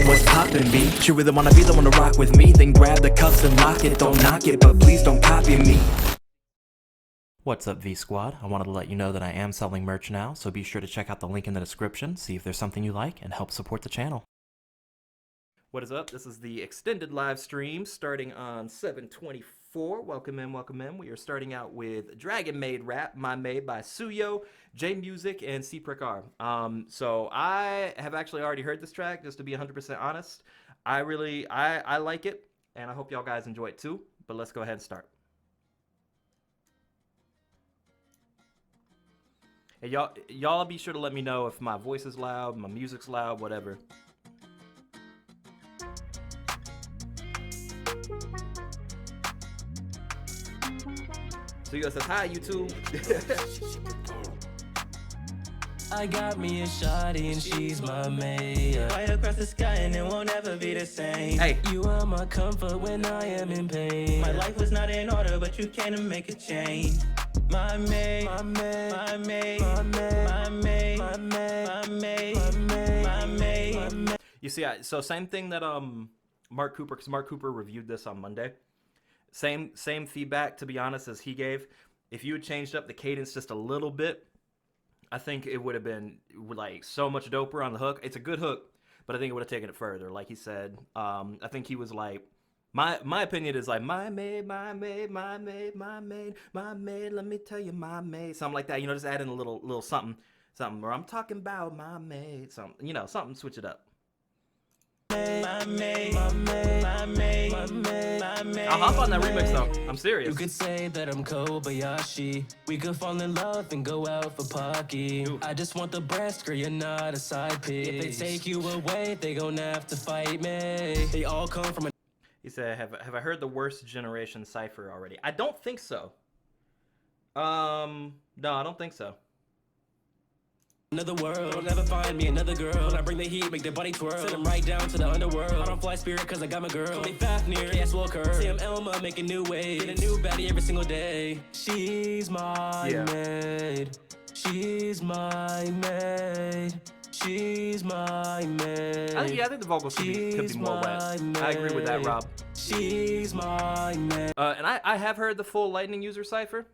what's poppin', B? You really wanna be the one to rock with me? Then grab the cuffs and lock it. Don't knock it, but please don't copy me. What's up, V Squad? I wanted to let you know that I am selling merch now, so be sure to check out the link in the description, see if there's something you like, and help support the channel. What is up? This is the extended live stream starting on 7/24. Welcome in, welcome in. We are starting out with Dragon Maid Rap, My Maid by Suyo, J Music, and C Prick R. So I have actually already heard this track, just to be 100% honest. I like it, and I hope y'all guys enjoy it too. But let's go ahead and start. Hey, y'all be sure to let me know if my voice is loud, my music's loud, whatever. So you guys says, hi, YouTube. I got me a shawty and she's my maid. Fly across the sky and it won't ever be the same. Hey. You are my comfort when I am in pain. My life was not in order, but you came to make a change. My maid, my maid, my maid, my maid, my maid, my maid, my maid, my maid, my maid. You see, so same thing that Mark Cooper, because Mark Cooper reviewed this on Monday. Same feedback, to be honest, as he gave. If you had changed up the cadence just a little bit, I think it would have been like so much doper on the hook. It's a good hook, but I think it would have taken it further. Like he said, I think he was like, my opinion is like, my maid, my maid, my maid, my maid, my maid, let me tell you, my maid, something like that. You know, just add in a little something, or I'm talking about my maid, something, you know, something, switch it up. My maid, my maid, my maid, my maid, my maid. I'll hop on that remix though. I'm serious. You could say that I'm Kobayashi. We could fall in love and go out for Pocky. I just want the breast, girl, you're not a side piece. If they take you away, they gonna have to fight me. They all come from a... He said, have I heard the worst generation cypher already? I don't think so. No, I don't think so. Another world, they'll never find me another girl. When I bring the heat, make their body twirl. Send them right down to the underworld. I don't fly spirit cause I got my girl. They Fafnir, yes, will occur. Say I'm Elma, make a new wave. Get a new baddie every single day. She's my maid. She's my maid. She's my maid. I think the vocals could be more wet. I agree with that, Rob. She's my maid. And I have heard the full Lightning user cipher.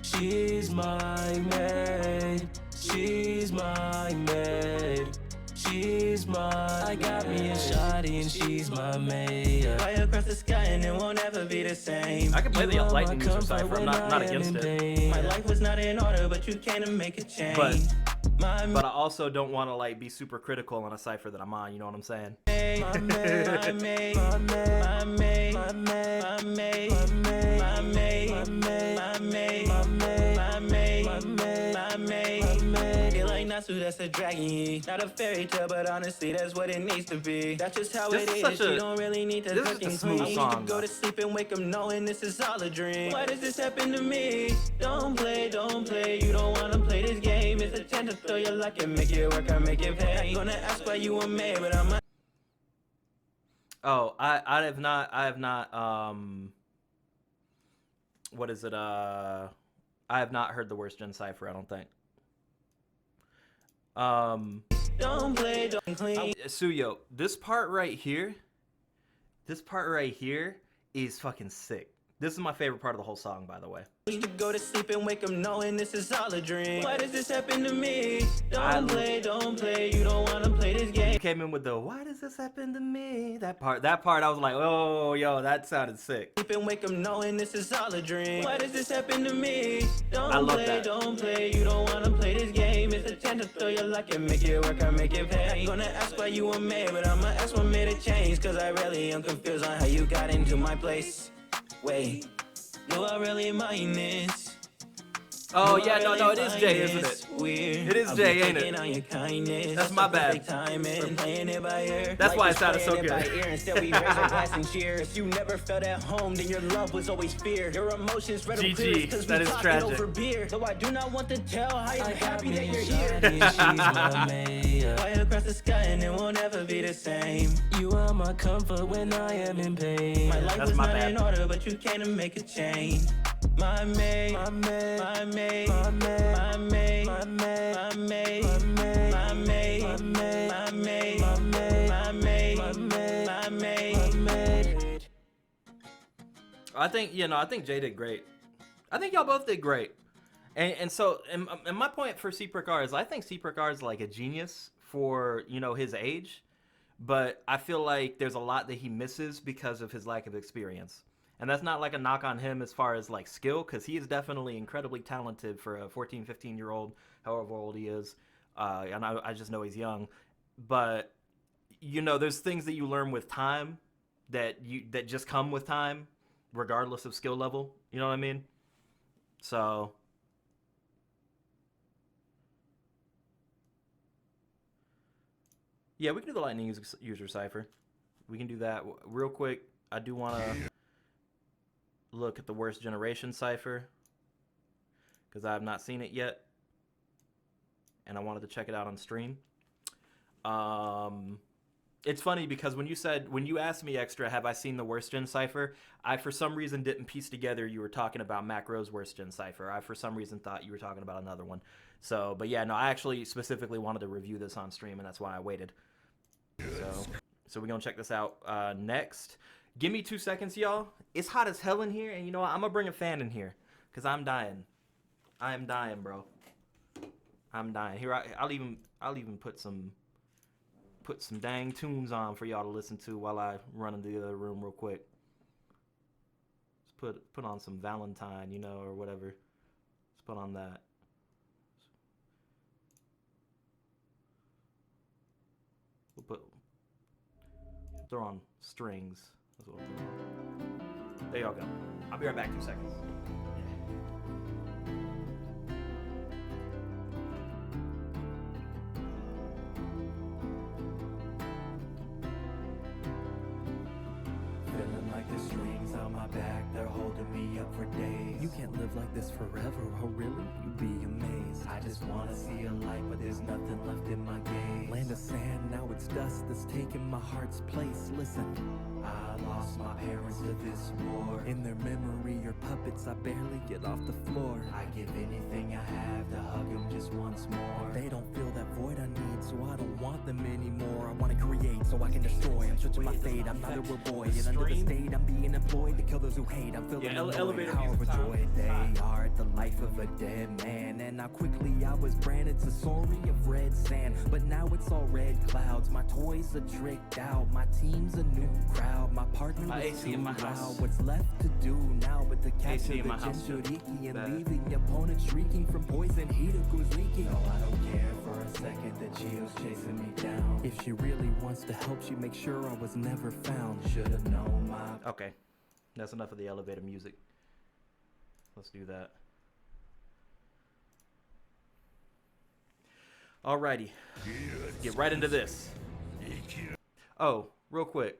She's my maid. She's my maid. She's my... I got me a shawty and she's my maid. Fly across the sky and it won't ever be the same. I can play the Lightning user cipher. I'm not against it. My life was not in order, but you came to make a change. But I also don't want to like be super critical on a cipher that I'm on. You know what I'm saying? My maid, my maid, my maid, my maid, my maid, my maid, my maid, my maid, my maid, my maid, my maid, my maid, my maid. Feel like Natsu, that's a dragon. Not a fairy tale, but honestly, that's what it needs to be. That's just how it is. You don't really need to cook and clean. You need to go to sleep and wake up knowing this is all a dream. Why does this happen to me? Don't play, don't play. You don't wanna play this game. It's a chance to throw your luck and make it work or make it pay. I ain't gonna ask why you were made, but I'm. Oh, I have not, what is it, I have not heard the worst gen cipher, I don't think. Don't play, don't clean. Suyo, this part right here is fucking sick. This is my favorite part of the whole song, by the way. You to go to sleep and wake up knowing this is all a dream. Why does this happen to me? Don't play, don't play. You don't wanna play this game. Came in with the why does this happen to me? That part I was like, oh yo, that sounded sick. Sleep and wake up knowing this is all a dream. Why does this happen to me? Don't play, don't play. You don't wanna play this game. It's a chance to throw your luck and make it work or make it pay. I ain't gonna ask why you were made, but I'ma ask what made it change. Cause I really am confused on how you got into my place. Wait, do I really mind this? Oh yeah, no, it is Jay, isn't it? It is Jay, ain't it? That's my bad. That's why it sounded so good. If you never felt at home, then your love was always fear. Your emotions GG, that is tragic. Though I do not want to tell how you're happy that you're here. Fly across the sky and it won't ever be the same. You are my comfort when I am in pain. My life was not in order, but you came to make a change. My maid, my maid, my maid, my maid, my maid, my maid, my maid, my maid, my maid, my maid, my maid, my maid. I think I think Jay did great. I think y'all both did great. And so and my point for C-Prick-R is I think C-Prick-R is like a genius for his age, but I feel like there's a lot that he misses because of his lack of experience. And that's not like a knock on him as far as like skill, because he is definitely incredibly talented for a 14, 15-year-old, however old he is. And I just know he's young. But, there's things that you learn with time that just come with time, regardless of skill level. You know what I mean? So... yeah, we can do the Lightning user cipher. We can do that real quick. I do want to look at the worst generation cipher because I have not seen it yet, and I wanted to check it out on stream. It's funny because when you asked me extra, have I seen the worst gen cipher? I for some reason didn't piece together you were talking about Macro's worst gen cipher. I for some reason thought you were talking about another one. So, but yeah, no, I actually specifically wanted to review this on stream, and that's why I waited. So we're gonna check this out next. Give me 2 seconds, y'all. It's hot as hell in here, and you know what? I'm gonna bring a fan in here because I'm dying. I am dying, bro. I'm dying. Here, I'll even put some dang tunes on for y'all to listen to while I run into the other room real quick. Just put on some Valentyne, or whatever. Let's put on that. We'll throw on strings. That's what we'll throw on. There y'all go. I'll be right back. 2 seconds. Feeling like the strings on my back, they're holding me up for days. You can't live like this forever, oh really? You'd be amazed. I just wanna see a light, but there's nothing left in my gaze. Land of sand, now it's dust that's taken my heart's place. Listen, I lost my parents to this war. in their memory, your puppets, I barely get off the floor. I give anything I have to hug them just once more. They don't fill that void I need, so I don't want them anymore. I wanna create so I can destroy. I'm switching my fate, I'm not a real boy. And under the state, I'm being employed to kill those who hate. I'm feeling elevator how music time. overjoyed they are at the life of a dead man. And how quickly I was branded to sorry of red sand. But now it's all red clouds. My toys are tricked out. My team's a new crowd. My partner is AC in my too house. loud. What's left to do now but to capture AC in the my house, Jinchuriki and Bad. leaving the opponent shrieking from poison. Hitaku's leaking. No, I don't care for a second that Chio's chasing me down. If she really wants to help, she make sure I was never found. Should've known my... Okay, that's enough of the elevator music. Let's do that. Alrighty, let's get right into this. Oh, real quick.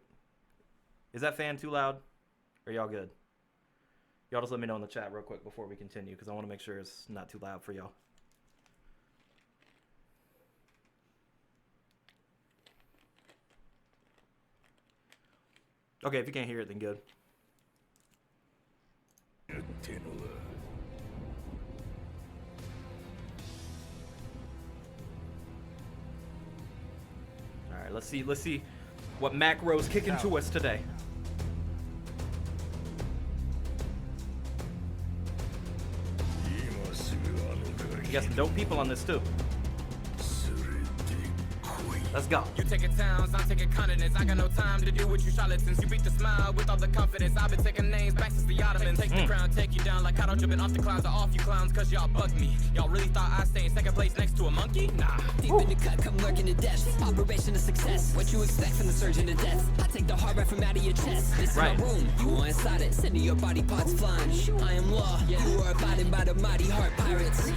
Is that fan too loud? Or y'all good? Y'all just let me know in the chat real quick before we continue, because I want to make sure it's not too loud for y'all. Okay, if you can't hear it, then good. Alright, let's see what macro's kicking to us today. You got some dope people on this too. Let's go. You taking towns, I'm taking continents. I got no time to deal with you charlatans. You beat the smile with all the confidence. I've been taking names back since the Ottomans. Take the crown, take you down like Kato jumping off the clouds or off you clowns, cause y'all bugged me. Y'all really thought I'd stay in second place next to a monkey? Nah. Deep in the cut, come lurking to death. Operation of success. What you expect from the surgeon to death? I take the heart right from out of your chest. This Right. is my room. You want inside it? Sending your body parts flying. I am law. You are abiding by the mighty heart pirates.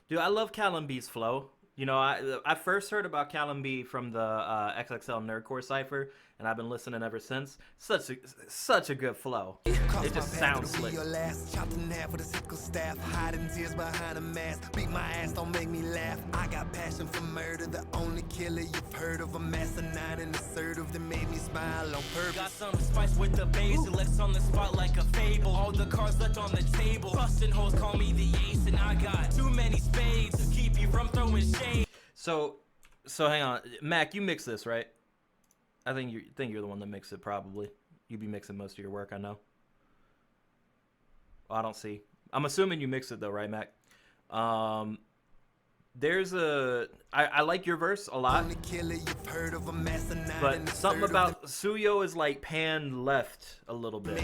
Dude, I love Callum B's flow. You know, I first heard about Callum B from the XXL Nerdcore Cypher, and I've been listening ever since. Such a good flow. It just sounds slick. Your last chopped in half with a sickle staff, hiding tears behind a mask. Beat my ass, don't make me laugh. I got passion for murder, the only killer you've heard of. A mastermind and assertive that made me smile on purpose. Got some spice with the bass, it left on the spot like a fable. All the cards left on the table. Bustin' hoes call me the ace, and I got too many spades to keep you from throwing shade. So hang on, Mac, you mix this, right? I think you're the one that mixes it, probably. You be mixing most of your work, I know. I don't see. I'm assuming you mixed it though, right, Mac? There's a I like your verse a lot, but something about Suyo is like pan left a little bit.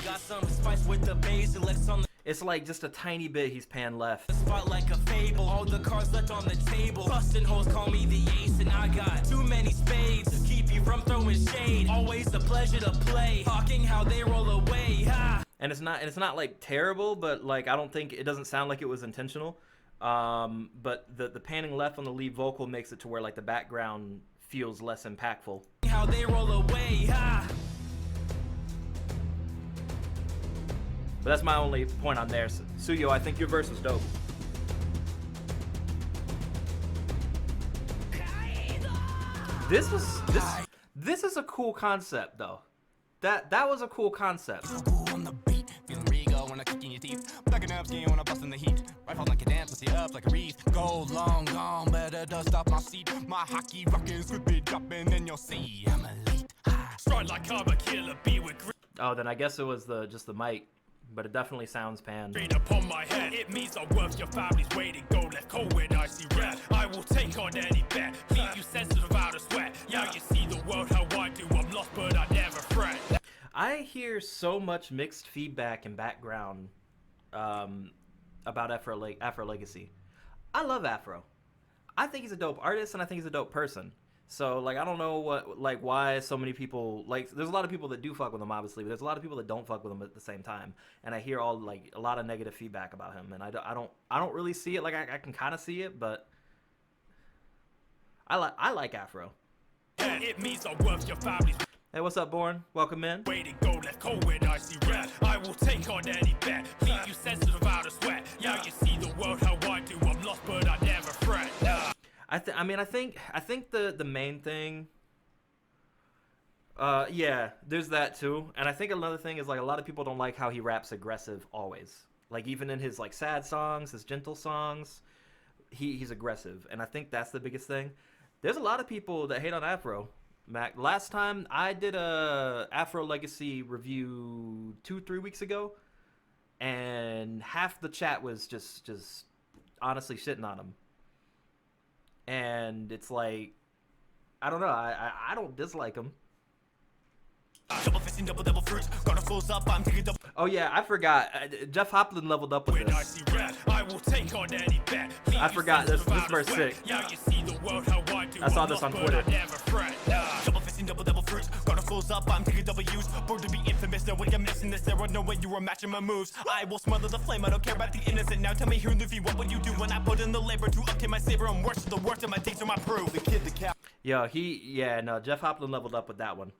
Got some spice with the bass, let's on the It's like just a tiny bit he's pan left. spot like a fable. All the cards left on the table. Bustin' hoes call me the ace, and I got too many spades to keep you from throwing shade. Always a pleasure to play. Talking how they roll away. Ha! And it's not like terrible, but like I don't think it doesn't sound like it was intentional. But the panning left on the lead vocal makes it to where like the background feels less impactful. How they roll away. Ha! But that's my only point on there. Suyo, I think your verse was dope. This is a cool concept though. That was a cool concept. On the beat, feeling regal when I kick in your teeth. Back in skin when I bust in the heat. Rifle like a dance, with you up like a wreath. Go long gone, better dust off my seat. My hockey rockets could be dropping, and you'll see I'm elite. Strike like I'm a killer bee with grip Oh, then I guess it was just the mic, but it definitely sounds pan. upon my head. It means I'm worth your family's way to go. Left cold with icy red. I will take on any bet. Leave you sensitive out of sweat. Now you see the world how I do. I'm lost, but I never fret. I hear so much mixed feedback and background about Afro Legacy. I love Afro. I think he's a dope artist, and I think he's a dope person. So like I don't know why so many people like. There's a lot of people that do fuck with him, obviously, but there's a lot of people that don't fuck with him at the same time. And I hear a lot of negative feedback about him, and I don't really see it. Like I can kind of see it, but I like Afro. It means I'm worth your family's Hey, what's up, Born? Welcome in. way to go. Left cold with icy red. I will take on any bet. Leave you sensitive out of sweat. Now you see the world how I do. I'm lost, but I never fret. I think the main thing. Yeah, there's that too, and I think another thing is like a lot of people don't like how he raps aggressive always. Like even in his like sad songs, his gentle songs, he's aggressive, and I think that's the biggest thing. There's a lot of people that hate on Afro. Mac, last time I did a Afro Legacy review 2-3 weeks ago, and half the chat was just honestly shitting on him. And it's like, I don't know, I don't dislike him. Double fisting, double fruits. Gonna close up, I'm taking double. Oh yeah, I forgot. Jeff Hoplin leveled up with When I this. see red, I will take on any bet. I forgot this verse sick. Now you see the world how I do. I saw I'm this on lost, Twitter. but I never fret. Double fisting, double fruits. Gonna close up, I'm taking double use. Born to be infamous, no way I'm missing this era. No way you are matching my moves. I will smother the flame, I don't care about the innocent. Now tell me here, Luffy, what would you do when I put in the labor to obtain my saber? I'm worse to the worst, and my takes are my proof. The kid, the cap. Yo, Jeff Hoplin leveled up with that one.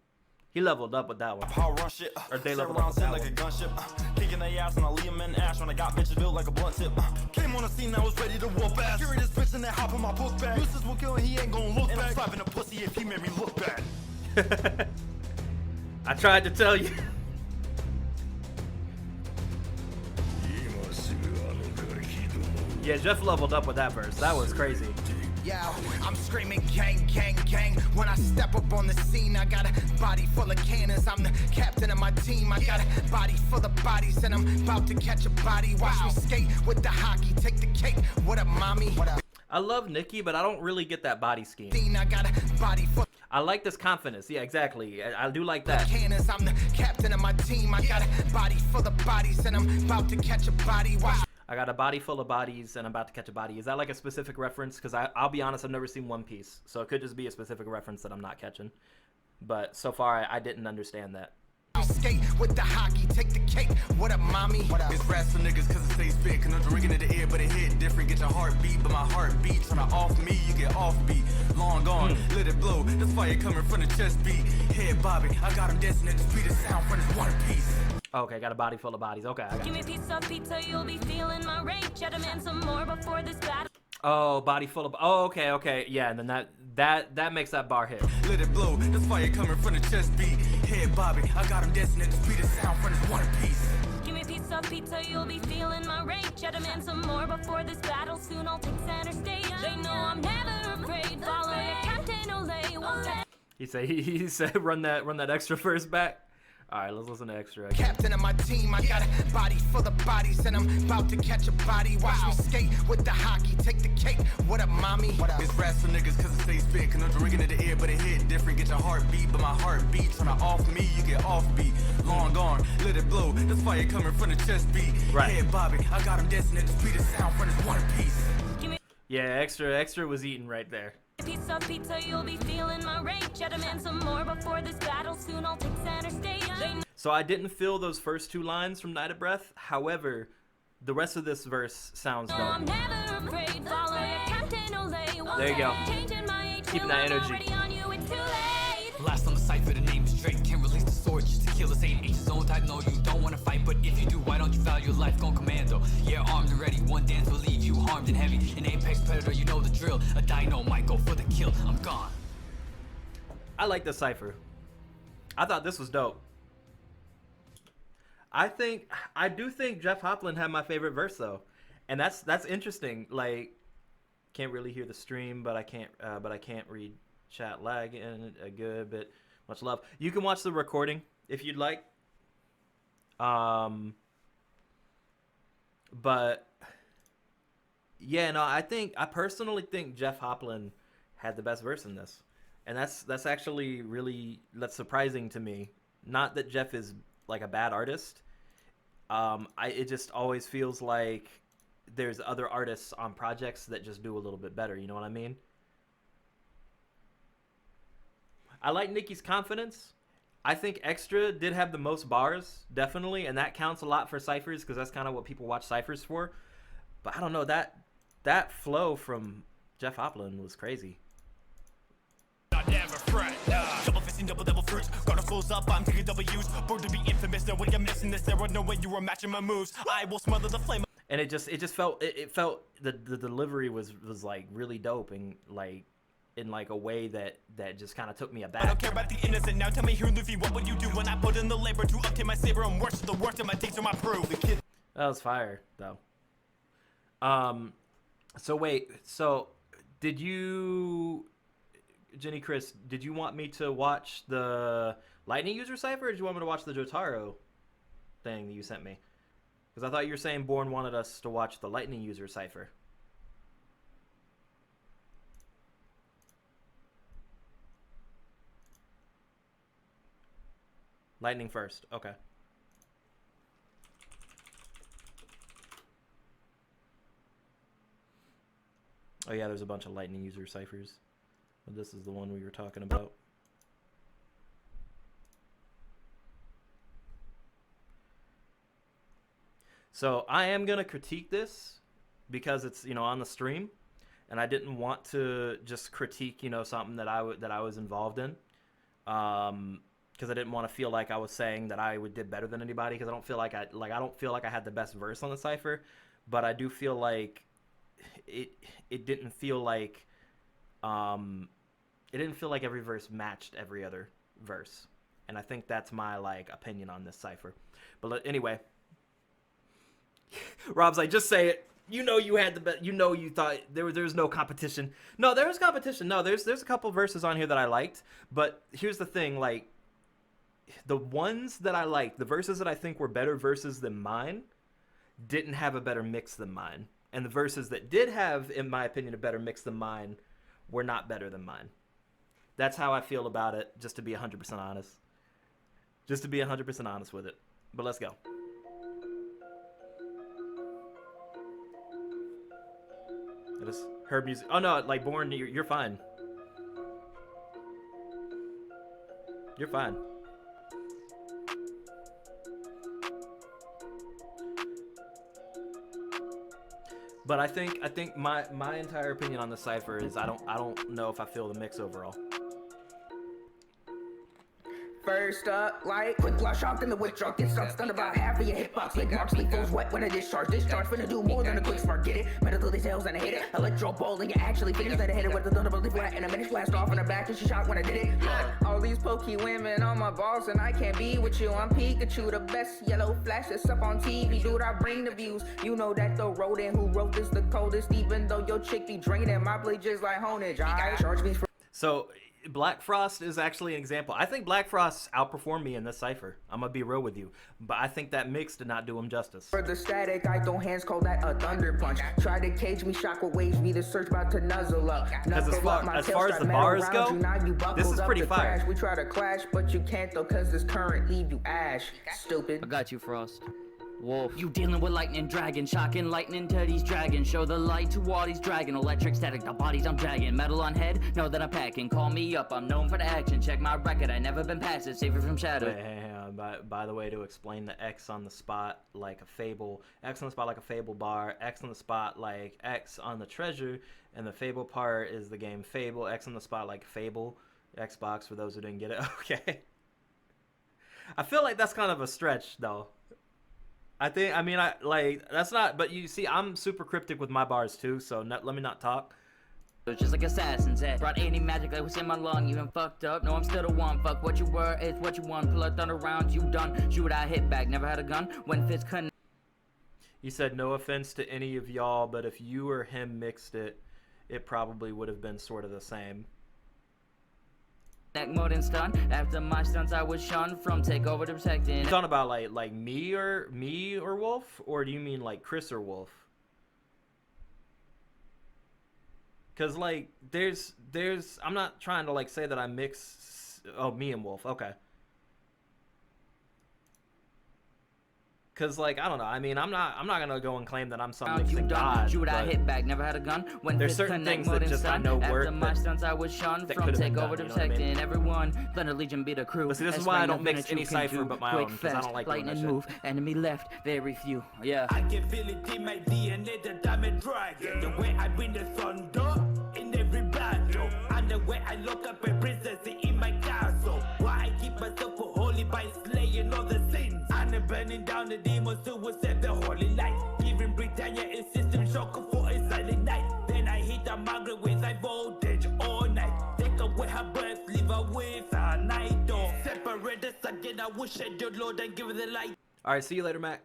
He leveled up with that one. Power run shit. Or they Sit leveled around up with that like a one. gunship. Kicking their ass and I leave them in ash when I got bitches built like a blunt tip. Came on the scene, I was ready to whoop ass. Hearing this bitch and that hop in my book bag. Useless will kill and he ain't gonna look back. And I'm slapping a pussy if he made me look bad. I tried to tell you. Yeah, Jeff leveled up with that verse. That was crazy. Yo, I'm screaming gang, gang, gang. When I step up on the scene, I got a body full of cannons. I'm the captain of my team. I got a body full of bodies, and I'm about to catch a body. Watch me skate with the hockey, take the cake. What up, mommy? What up? I love Nicki, but I don't really get that body scheme. I got a body full I like this confidence. Yeah, exactly. I do like that. of cannons. I'm the captain of my team. I got a body full of bodies, and I'm about to catch a body. Watch. I got a body full of bodies and I'm about to catch a body. Is that like a specific reference? Because I'll be honest, I've never seen One Piece. So it could just be a specific reference that I'm not catching. But so far, I didn't understand that. Skate with the hockey, take the cake. What up, mommy? What up? It's rats for niggas cause it stays big. Can I'm ringing in the air, but it hit different. Get your heartbeat, but my heartbeat tryna off me, you get off beat. Long gone, let it blow. This fire coming from the chest beat. Head Bobby, I got him dancing at the speed of sound from this One Piece. Okay, got a body full of bodies. Okay, I got Give it. me a piece of pizza, you'll be feeling my rage. I'd demand some more before this battle. Oh, body full of. Oh, okay. Yeah, and then that makes that bar hit. Let it blow, this fire coming from the chest beat. Head Bobby, I got him dancing at the speed of sound from this One Piece. Give me a piece of pizza, you'll be feeling my rage. I'd demand some more before this battle. Soon I'll take center stage. They know I'm never afraid. Follow your Captain Olay. Won't let He said run that extra first back. All right, let's listen to Extra again. Captain of my team, I got a body for the bodies, and I'm about to catch a body. Watch me skate with the hockey, take the cake. What up, mommy? It's raps for niggas cause it stays spit. Cause I'm drinking in the air, but it hit different. Get your heartbeat, but my heartbeat tryna off me, you get off beat. Long gone, let it blow. This fire coming from the chest beat. Right. Head Bobby, I got him dancing at the speed of sound from this one piece. Yeah, Extra was eating right there. Piece of pizza, you'll be feeling my rage. I demand some more before this battle. Soon I'll take center stage. So I didn't feel those first two lines from Night of Breath. However, the rest of this verse sounds dope. I'm never afraid. Following Captain Olay. There you go. Changing my age Keeping till that I'm energy. already on you, it's too late. Last on the cipher, the name is Drake. Can't release the sword just to kill us. Ain't H's own type. No, you don't wanna fight, but if you do, why don't you value your life? Gone commando. Yeah, armed and ready. One dance will leave you harmed and heavy. An apex predator, you know the drill. A dino might go for the kill. I'm gone. I like the cipher. I thought this was dope. I do think Jeff Hopland had my favorite verse though, and that's interesting. Like, can't really hear the stream, but I can't read chat lag in a good bit. Much love. You can watch the recording if you'd like. But yeah, no, I personally think Jeff Hopland had the best verse in this, and that's actually that's surprising to me. Not that Jeff is like a bad artist. It just always feels like there's other artists on projects that just do a little bit better. You know what I mean? I like Nicki's confidence. I think Extra did have the most bars, definitely, and that counts a lot for ciphers because that's kind of what people watch ciphers for. But I don't know, that flow from Jeff Hopland was crazy. Never fret, double fisting, double fruits. Got a fools up, I'm taking W's. Born to be infamous, no way I'm missing this. There were no way you were matching my moves. I will smother the flame. And it just felt the delivery was like really dope and like in like a way that just kind of took me aback. I don't care about the innocent. Now tell me here, Luffy, what would you do when I put in the labor to obtain my saber? I'm worse to the worst, and my dates are my proof. That was fire though. So wait, so did you, Jenny Chris, did you want me to watch the Lightning user cipher, or did you want me to watch the Jotaro thing that you sent me? Because I thought you were saying Born wanted us to watch the Lightning user cipher. Lightning first, okay. Oh yeah, there's a bunch of Lightning user ciphers. But this is the one we were talking about. So I am gonna critique this because it's, you know, on the stream, and I didn't want to just critique, you know, something that I was involved in, because I didn't want to feel like I was saying that I did better than anybody, because I don't feel like I had the best verse on the cipher, but I do feel like it didn't feel like every verse matched every other verse, and I think that's my like opinion on this cipher. But anyway. Rob's like, just say it. You know you had the best. You know you thought there was no competition. No, there was competition. No, there's a couple verses on here that I liked. But here's the thing, like, the ones that I liked, the verses that I think were better verses than mine, didn't have a better mix than mine. And the verses that did have, in my opinion, a better mix than mine were not better than mine. That's how I feel about it, just to be 100% honest. Just to be 100% honest with it. But let's go. It is her music. Oh no, like Born, you're fine. You're fine. But I think my entire opinion on the cipher is I don't know if I feel the mix overall. First up, like quick block shocked in the wick truck. Get stuck, stunned about half of your hitbox. Like marks, leaf goes wet when I discharge. Discharge finna do more than a quick spark. Get it? Medical details and I hit it. Electro bowling, you actually finish that I hit it with the thunderbolt flat and a minute blast off in her back and she shot when I did it. All these pokey women on my balls and I can't be with you. I'm Pikachu, the best yellow flash that's up on TV. Dude, I bring the views. You know that the rodent who wrote this the coldest, even though your chick be draining my blade just like honage. I charge me for. So Black Frost is actually an example. I think Black Frost outperformed me in this cipher. I'm gonna be real with you, but I think that mix did not do him justice. For the static, I throw hands, call that a thunder punch. Try to cage me, shock with waves, be the search about to nuzzle up. Because as far as the bars go, this is pretty fire. We try to clash, but you can't though, cause this current leave you ash. Stupid. I got you, Frost. Wolf. You dealing with lightning dragon, shocking lightning to these dragons. Show the light to all these dragon, electric static, the bodies I'm dragging. Metal on head, know that I'm packing. Call me up, I'm known for the action. Check my record, I never been passive, save it from shadow. Hey, by the way, to explain the X on the spot like a fable, X on the spot like a fable bar, X on the spot like X on the treasure, and the fable part is the game Fable. X on the spot like Fable, Xbox for those who didn't get it. Okay. I feel like that's kind of a stretch though. That's not, but you see, I'm super cryptic with my bars too, so let me not talk. It's just like assassins head. Brought any magic that was in my lung, even fucked up. No, I'm still the one. Fuck what you were, it's what you want. Pull a thunder rounds, you done. Shoot, I hit back. Never had a gun. When fists couldn't. You said no offense to any of y'all, but if you or him mixed it, it probably would have been sort of the same. More than stun. After my stunts, I was shunned from takeover to protecting. You talking about like me or Wolf, or do you mean like Chris or Wolf? Cause like there's I'm not trying to like say that I mix. Oh, me and Wolf. Okay. Cause like I don't know. I mean, I'm not gonna go and claim that I'm some mixing god. Shoot, I hit back. Never had a gun. When there's certain things that just I know work. After my stunts, I was shunned from takeover to protecting everyone. Thunder Legion be the crew. But see, this is why I don't mix any cipher but my own. Cause I don't like doing that shit. Move. Enemy left. Very few. Yeah. I can feel it in my DNA. The diamond dragon. The way I win the thunder in every battle. And the way I lock up a princess in my castle. Why I keep myself holy by slaying all the sins. And burning down the demons who will set the holy light. Giving Britannia a system shock for a silent night. Then I hit a Margaret with high voltage all night. Take away her breath, leave her with a night door. Separate us again, I will shed your Lord and give her the light. Alright, see you later, Mac.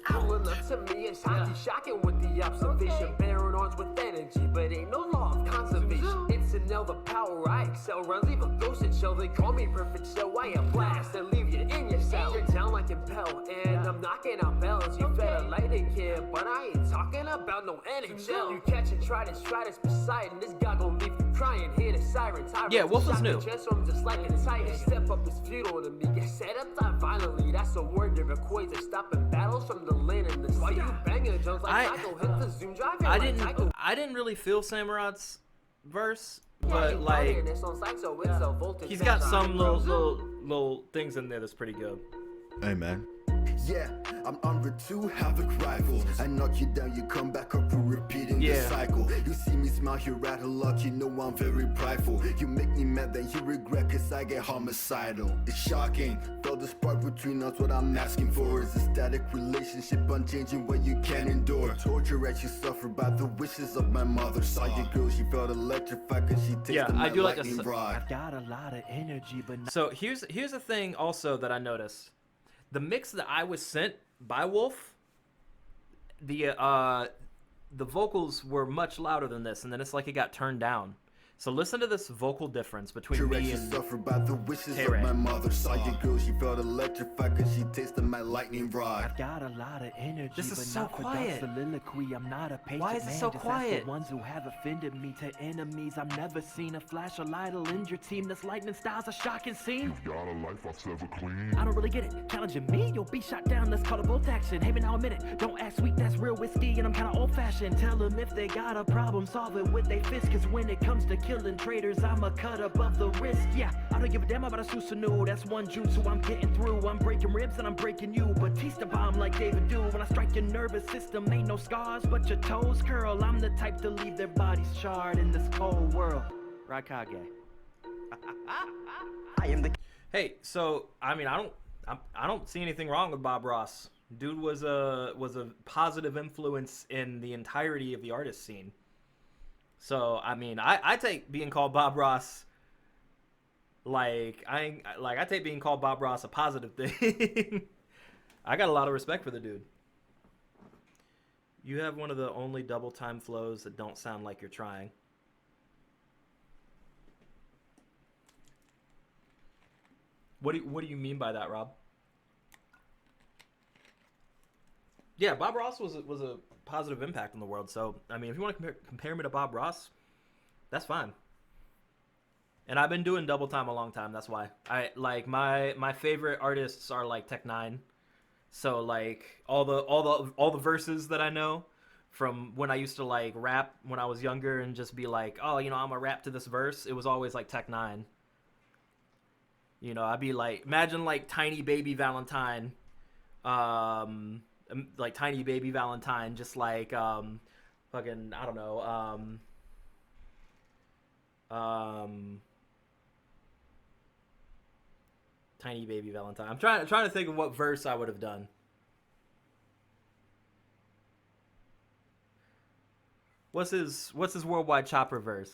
Pulling up to me and shocking with the observation. Bearing arms with energy, but ain't no law of conservation. It's an the power I excel. Runs leave a ghost and shell. They call me perfect show. I am blast and leave you in your cell. You're down like Impel, and I'm knocking out bells. You fed a lighting kid, but I ain't talking about no NHL. You catch and try to Poseidon. This guy gon' leave you crying. Hear the sirens. Yeah, Wolf is new. Transform just like a titan. Step up is futile to me. Get set up that violently. That's a word that requires a stopping battles from the land and the sea. Why you banging Jones like Psycho? Hit the zoom drive. I didn't really feel Samurot's verse, but like he's got some little things in there that's pretty good. Hey man. Yeah, I'm armed with 2 havoc rifles. I knock you down, you come back up, we're repeating the cycle. You see me smile, you rattle luck, you know I'm very prideful. You make me mad, then you regret, cause I get homicidal. It's shocking, felt the spark between us, what I'm asking for is a static relationship, unchanging what you can endure. Torture as you suffer by the wishes of my mother. Saw your girl, she felt electrified cause she tasted my lightning rod. I've got a lot of energy, but so here's a thing also that I noticed. The mix that I was sent by Wolf, the vocals were much louder than this, and then it's like it got turned down. So listen to this vocal difference between me and suffered by the wishes of my mother. Saw your girl, she felt electrified cause she tasted my lightning rod. I've got a lot of energy, this is but so not quiet. For soliloquy. I'm not a patient Why is it man, so just quiet? ask the ones who have offended me to enemies. I've never seen a flash of light'll end your team. This lightning style's a shocking scene. You've got a life I'll sever clean. I don't really get it. Challenging me, you'll be shot down. Let's call it bolt action. Hey, man, now admit it. Don't act sweet, that's real whiskey, and I'm kinda old-fashioned. Tell them if they got a problem, solve it with they fist. Cause when it comes to killing traitors, I'm a cut above the wrist. Yeah, I don't give a damn about a Susanoo. That's one jutsu I'm getting through. I'm breaking ribs and I'm breaking you. Batista bomb like David do. When I strike your nervous system, ain't no scars, but your toes curl. I'm the type to leave their bodies charred in this cold world. Raikage. I am the. Hey, so I mean, I don't see anything wrong with Bob Ross. Dude was a positive influence in the entirety of the artist scene. So I mean, I take being called Bob Ross I take being called Bob Ross a positive thing. I got a lot of respect for the dude. You have one of the only double time flows that don't sound like you're trying. What do you mean by that, Rob? Yeah, Bob Ross was a positive impact on the world. So I mean, if you want to compare me to Bob Ross, that's fine. And I've been doing double time a long time. That's why I like my favorite artists are like Tech Nine. So like all the verses that I know from when I used to like rap when I was younger and just be like, oh, you know, I'm gonna rap to this verse. It was always like Tech Nine. You know, I'd be like, imagine like Tiny Baby Valentyne, like Tiny Baby Valentyne, just like fucking I don't know, Tiny Baby Valentyne. I'm trying to think of what verse I would have done. What's his Worldwide Chopper verse?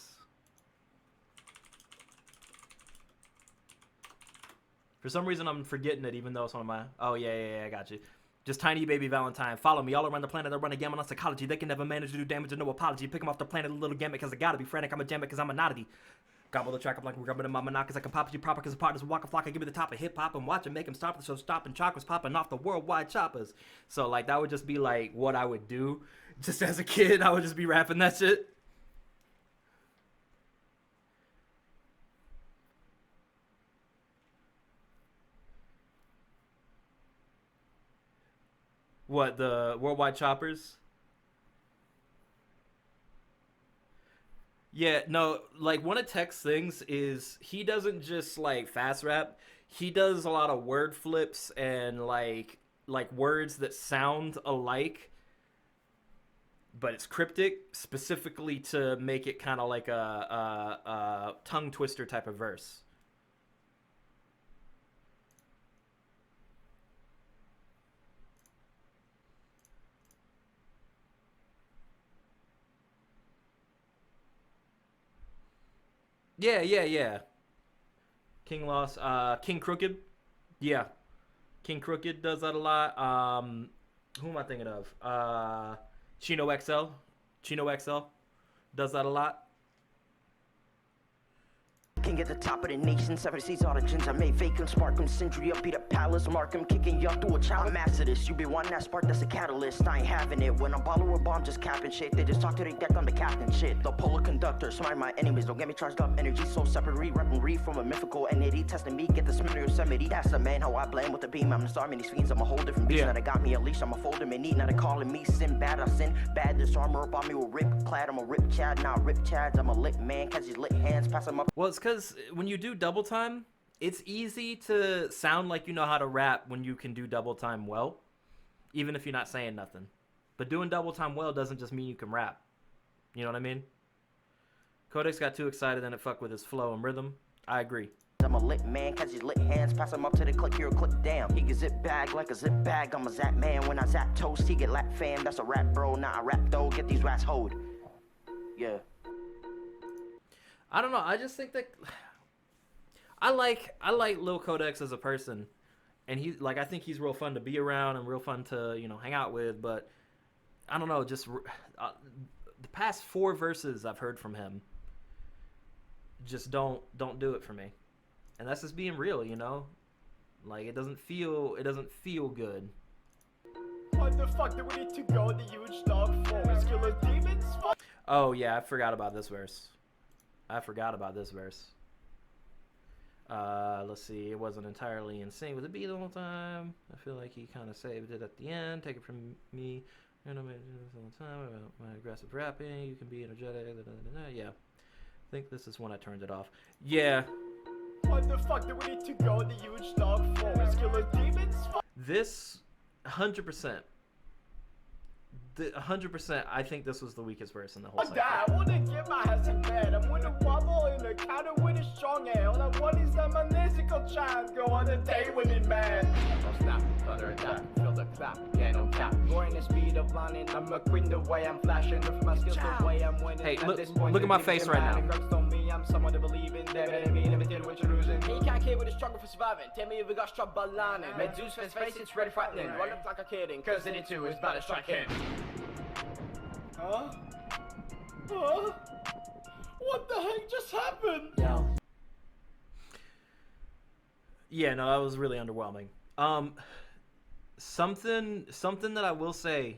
For some reason, I'm forgetting it, even though it's one of my... Oh, yeah, I got you. Just Tiny Baby Valentyne. Follow me all around the planet. I run a gamut on psychology. They can never manage to do damage and no apology. Pick them off the planet, a little gamut, because I gotta be frantic. I'm a jammer, because I'm an oddity. Gobble the track up like we're rubbing in my monoc, cause I can pop you proper, cause the partners walk a flock. I give me the top of hip hop and watch and make them stop. So stopping chakras popping off the worldwide choppers. So like that would just be like what I would do. Just as a kid, I would just be rapping that shit. What, the Worldwide Choppers? Yeah, no, like one of Tech's things is he doesn't just like fast rap. He does a lot of word flips and like words that sound alike, but it's cryptic, specifically to make it kind of like a tongue twister type of verse. Yeah. King Lost, King Crooked. Yeah. King Crooked does that a lot. Who am I thinking of? Chino XL. Chino XL does that a lot. King at the top of the nation, 7 seas origins. I made vacant, spark 'em, century up, beat up palace, mark 'em, kicking you through a child. Master this, you be wanting that spark, that's a catalyst. I ain't having it. When I'm baller with bomb, just capping shit. They just talk to their deck on the captain shit. The polar conductor, smite my enemies, don't get me charged up. Energy so separate, reap from a mythical entity. Testing me, get the smear Yosemite. That's the man, how I blend with the beam. I'm the star, these fiends, I'm a whole different beast. Now they got me unleashed, I'm a fold them in need. Now they calling me sin bad, I sin bad. This armor up on me will rip clad. I'm a rip Chad, now rip Chads. I'm a lit man, catch these lit hands, pass them up. Well, it's because when you do double time, it's easy to sound like you know how to rap when you can do double time well, even if you're not saying nothing. But doing double time well doesn't just mean you can rap. You know what I mean? Codex got too excited and it fucked with his flow and rhythm. I agree. I'm a lit man, catch these lit hands, pass them up to the click here, click damn. He get zip bag like a zip bag, I'm a zap man. When I zap toast, he get lap fam. That's a rap bro, not a rap though. Get these rats hold. Yeah. I don't know, I just think that I like Lil Codex as a person, and he like I think he's real fun to be around and real fun to, you know, hang out with, but I don't know, just the past 4 verses I've heard from him just don't do it for me. And that's just being real, you know? Like it doesn't feel good. What the fuck do we need to go the huge dog forest? Killer demons? Oh yeah, I forgot about this verse. Let's see, it wasn't entirely in sync with the beat the whole time. I feel like he kind of saved it at the end. Take it from me. You know, all the time about my aggressive rapping. You can be energetic. Yeah, I think this is when I turned it off. Yeah. What the fuck do we need to go the huge dog forest? Killer demons? This 100%. 100%, I think this was the weakest verse in the whole cycle. I wanna get my ass in bed. I'm gonna wobble in the counter with a strong air. All I want is that my musical child go on a day winning man. Don't snap, thunder attack, feel the clap, yeah, no cap. Going the speed of lightning, I'm a queen the way I'm flashing. With my skills the way I'm winning. Hey, at this point, look at my face right now. I'm someone to believe in. They better be limited what you're losing. He can't care with the struggle for surviving. Tell me if we got struck by lightning. Made Zeus face, it's really frightening. Well, looks like a kidding, cause it too is about to strike him. Huh? Huh? What the heck just happened? Yeah, no, that was really underwhelming. Something that I will say,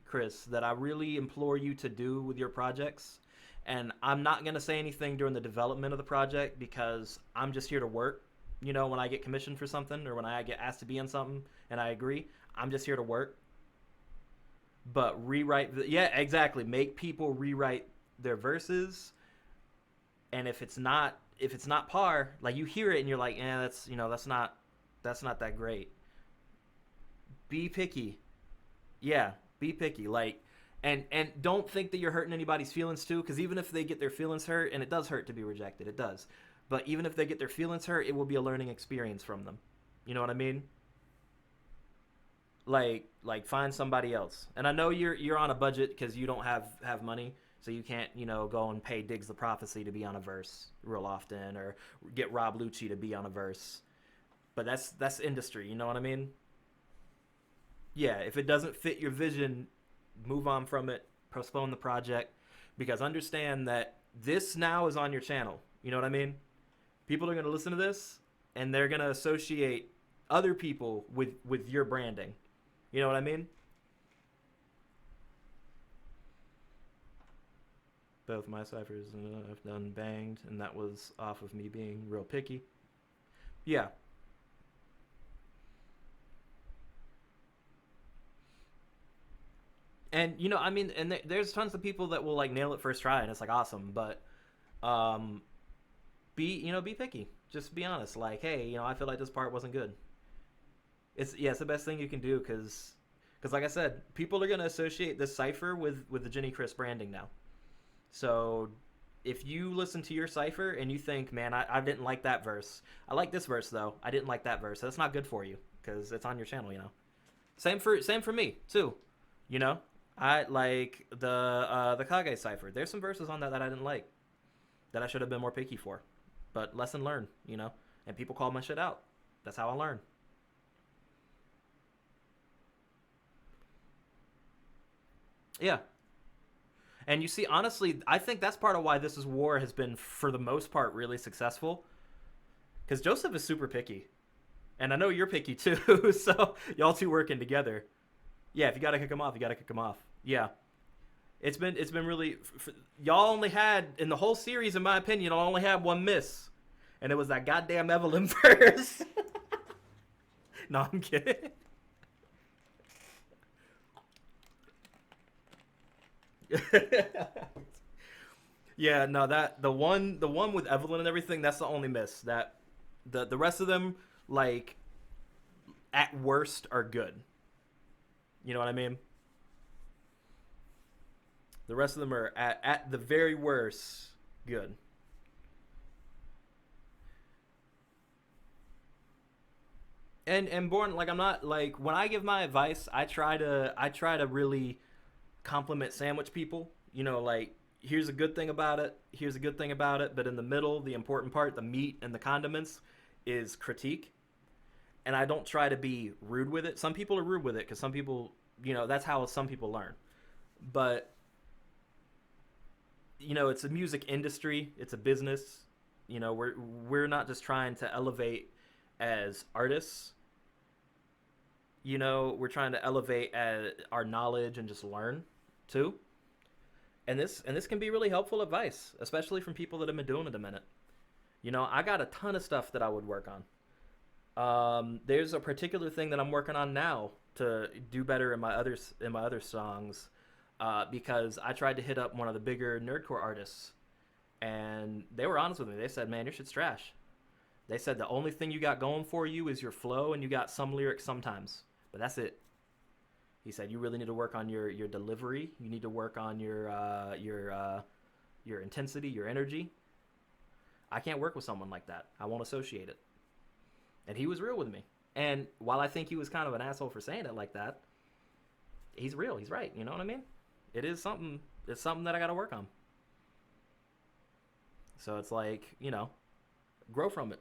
Chris, that I really implore you to do with your projects, and I'm not gonna say anything during the development of the project because I'm just here to work. You know, when I get commissioned for something or when I get asked to be in something and I agree, I'm just here to work. But yeah, exactly. Make people rewrite their verses, and if it's not par, like you hear it and you're like, that's not that great. Be picky. Yeah, be picky. Like, and don't think that you're hurting anybody's feelings too, because even if they get their feelings hurt, and it does hurt to be rejected, it does. But even if they get their feelings hurt, it will be a learning experience from them. You know what I mean? Like find somebody else. And I know you're on a budget because you don't have money, so you can't go and pay Diggs the Prophecy to be on a verse real often, or get Rob Lucci to be on a verse. But that's industry. You know what I mean? Yeah, if it doesn't fit your vision, move on from it, postpone the project, because understand that this now is on your channel. You know what I mean? People are going to listen to this, and they're going to associate other people with your branding. You know what I mean? Both my ciphers I've done banged, and that was off of me being real picky. Yeah. And I mean, and there's tons of people that will like nail it first try, and it's like awesome. But, be picky. Just be honest. Like, hey, I feel like this part wasn't good. It's the best thing you can do, because like I said, people are gonna associate this cipher with the Jenny Chris branding now. So, if you listen to your cipher and you think, man, I didn't like that verse. I like this verse though. I didn't like that verse. That's not good for you, because it's on your channel. Same for me too. I like the Kage cipher. There's some verses on that I didn't like, that I should have been more picky for. But lesson learned, and people call my shit out. That's how I learn. Yeah. And you see, honestly, I think that's part of why This Is War has been, for the most part, really successful. Because Joseph is super picky. And I know you're picky too, so y'all two working together. Yeah, if you gotta kick him off, you gotta kick him off. Yeah. It's been really... y'all only had, in the whole series, in my opinion, y'all only had one miss. And it was that goddamn Evelyn verse. No, I'm kidding. Yeah, no, the one with Evelyn and everything, that's the only miss. That the rest of them, like, at worst, are good. You know what I mean? The rest of them are at the very worst good. And Born, like, I'm not, like, when I give my advice, I try to really compliment sandwich people. Like, here's a good thing about it, here's a good thing about it, but in the middle, the important part, the meat and the condiments, is critique. And I don't try to be rude with it. Some people are rude with it because some people, that's how some people learn. But, it's a music industry. It's a business. We're not just trying to elevate as artists. We're trying to elevate our knowledge and just learn too. And this can be really helpful advice, especially from people that have been doing it a minute. I got a ton of stuff that I would work on. There's a particular thing that I'm working on now to do better in my other songs, because I tried to hit up one of the bigger nerdcore artists, and they were honest with me. They said, "Man, your shit's trash." They said the only thing you got going for you is your flow, and you got some lyrics sometimes, but that's it. He said you really need to work on your delivery. You need to work on your intensity, your energy. I can't work with someone like that. I won't associate it. And he was real with me. And while I think he was kind of an asshole for saying it like that, he's real. He's right. You know what I mean? It's something that I got to work on. So it's like, grow from it.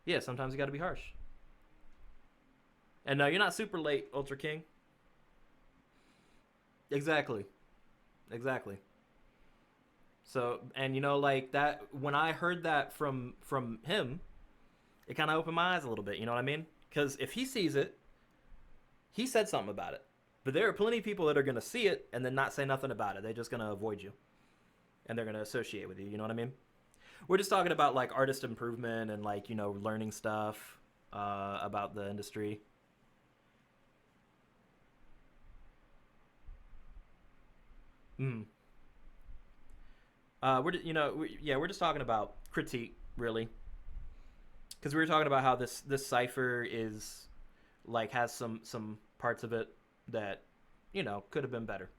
Yeah, sometimes you got to be harsh. And no, you're not super late, Ultra King. Exactly. So, and you know, like that, when I heard that from him, it kind of opened my eyes a little bit. You know what I mean? Because if he sees it, he said something about it. But there are plenty of people that are going to see it and then not say nothing about it. They're just going to avoid you. And they're going to associate with you. You know what I mean? We're just talking about like artist improvement and like, you know, learning stuff about the industry. We're just talking about critique, really, because we were talking about how this cipher is like has some parts of it that, you know, could have been better.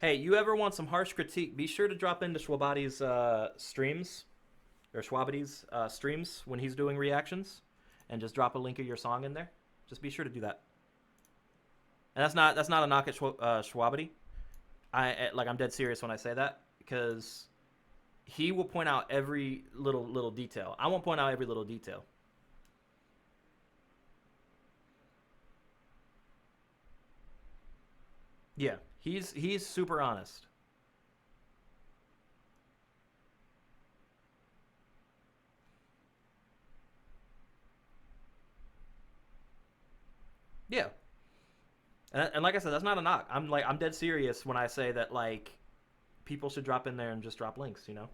Hey, you ever want some harsh critique? Be sure to drop into Schwabody's streams, or Schwabody's streams when he's doing reactions, and just drop a link of your song in there. Just be sure to do that. And that's not a knock at Schwabody. I'm dead serious when I say that, because he will point out every little detail. I won't point out every little detail. Yeah, he's super honest. Yeah. And like I said, that's not a knock. I'm dead serious when I say that, like, people should drop in there and just drop links, you know?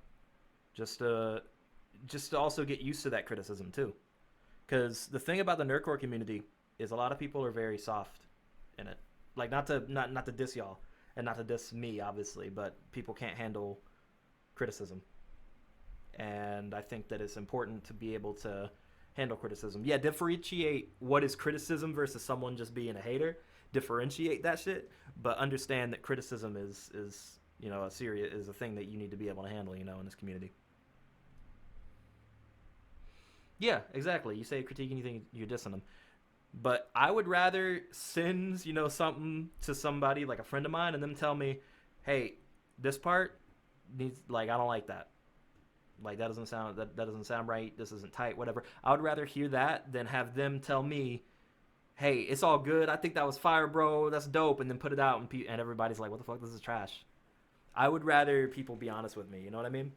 Just to also get used to that criticism too. Cuz the thing about the nerdcore community is a lot of people are very soft in it. Like, not to diss y'all and not to diss me, obviously, but people can't handle criticism. And I think that it's important to be able to handle criticism. Yeah, differentiate what is criticism versus someone just being a hater. Differentiate that shit, but understand that criticism is you know, a thing that you need to be able to handle, you know, in this community. Yeah, exactly. You say critique anything, you're dissing them. But I would rather send, you know, something to somebody like a friend of mine and them tell me, hey, this part needs, like, I don't like that. Like, that doesn't sound right. This isn't tight, whatever. I would rather hear that than have them tell me, hey, it's all good. I think that was fire, bro. That's dope. And then put it out and everybody's like, what the fuck? This is trash. I would rather people be honest with me. You know what I mean?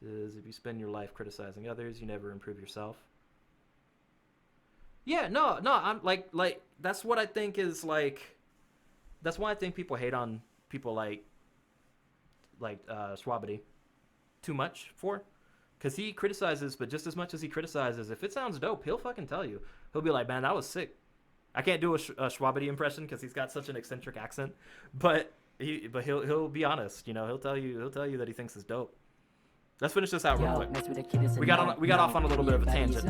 Says, if you spend your life criticizing others, you never improve yourself. Yeah, no, I'm like that's what I think is like. That's why I think people hate on people like Schwabody too much for, because he criticizes, but just as much as he criticizes, if it sounds dope, he'll fucking tell you. He'll be like, man, that was sick. I can't do a Schwabody impression because he's got such an eccentric accent, but he'll be honest. You know, he'll tell you that he thinks it's dope. Let's finish this out real quick. We got off on a little bit of a tangent.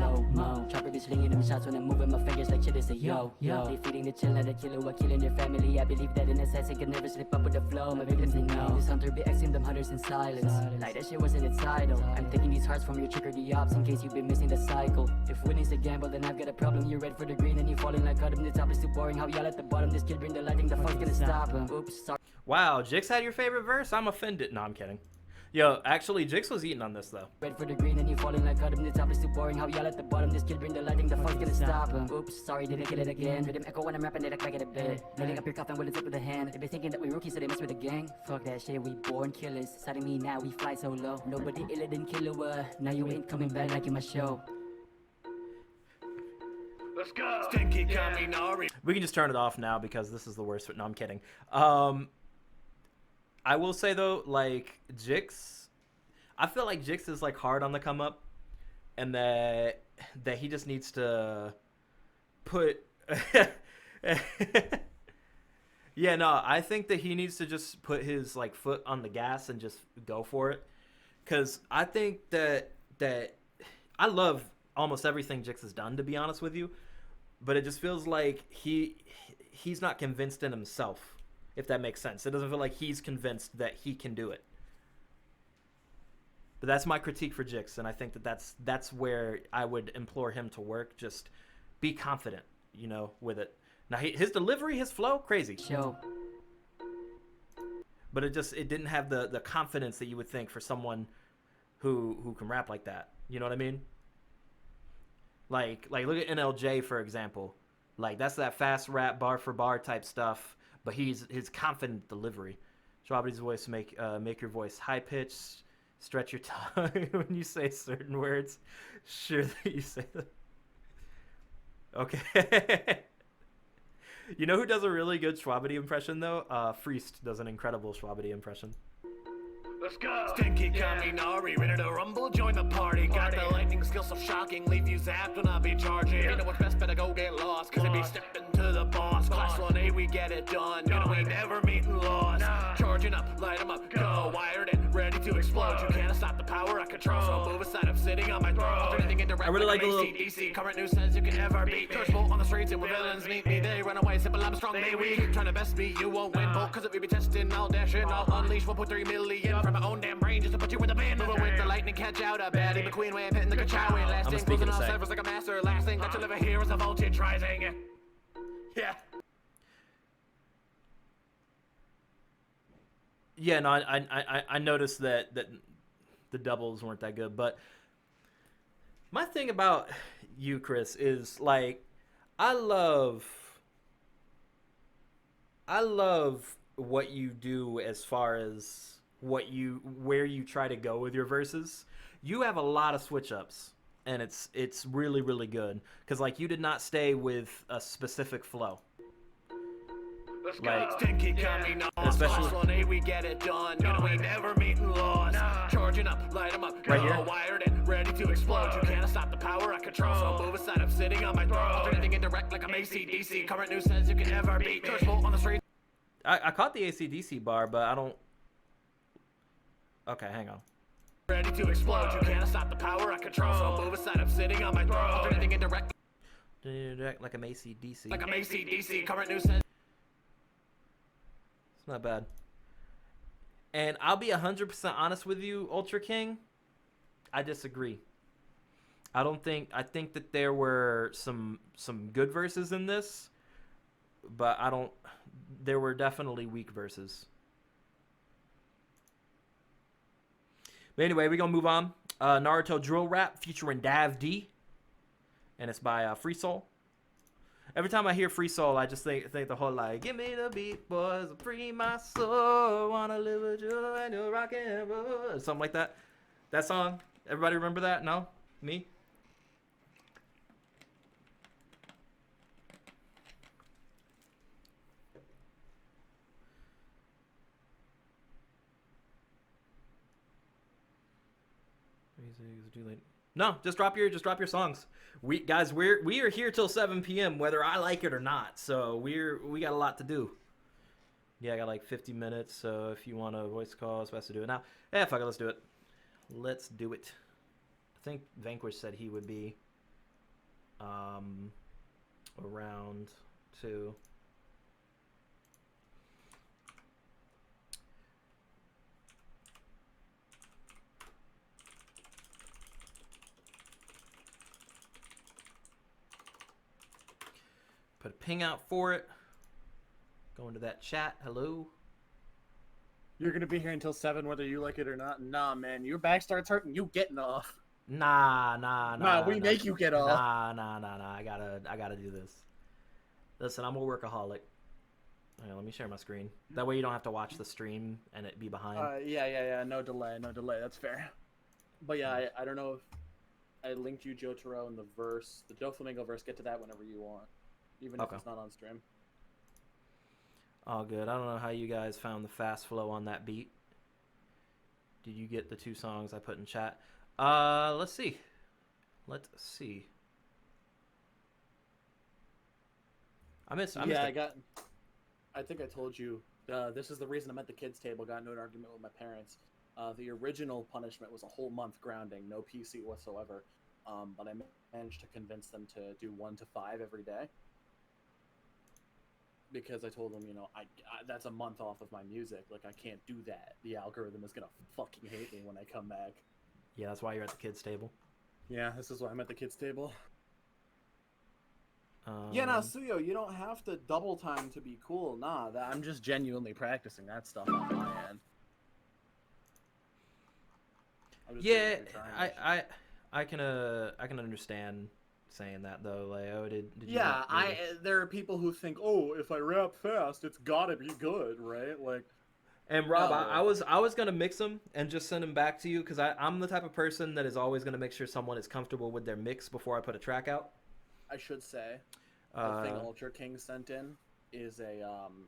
Chopper be slinging them shots when I'm moving my fingers like shit is a yo. They feeding the chill, not a killer while killing their family. I believe that an assassin can never slip up with the flow. My victims they know. This hunter be Xing them hunters in silence. Like that shit wasn't its idol. I'm taking these hearts from your trick or the ops in case you've been missing the cycle. If winning's a gamble, then I've got a problem. You're red for the green and you falling like autumn. The top is too boring. How y'all at the bottom? This kid bring the lighting. The fuck's gonna stop him? Oops, sorry. Wow, Jix had your favorite verse? I'm offended. No, I'm kidding. Yo, actually, Jix was eating on this, though. Red for the green and you falling like autumn. The top is too boring. How y'all at the bottom? This kid bring the lighting. The fuck's gonna stop him? Oops, sorry, didn't kill it again. Rhythm echo when I'm rapping it, I crack it a bit. Nailing up your coffin while it's up with a hand. They be thinking that we rookies, so they mess with the gang. Fuck that shit, we born killers. Citing me now, we fly so low. Nobody iller than Killua. Now you ain't coming back like in my show. Let's go. Stinky Kaminari. We can just turn it off now because this is the worst. No, I'm kidding. I will say, though, like, Jix... I feel like Jix is like hard on the come up, and that he just needs to put. Yeah, no, I think that he needs to just put his like foot on the gas and just go for it, because I think that I love almost everything Jix has done, to be honest with you, but it just feels like he's not convinced in himself, if that makes sense. It doesn't feel like he's convinced that he can do it. But that's my critique for Jix, and I think that's where I would implore him to work. Just be confident, you know, with it. Now, his delivery, his flow, crazy. Show. But it didn't have the confidence that you would think for someone who can rap like that. You know what I mean? Like look at NLJ for example. Like that's that fast rap bar for bar type stuff, but his confident delivery. Schwabity's voice make your voice high pitched, stretch your tongue when you say certain words. Sure that you say them. Okay. You know who does a really good Schwabity impression though? Freest does an incredible Schwabity impression. Let's go. Stinky Kaminari, ready to rumble, join the party. Got the lightning skill so shocking, leave you zapped when I be charging. You know what's best, better go get lost, cause I be stepping to the boss. Class 1A, we get it done, you know we never meet and lost. Charging up, light 'em up, go, wired and ready to explode. You can't stop the power I control, so move aside, I'm sitting on my throne. Anything indirect, I really like the little... DC, current news says you can never beat me. Church bolt on the streets and when villains meet me, they run away, simple, I'm strong, they weak. Trying to best me, you won't win, bolt, cause if we be testing, I'll dash in, I'll unleash 1.3 million from my own damn brain just to put you in the bin. Moving with the lightning, catch out a baddie McQueen way of hitting the Kachowie. Lasting, closing off servers like a master. Last thing that you'll ever hear is a voltage rising. Yeah. Yeah, no, I noticed that the doubles weren't that good, but my thing about you, Chris, is like I love what you do as far as where you try to go with your verses. You have a lot of switch ups, and it's really, really good because like you did not stay with a specific flow. Let's go. Stinky coming on. Especially Class 1A, we get it done. You know we never meet and lost. Charging up, light 'em up, go, right here. Wired and ready to explode. You can't stop the power I control. So move aside, I'm sitting on my throne. Anything indirect like I'm AC/DC. Current news says you can never beat me. Church bolt on the street. I caught the AC/DC bar, but I don't. Okay, hang on. Ready to explode. You can't stop the power I control. So move aside, I'm sitting on my throne. Anything indirect. Like I'm AC/DC. Like I'm AC/DC. Current news says. It's not bad. And I'll be 100% honest with you, Ultra King. I disagree. I think that there were some good verses in this, but there were definitely weak verses. But anyway, we're gonna move on. Naruto Drill Rap featuring Dav D, and it's by Free Soul. Every time I hear Free Soul, I just think the whole like, give me the beat, boys, free my soul, wanna live with you and you rock and roll, something like that. That song, everybody remember that? No? Me? No, just drop your songs. We are here till 7 p.m. whether I like it or not. So we got a lot to do. Yeah, I got like 50 minutes. So if you want a voice call, it's best to do it now. Yeah, fuck it, let's do it. Let's do it. I think Vanquish said he would be around 2. Put a ping out for it. Go into that chat. Hello. You're going to be here until 7 whether you like it or not? Nah, man. Your back starts hurting. You getting off. Nah. We make you get off. Nah. I gotta do this. Listen, I'm a workaholic. Right, let me share my screen. That way you don't have to watch the stream and it be behind. Yeah. No delay. That's fair. But yeah, I don't know if I linked you Jotaro in the verse. The Doflamingo verse. Get to that whenever you want. Even if it's not on stream. All good. I don't know how you guys found the fast flow on that beat. Did you get the 2 songs I put in chat? Let's see. I think I told you. This is the reason I'm at the kids' table. Got into an argument with my parents. The original punishment was a whole month grounding, no PC whatsoever. But I managed to convince them to do 1 to 5 every day. Because I told them, I that's a month off of my music. Like, I can't do that. The algorithm is going to fucking hate me when I come back. Yeah, that's why you're at the kids' table. Yeah, this is why I'm at the kids' table. Yeah, no, Suyo, you don't have to double time to be cool. Nah, I'm just genuinely practicing that stuff on my end. Yeah, I can understand saying that though, Leo. Did you Yeah, really- there are people who think, oh, if I rap fast, it's gotta be good, right? Like, And Rob, no. I was gonna mix them and just send them back to you because I'm the type of person that is always gonna make sure someone is comfortable with their mix before I put a track out. I should say, the thing Ultra King sent in is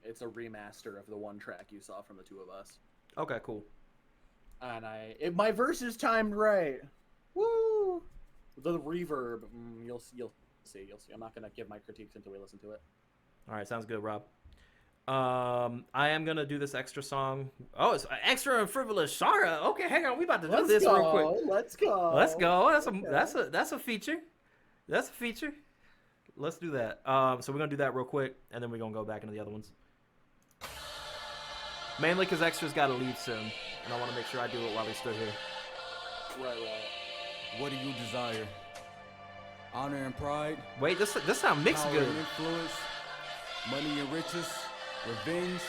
it's a remaster of the one track you saw from the two of us. Okay, cool. And my verse is timed right. Woo! The reverb, you'll see. I'm not gonna give my critiques until we listen to it. All right, sounds good, Rob. I am gonna do this extra song. Oh, it's extra and frivolous Shara. Okay, hang on, we about to do this real quick. Let's go. Let's go. That's a feature. That's a feature. Let's do that. So we're gonna do that real quick, and then we're gonna go back into the other ones. Mainly because Extra's got to leave soon, and I want to make sure I do it while he's still here. Right. What do you desire? Honor and pride? Wait, this sound mixed Power good. and influence? Money and riches? Revenge?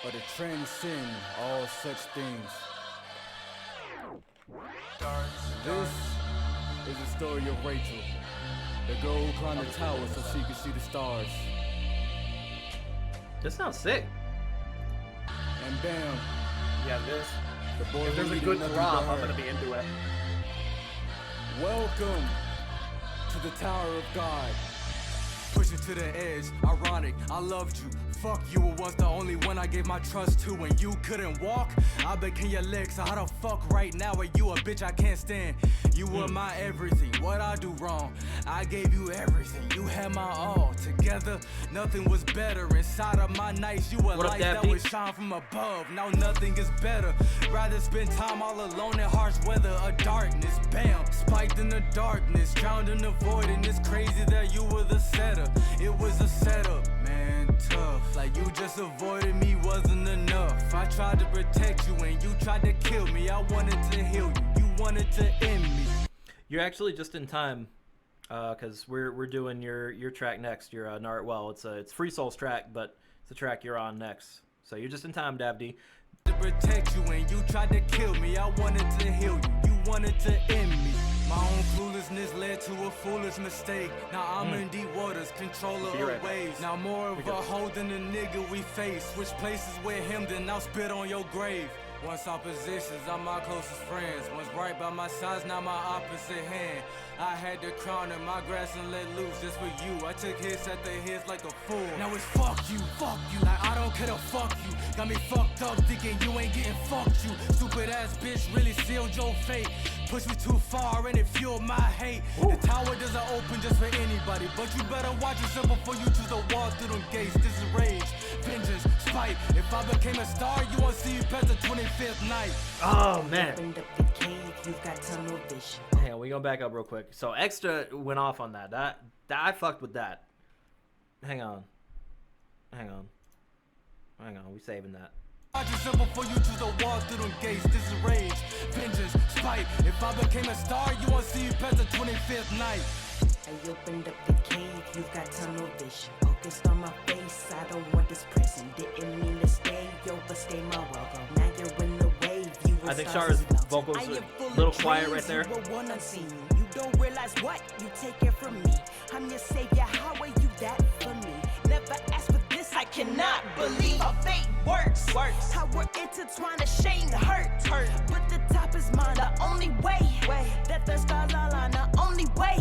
Or to transcend all such things? This is the story of Rachel. The girl who climbed the tower so she could see the stars. This sounds sick. And bam. Yeah, this. The boy If there's who a needed good nothing drop, but I'm her. gonna be into it. Welcome to the Tower of God. Pushing to the edge, ironic, I loved you. Fuck you, it was the only one I gave my trust to. When you couldn't walk, I became your leg. So how the fuck right now are you a bitch I can't stand? You were my everything, what I do wrong? I gave you everything, you had my all. Together, nothing was better. Inside of my nights, you were What up, light that Daphne? would shine from above. Now nothing is better. Rather spend time all alone in harsh weather or darkness. Bam, spiked in the darkness, drowned in the void. And it's crazy that you were the setter. It was a setup, man, tough. Like you just avoided me wasn't enough. I tried to protect you and you tried to kill me. I wanted to heal you, you wanted to end me. You're actually just in time, because we're doing your track next. Your it's Free Soul's track, but it's the track you're on next. So you're just in time, Dabdi. To protect you and you tried to kill me. I wanted to heal you, you wanted to end me. My own cluelessness led to a foolish mistake. Now I'm in deep waters, controller Be of right back. waves. Now more of a hoe than the nigga we face. Switch places with him, then I'll spit on your grave. Once oppositions, I'm my closest friends. Once right by my sides, now my opposite hand. I had to crown in my grass and let loose just for you. I took hits at the heads like a fool. Now it's fuck you. Like I don't care to fuck you. Got me fucked up thinking you ain't getting fucked you. Stupid ass bitch really sealed your fate. Pushed me too far and it fueled my hate. The tower doesn't open just for anybody, but you better watch yourself before you choose to walk through them gates. This is rage, vengeance, spite. If I became a star, you won't see you past the 25th night. Oh man. Opened up the cave, you've got tunnel vision. Hang on, we gonna back up real quick. So Extra went off on that. That I fucked with that. Hang on, we saving that. Watch yourself before you choose to walk through them gates. This is rage, vengeance, spite. If I became a star, you won't see you past the 25th night. I opened up the cave, you've got tunnel vision. Focused on my face, I don't want this prison. Didn't mean to stay, overstay my welcome. Now you're in the wave, you I think Shara's vocals are a little quiet right there. You were one unseen. You don't realize what you take it from me. I'm your savior, how are you that for me? Never asked for this, I cannot believe how fate works. How we're intertwined, a shame hurt. But the top is mine, the only way that the stars align, the only way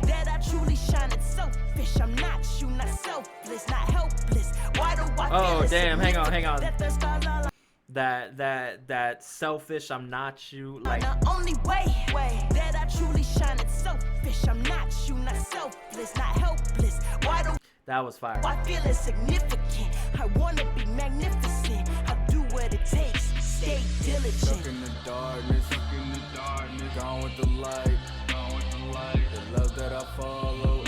that I truly shine. It's selfish, I'm not you, not selfless, not helpless. Why do I feel Oh damn, hang on. that the stars align? That selfish, I'm not you, like The only way that I truly shine. It's selfish, I'm not you, not selfless, not helpless. Why do that was fire. I feel insignificant? I wanna be magnificent. I do what it takes, stay diligent. Stuck in the darkness, gone with the light, the love that I follow,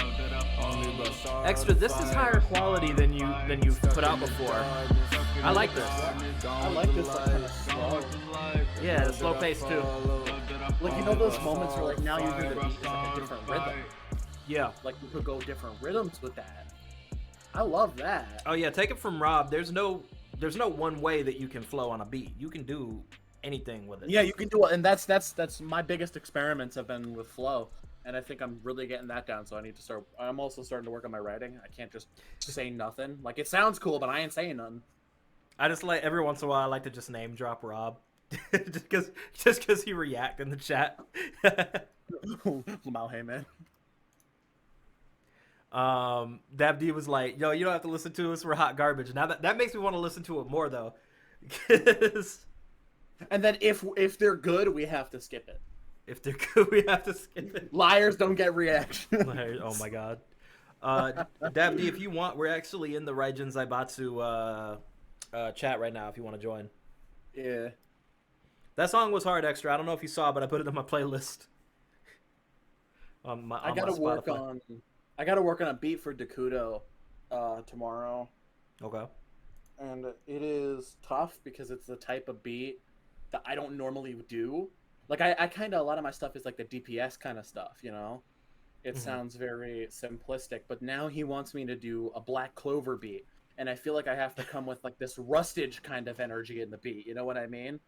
only by sorrow. Extra, this is higher quality than you've put out before. I like this. I like this like kind of slow. Yeah, the slow pace too. Like, you know those moments where like now you hear the beat is like a different rhythm. Yeah. Like you could go different rhythms with that. I love that. Oh yeah, take it from Rob. There's no one way that you can flow on a beat. You can do anything with it. Yeah, you can do it, and that's my biggest experiments have been with flow, and I think I'm really getting that down. So I need to start. I'm also starting to work on my writing. I can't just say nothing. Like it sounds cool, but I ain't saying nothing. I just like every once in a while I like to just name drop Rob, just because he react in the chat. Lamau, hey man. Dab D was like, "Yo, you don't have to listen to us. We're hot garbage." Now that makes me want to listen to it more though. And then if they're good, we have to skip it. If they're good, we have to skip it. Liars don't get reaction. Oh my god. Dab D, if you want, we're actually in the Raijin Zaibatsu chat right now if you want to join. Yeah. That song was hard extra. I don't know if you saw, but I put it on my playlist. I gotta work on a beat for Dakudo tomorrow. Okay. And it is tough because it's the type of beat that I don't normally do. Like I kind of, a lot of my stuff is like the DPS kind of stuff, you know? It sounds very simplistic, but now he wants me to do a Black Clover beat. And I feel like I have to come with like this rustage kind of energy in the beat. You know what I mean?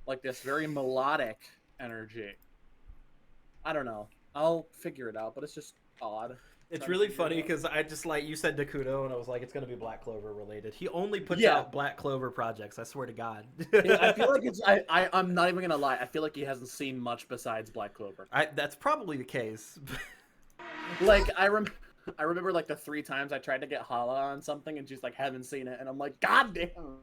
Like this very melodic energy. I don't know. I'll figure it out, but it's just odd. It's really funny because I just like you said Dakudo, and I was like, it's gonna be Black Clover related. He only puts out Black Clover projects. I swear to God. Yeah, I feel like it's. I'm not even gonna lie. I feel like he hasn't seen much besides Black Clover. That's probably the case. Like I remember like the 3 times I tried to get Hala on something, and she's like, haven't seen it, and I'm like, God damn.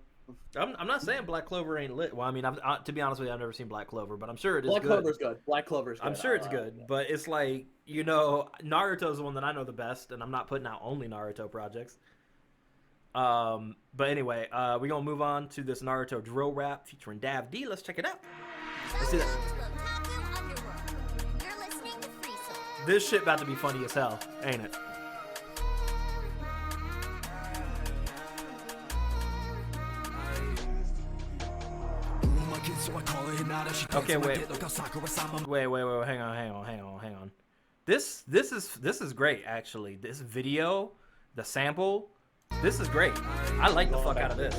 I'm not saying Black Clover ain't lit. Well, I mean, to be honest with you, I've never seen Black Clover, but I'm sure it is Black good. Clover's good. Black Clover's good. I'm sure it's good, but it's like, you know, Naruto's the one that I know the best, and I'm not putting out only Naruto projects. But anyway, we're gonna move on to this Naruto drill rap featuring Dav D. Let's check it out. Let's see that. This shit about to be funny as hell, ain't it? Okay, wait, hang on. This is great, actually. This video, the sample, this is great. I like the fuck out of this.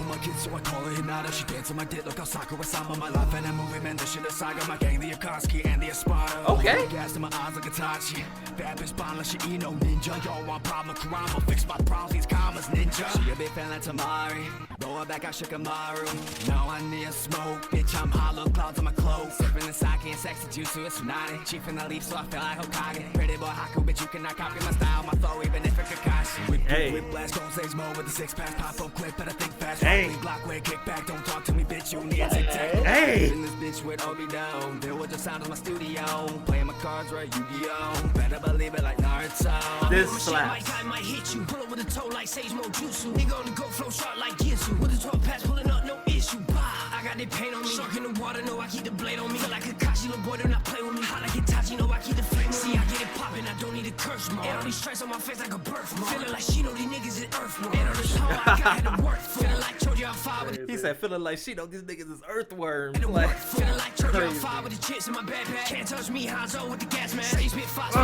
My kids, so I call her Hinata. She dance on my dick, look how Sakura-sama. My life and that movie, man, this shit is saga. My gang, the Akatsuki and the Espada. Okay. Gas in my eyes like a Tachi. Bad bitch, bomb like she Ino Ninja. Y'all want problem, Kurama. Fix my problems, these commas, ninja. She a big fan like Tamari. Roll her back, I Shikamaru. Now I need smoke, bitch, I'm hollow. Clouds on my clothes. Sipping the sake and sexy juice to a tsunami. Chief in the leaf, so I feel like Hokage. Pretty boy Haku, bitch, you cannot copy my style. My flow, even if it's Kakashi. Hey. Whip blast, go stage mode with the 6-pack. Pop up quick, better think fast. Hey. Block way, kick back, don't talk to me, bitch, you need a tic-tac. Hey. In this bitch with Obi down. There was the sound of my studio. Playing my cards right, Yu-Gi-Oh. Better believe it like Naruto. This slaps. I might hit you. Pull up with a toe like Sage Mo Jutsu. Nigga on the go flow shot like Ginsu. With the 12 pass pulling up, no issue. Bah. I got that paint on me. Shark in the water, know I keep the blade on me. Feel like Kakashi, little boy, do not play with me. Hot like Itachi, know I keep the flame on me. See, I get it poppin', I don't need a curse mark. And all these stripes on my face like a birthmark. Feeling like she know these niggas is earthworm. And all this hoe I got to work for. Feeling like Choji on fire with He said, feeling like she know these niggas is earthworms. like, feeling like Choji on fire with the chips in my backpack. Can't touch me, Hanzo with the gas mask. Say spit fast, we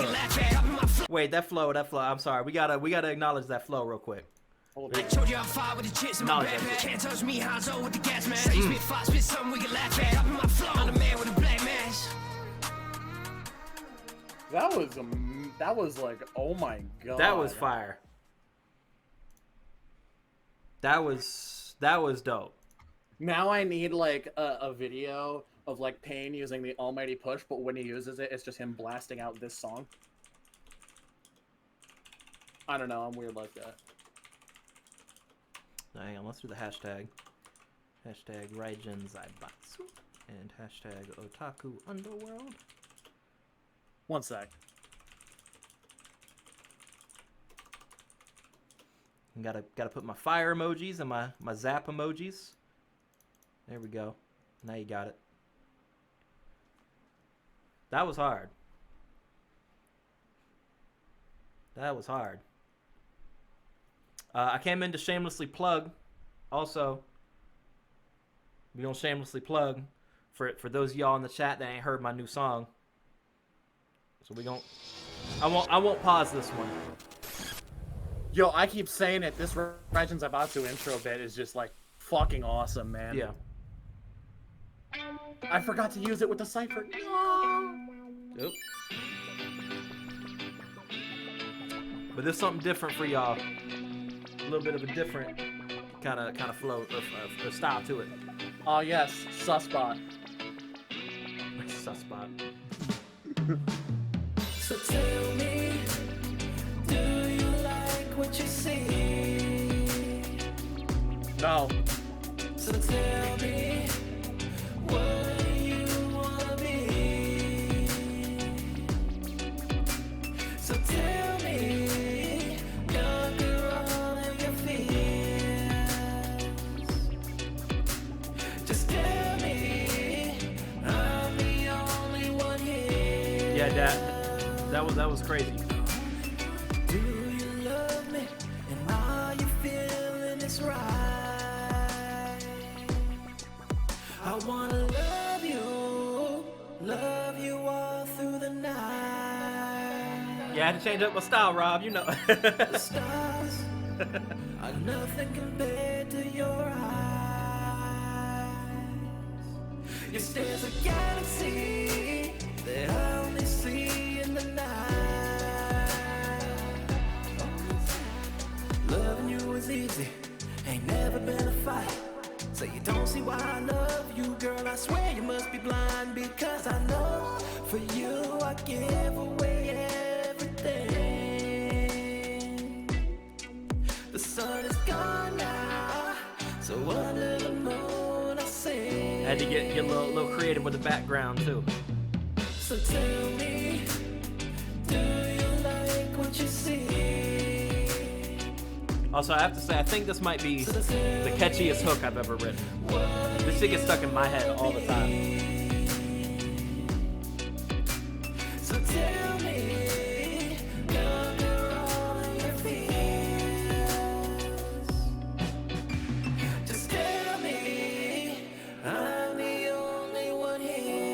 can laugh at. Copy my flow. Wait, that flow. I'm sorry. We gotta acknowledge that flow real quick. Like Choji on fire with the chips in my backpack. Can't touch me, Hanzo with the gas mask. Say spit fast, spit something we can laugh at. Copy my flow. I'm the man with a black mask. That was like, oh my god. That was fire. That was dope. Now I need like a video of like Pain using the almighty push, but when he uses it, it's just him blasting out this song. I don't know, I'm weird like that. Hang on, let's do the hashtag. Hashtag Raijin Zaibatsu and hashtag Otaku Underworld. One sec. Gotta put my fire emojis and my zap emojis. There we go. Now you got it. That was hard. That was hard. I came in to shamelessly plug. Also, we gonna shamelessly plug for those of y'all in the chat that ain't heard my new song. So we gon' I won't pause this one. Yo, I keep saying it. This Raijin Zaibatsu intro bit is just like fucking awesome, man. Yeah. I forgot to use it with the cipher. Oop. But there's something different for y'all. A little bit of a different kind of flow or style to it. Oh yes, Susbot. Susbot. So tell me, do you like what you see? No. So tell me, what do you wanna be? So tell me, conquer all of your fears. Just tell me, I'm the only one here. Yeah, that was crazy. Do you love me? And are you feeling this right? I wanna love you all through the night. Yeah, I had to change up my style, Rob. You know. The stars are nothing compared to your eyes. Your stare's a galaxy that I only see in the night. Loving you is easy, ain't never been a fight. So you don't see why I love you, girl. I swear you must be blind, because I know for you I give away everything. The sun is gone now, so under the moon I sing. I had to get a little creative with the background too. So tell me, do you like what you see? Also, I have to say, I think this might be the catchiest hook I've ever written. This shit gets stuck in my head all the time. So tell me, conquer all of your fears. Just tell me, I'm the only one here.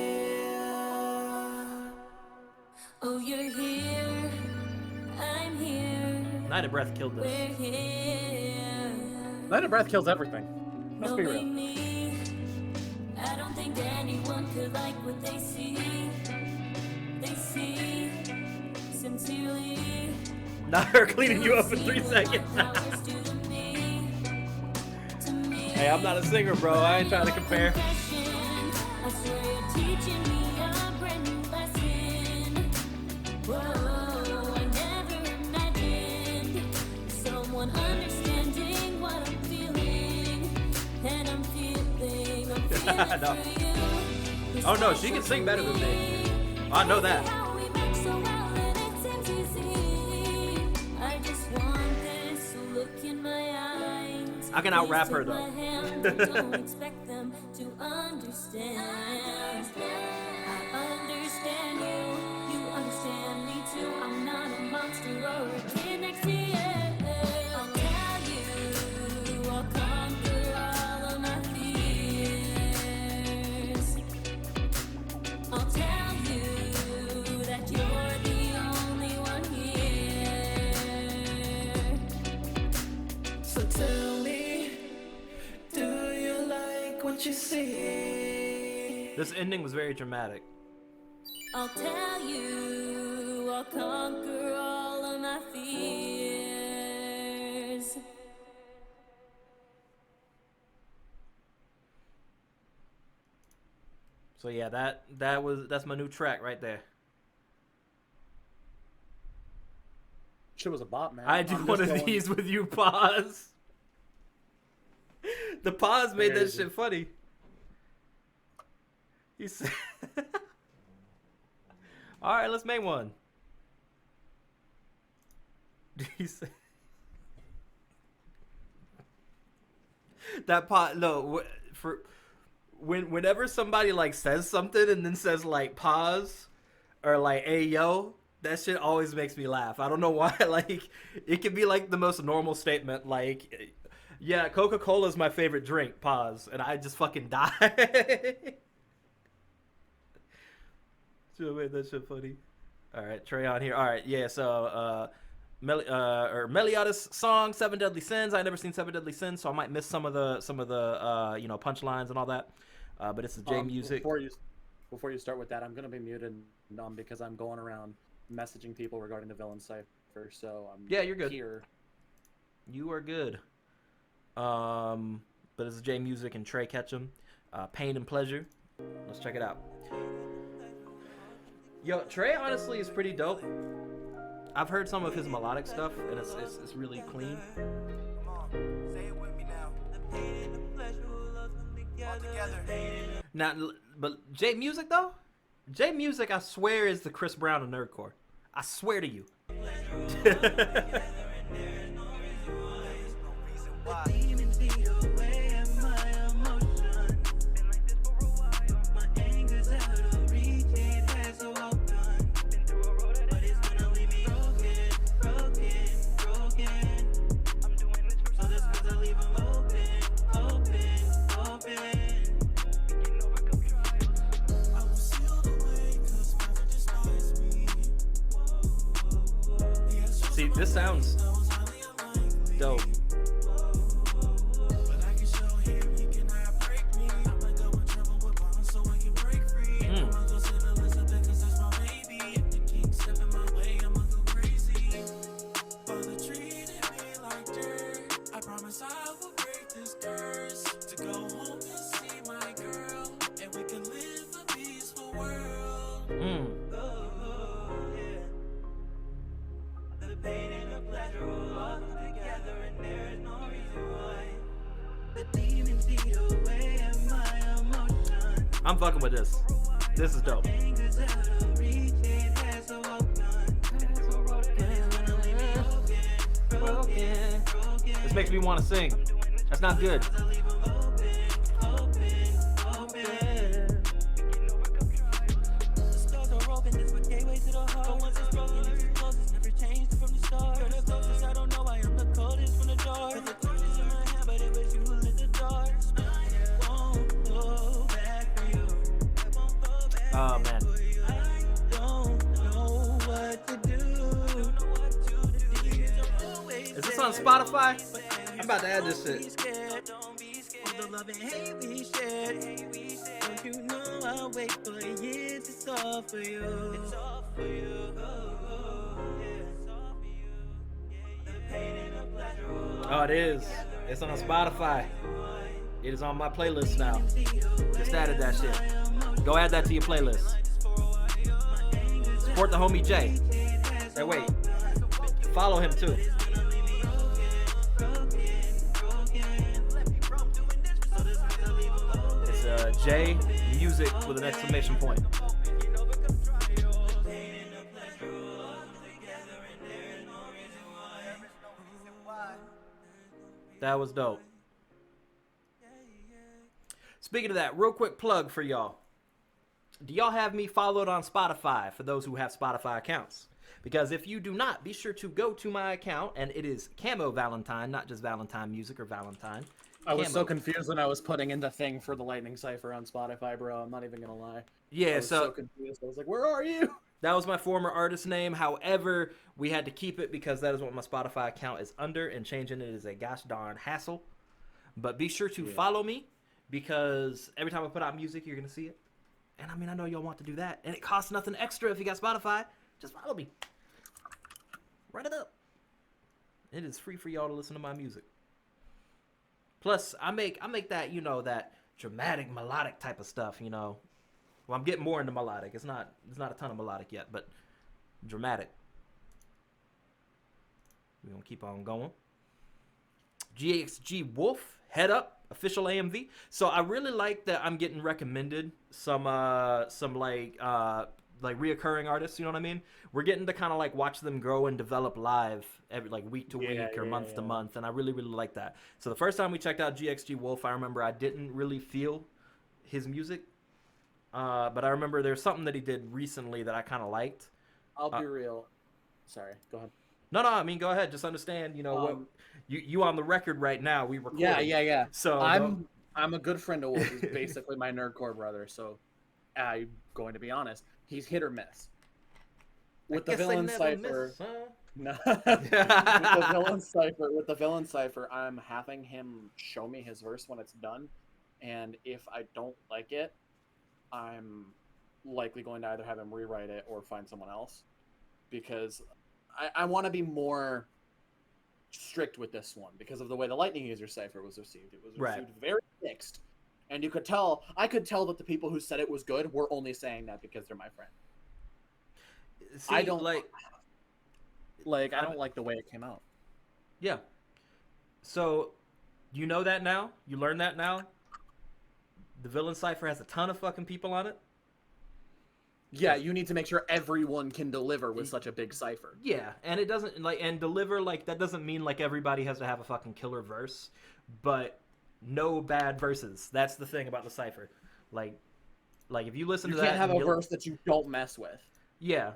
Oh, you're here, I'm here. Night of Breath killed this. We're here. Night of Breath kills everything. Let's be real. Knowing me, I don't think anyone could like what they see. They see sincerely. Not her cleaning you up in 3 seconds. Hey, I'm not a singer, bro. I ain't trying to compare. I swear you're teaching me a brand new lesson. Whoa, I never imagined someone understanding what I'm feeling. And I'm feeling No. for you. Oh no, she can sing better than me. I know that. How we match so well and it seems easy. I just want this look in my eyes. I can out-rap her, Please though. take my hand, don't expect them to understand. I understand you, you understand me too. I'm not a monster or a kid next to you. I'll tell you, I'll conquer all of my fears. I'll tell you that you're the only one here. So tell me, do you like what you see? This ending was very dramatic. I'll tell you, I'll conquer all of my fears. So yeah, that's my new track right there. Shit was a bop, man. I do I'm one just of going- these with you, pause. The pause made that Crazy. shit funny. He said, "All right, let's make one." He said, "That pot no for whenever somebody like says something and then says like pause or like hey yo." That shit always makes me laugh. I don't know why. Like, it could be like the most normal statement. Like, yeah, Coca-Cola is my favorite drink. Pause. And I just fucking die. Should made that shit funny. All right, Trey on here. All right, yeah. So, Meliodas song Seven Deadly Sins. I never seen Seven Deadly Sins, so I might miss some of the punchlines and all that. But it's the J Music. Before you start with that, I'm gonna be muted because I'm going around messaging people regarding the villain cipher. So Yeah, you're good. Here. You are good. But it's J Music and Trey Ketchum. Pain and Pleasure. Let's check it out. Yo, Trey honestly is pretty dope. I've heard some of his melodic stuff, and it's really clean. Now, but J Music though, J Music, I swear, is the Chris Brown of nerdcore. I swear to you. See, this sounds dope. I'm fucking with this. This is dope. This makes me want to sing. That's not good. Oh man. Is this on Spotify? I'm about to add this shit. Oh, it is. It's on Spotify. It is on my playlist now. Just added that shit. Go add that to your playlist. Support the homie Jay. Hey, wait. Follow him too. It's J Music with an exclamation point. That was dope. Speaking of that, real quick plug for y'all. Do y'all have me followed on Spotify for those who have Spotify accounts? Because if you do not, be sure to go to my account, and it is Camo Valentyne, not just Valentyne Music or Valentyne. I was so confused when I was putting in the thing for the Lightning Cipher on Spotify, bro. I'm not even gonna lie. Yeah, I was so confused. I was like, where are you? That was my former artist name. However, we had to keep it because that is what my Spotify account is under, and changing it is a gosh darn hassle. But be sure to follow me, because every time I put out music, you're going to see it. And I mean, I know y'all want to do that. And it costs nothing extra if you got Spotify. Just follow me. Run it up. It is free for y'all to listen to my music. Plus, I make that, you know, that dramatic, melodic type of stuff, you know. Well, I'm getting more into melodic. It's not a ton of melodic yet, but dramatic. We're going to keep on going. GXG Wolf, Head Up, official AMV. So I really like that I'm getting recommended some like reoccurring artists, you know what I mean? We're getting to kind of like watch them grow and develop live every like week to week or month to month, and I really like that. So the first time we checked out GXG Wolf, I remember I didn't really feel his music, but I remember there's something that he did recently that I kind of liked. I'll be real. Sorry, go ahead. No, I mean, go ahead. Just understand, you know, what you on the record right now. We recording. Yeah. So I'm a good friend of Wolf. He's basically my nerdcore brother. So I'm going to be honest. He's hit or miss. With the villain cipher. No. With the villain cipher, I'm having him show me his verse when it's done, and if I don't like it, I'm likely going to either have him rewrite it or find someone else, because I want to be more strict with this one because of the way the Lightning User cipher was received. It was received very mixed, and I could tell that the people who said it was good were only saying that because they're my friend. See, I don't like I don't like the way it came out. Yeah. So, you know that now? You learned that now? The villain cipher has a ton of fucking people on it? Yeah, you need to make sure everyone can deliver with such a big cipher. Yeah, and it doesn't and deliver that doesn't mean everybody has to have a fucking killer verse, but no bad verses. That's the thing about the cipher. Like if you listen You to that, can't have a verse that you don't mess with. Yeah.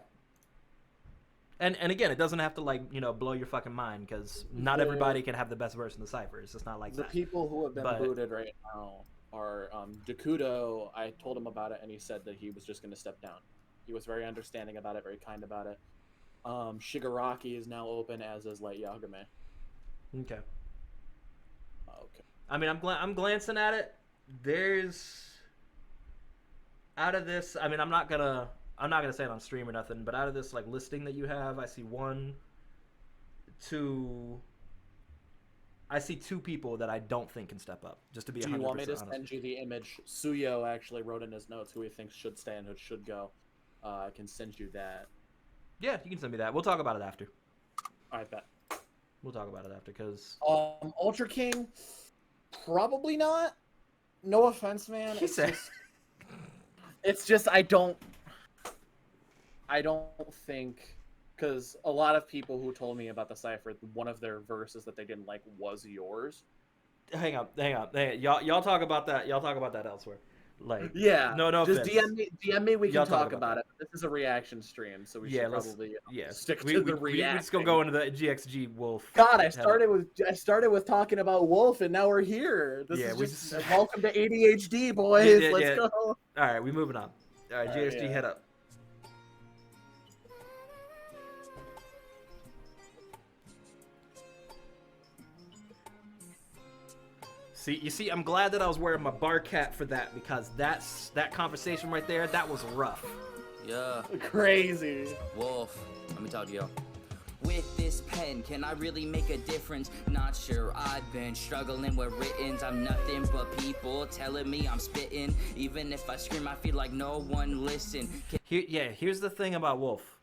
And again, it doesn't have to blow your fucking mind, because not everybody can have the best verse in the cipher. It's just not like that. The people who have been booted right now are Dakudo. I told him about it, and he said that he was just going to step down. He was very understanding about it, very kind about it. Shigaraki is now open, as is Light Yagame. Okay. Okay. I mean, I'm glancing at it. There's out of this. I mean, I'm not gonna say it on stream or nothing, but out of this listing that you have, I see I see two people that I don't think can step up. Just to be 100% honest. Do you want me to send you the image? Suyo actually wrote in his notes who he thinks should stay and who should go. I can send you that. Yeah, you can send me that. We'll talk about it after. I bet. We'll talk about it after, because Ultra King, probably not. No offense, man. It's just I don't think, because a lot of people who told me about the cipher, one of their verses that they didn't like was yours. Hang on. Y'all talk about that. Y'all talk about that elsewhere. Yeah. No. Just offense. DM me. We can Y'all talk about it. This is a reaction stream, so we should probably stick to the reaction. We just go into the GXG Wolf. God, I started with talking about Wolf, and now we're here. Welcome to ADHD, boys. Let's go. All right, we moving on. All right, GXG, head up. You see, I'm glad that I was wearing my bar cap for that, because that conversation right there, that was rough. Yeah. Crazy. Wolf, let me talk to you. With this pen, can I really make a difference? Not sure, I've been struggling with writtens. I'm nothing but people telling me I'm spitting. Even if I scream, I feel like no one listen. Here's the thing about Wolf.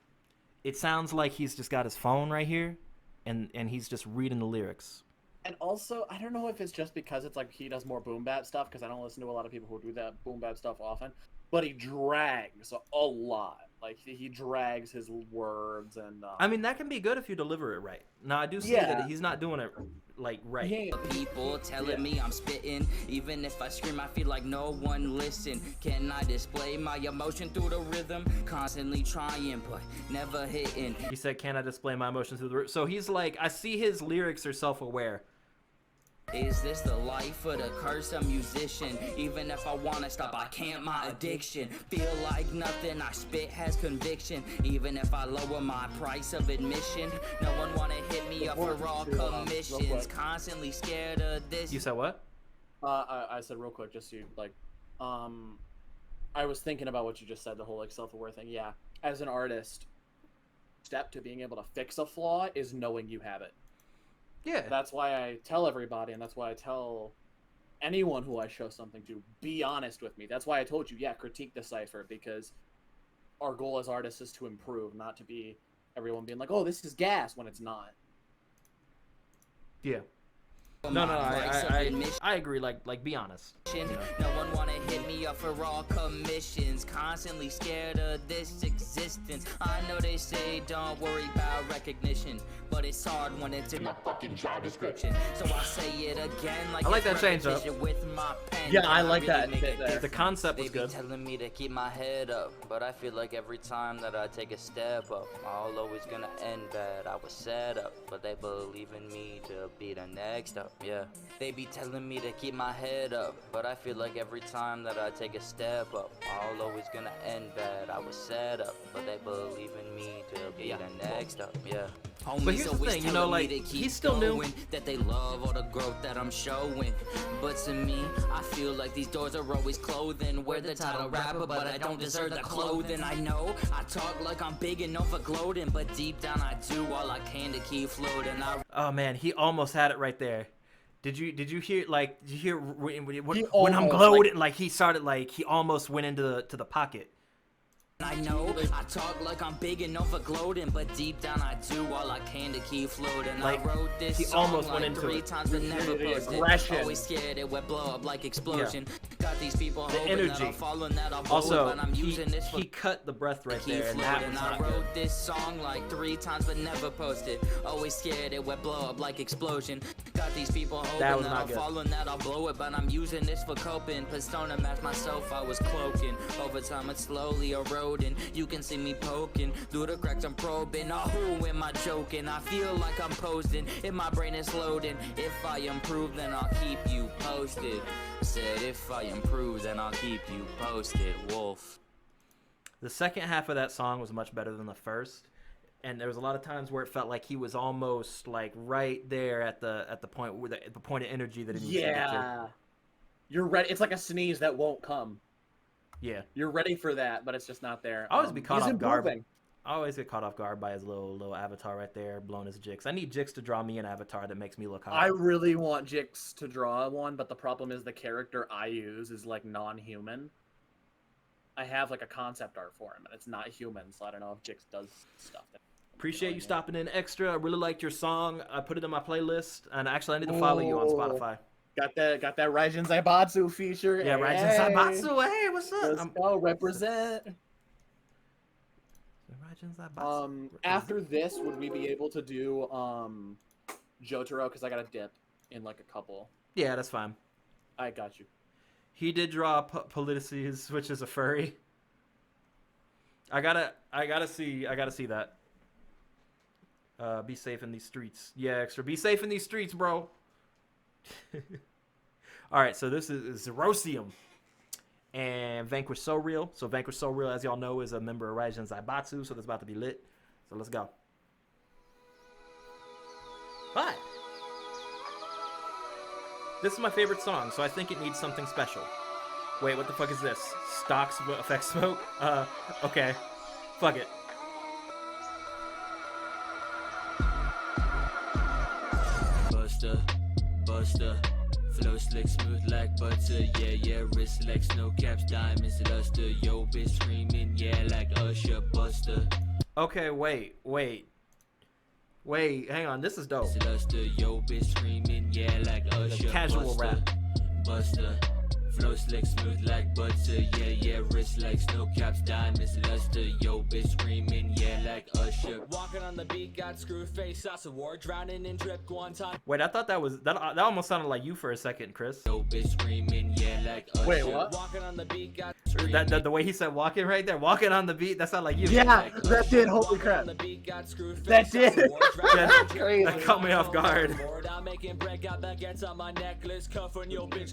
It sounds like he's just got his phone right here, and he's just reading the lyrics. And also, I don't know if it's just because it's he does more boom bap stuff, because I don't listen to a lot of people who do that boom bap stuff often, but he drags a lot. He drags his words, and I mean, that can be good if you deliver it right. Now, I do see that he's not doing it right. People telling me I'm spitting. Even if I scream, I feel like no one listen. Can I display my emotion through the rhythm? Constantly trying, but never hitting. He said, can I display my emotions through the rhythm? So he's I see his lyrics are self-aware. Is this the life of the curse of musician? Even if I wanna stop, I can't, my addiction. Feel like nothing I spit has conviction. Even if I lower my price of admission, no one wanna hit me up for all commissions. Constantly scared of this. You said what? I said real quick, just so you, I was thinking about what you just said, the whole self-aware thing. Yeah, as an artist, step to being able to fix a flaw is knowing you have it. Yeah. That's why I tell everybody, and that's why I tell anyone who I show something to, be honest with me. That's why I told you, critique the cipher, because our goal as artists is to improve, not to be everyone being like, oh, this is gas, when it's not. Yeah. No, I agree. Be honest. No one wanna hit me up for all commissions. Constantly scared of this existence. I know they say don't worry about recognition, but it's hard when it's in my fucking job description. So I say it again, I like that change up. With my pen. Yeah, I like that. The concept was good. They be telling me to keep my head up, but I feel like every time that I take a step up, all always gonna end bad. I was set up, but they believe in me to be the next up. Yeah, they be telling me to keep my head up, but I feel like every time that I take a step up, all always gonna end bad. I was set up, but they believe in me to be the next up. Yeah. But here's the thing, you know, like, he's still new. That they love all the growth that I'm showing. But to me, I feel like these doors are always clothing. We're the title rapper, but I don't deserve the clothing. I know I talk like I'm big and known for gloating, but deep down I do all I can to keep floating. Oh man, he almost had it right there. Did you hear, like, did you hear when I'm gloating, like he started, like, he almost went into the pocket. I know I talk like I'm big and known for gloating, but deep down I do all I can to keep floating. Like, I wrote this he song almost like went into 3 it. times but never posted. Aggression. Always scared it would blow up like explosion. Got these people The hoping energy. that I'll fall and that I'll blow Also, up, but I'm using this for he cut the breath right keep there, and that floating. was I not good. wrote this song like 3 times but never posted. Always scared it would blow up like explosion. Got these people hoping That that, was not I'll good. fall and that I'll blow it, but I'm using this for coping. Persona match myself, I was cloaking. Over time it's slowly eroding. You can see me poking through the cracks, I'm probing. Oh, who am I joking? I feel like I'm posting. If my brain is loading, if I improve, then I'll keep you posted. Said if I improve, then I'll keep you posted. Wolf. The second half of that song was much better than the first, and there was a lot of times where it felt like he was almost like right there at the point where the point of energy that he needs to get to. Yeah. You're ready. It's like a sneeze that won't come. Yeah. You're ready for that, but it's just not there. I always be caught he's off guard. improving. I always get caught off guard by his little avatar right there, blowing his Jix. I need Jix to draw me an avatar that makes me look hot. I really want Jix to draw one, but the problem is the character I use is like non-human. I have like a concept art for him, and it's not human, so I don't know if Jix does stuff. Appreciate you stopping in extra. I really liked your song. I put it in my playlist, and actually I need to follow you on Spotify. Got that Raijin Zaibatsu feature. Yeah, Raijin Zaibatsu. Hey, what's up? Let's go represent. After this, would we be able to do Jotaro? Because I got a dip in like a couple. Yeah, that's fine. I got you. He did draw Policies, which is a furry. I gotta see that. Be safe in these streets. Yeah, extra. Be safe in these streets, bro. All right, so this is Zerosium and Vanquish So Real. So Vanquish So Real, as y'all know, is a member of Raijin Zaibatsu, so that's about to be lit. So let's go. Hi. This is my favorite song, so I think it needs something special. Wait, what the fuck is this? Stocks affect smoke? Okay. Fuck it. Buster, flow slick, smooth like butter, yeah, wrist like snow caps, diamonds, luster, yo, bitch screaming, yeah, like Usher, Buster. Okay, wait, hang on, this is dope. Luster, yo, bitch screaming, yeah, like Usher, casual Buster, rap. Buster, flow slick, smooth like butter, yeah, wrist like snow caps, diamonds, luster, yo, bitch screaming, yeah, like Usher. Walking on the beat, got screw face, sauce of war, drowning in drip, one time. Wait, I thought that almost sounded like you for a second, Chris. Yo, bitch screaming, yeah, like Usher. Wait, what? Walking on the beat, got The way he said walking right there, walking on the beat, that sounded like you. Yeah, that did. Holy crap. That did. That caught me off guard.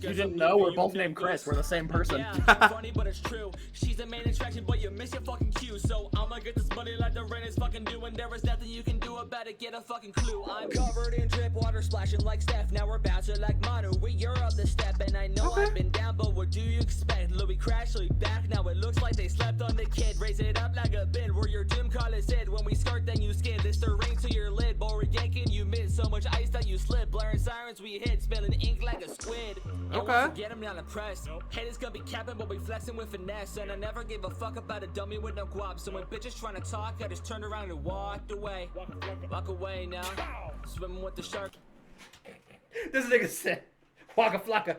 You didn't know? We're both named Chris. We're the same person. Funny, but it's true. She's the main attraction, but you miss your fucking cue. So I'ma get this money like the rent is fucking due, and there is nothing you can do about it. Get a fucking clue. I'm covered in drip, water splashing like Steph. Now we're bouncing like Manu. You're up the step, and I know I've been down, but what do you expect? Louis crashed, Louis back. Now it looks like they slept on the kid. Raise it up like a bin where your dim call is it. When we skirt, then you skid. This the ring to your lid, but we're yanking you mid. So much ice that you slip. Blaring sirens we hit, spilling ink like a squid. Okay. Get him down the press. Haters gonna be capping, but we flexing with finesse. And I never gave a fuck about a dummy with no guap. So when bitches trying to talk, I just turned around and walked away. Walk away now. Swimming with the shark. This nigga said, Waka Flocka.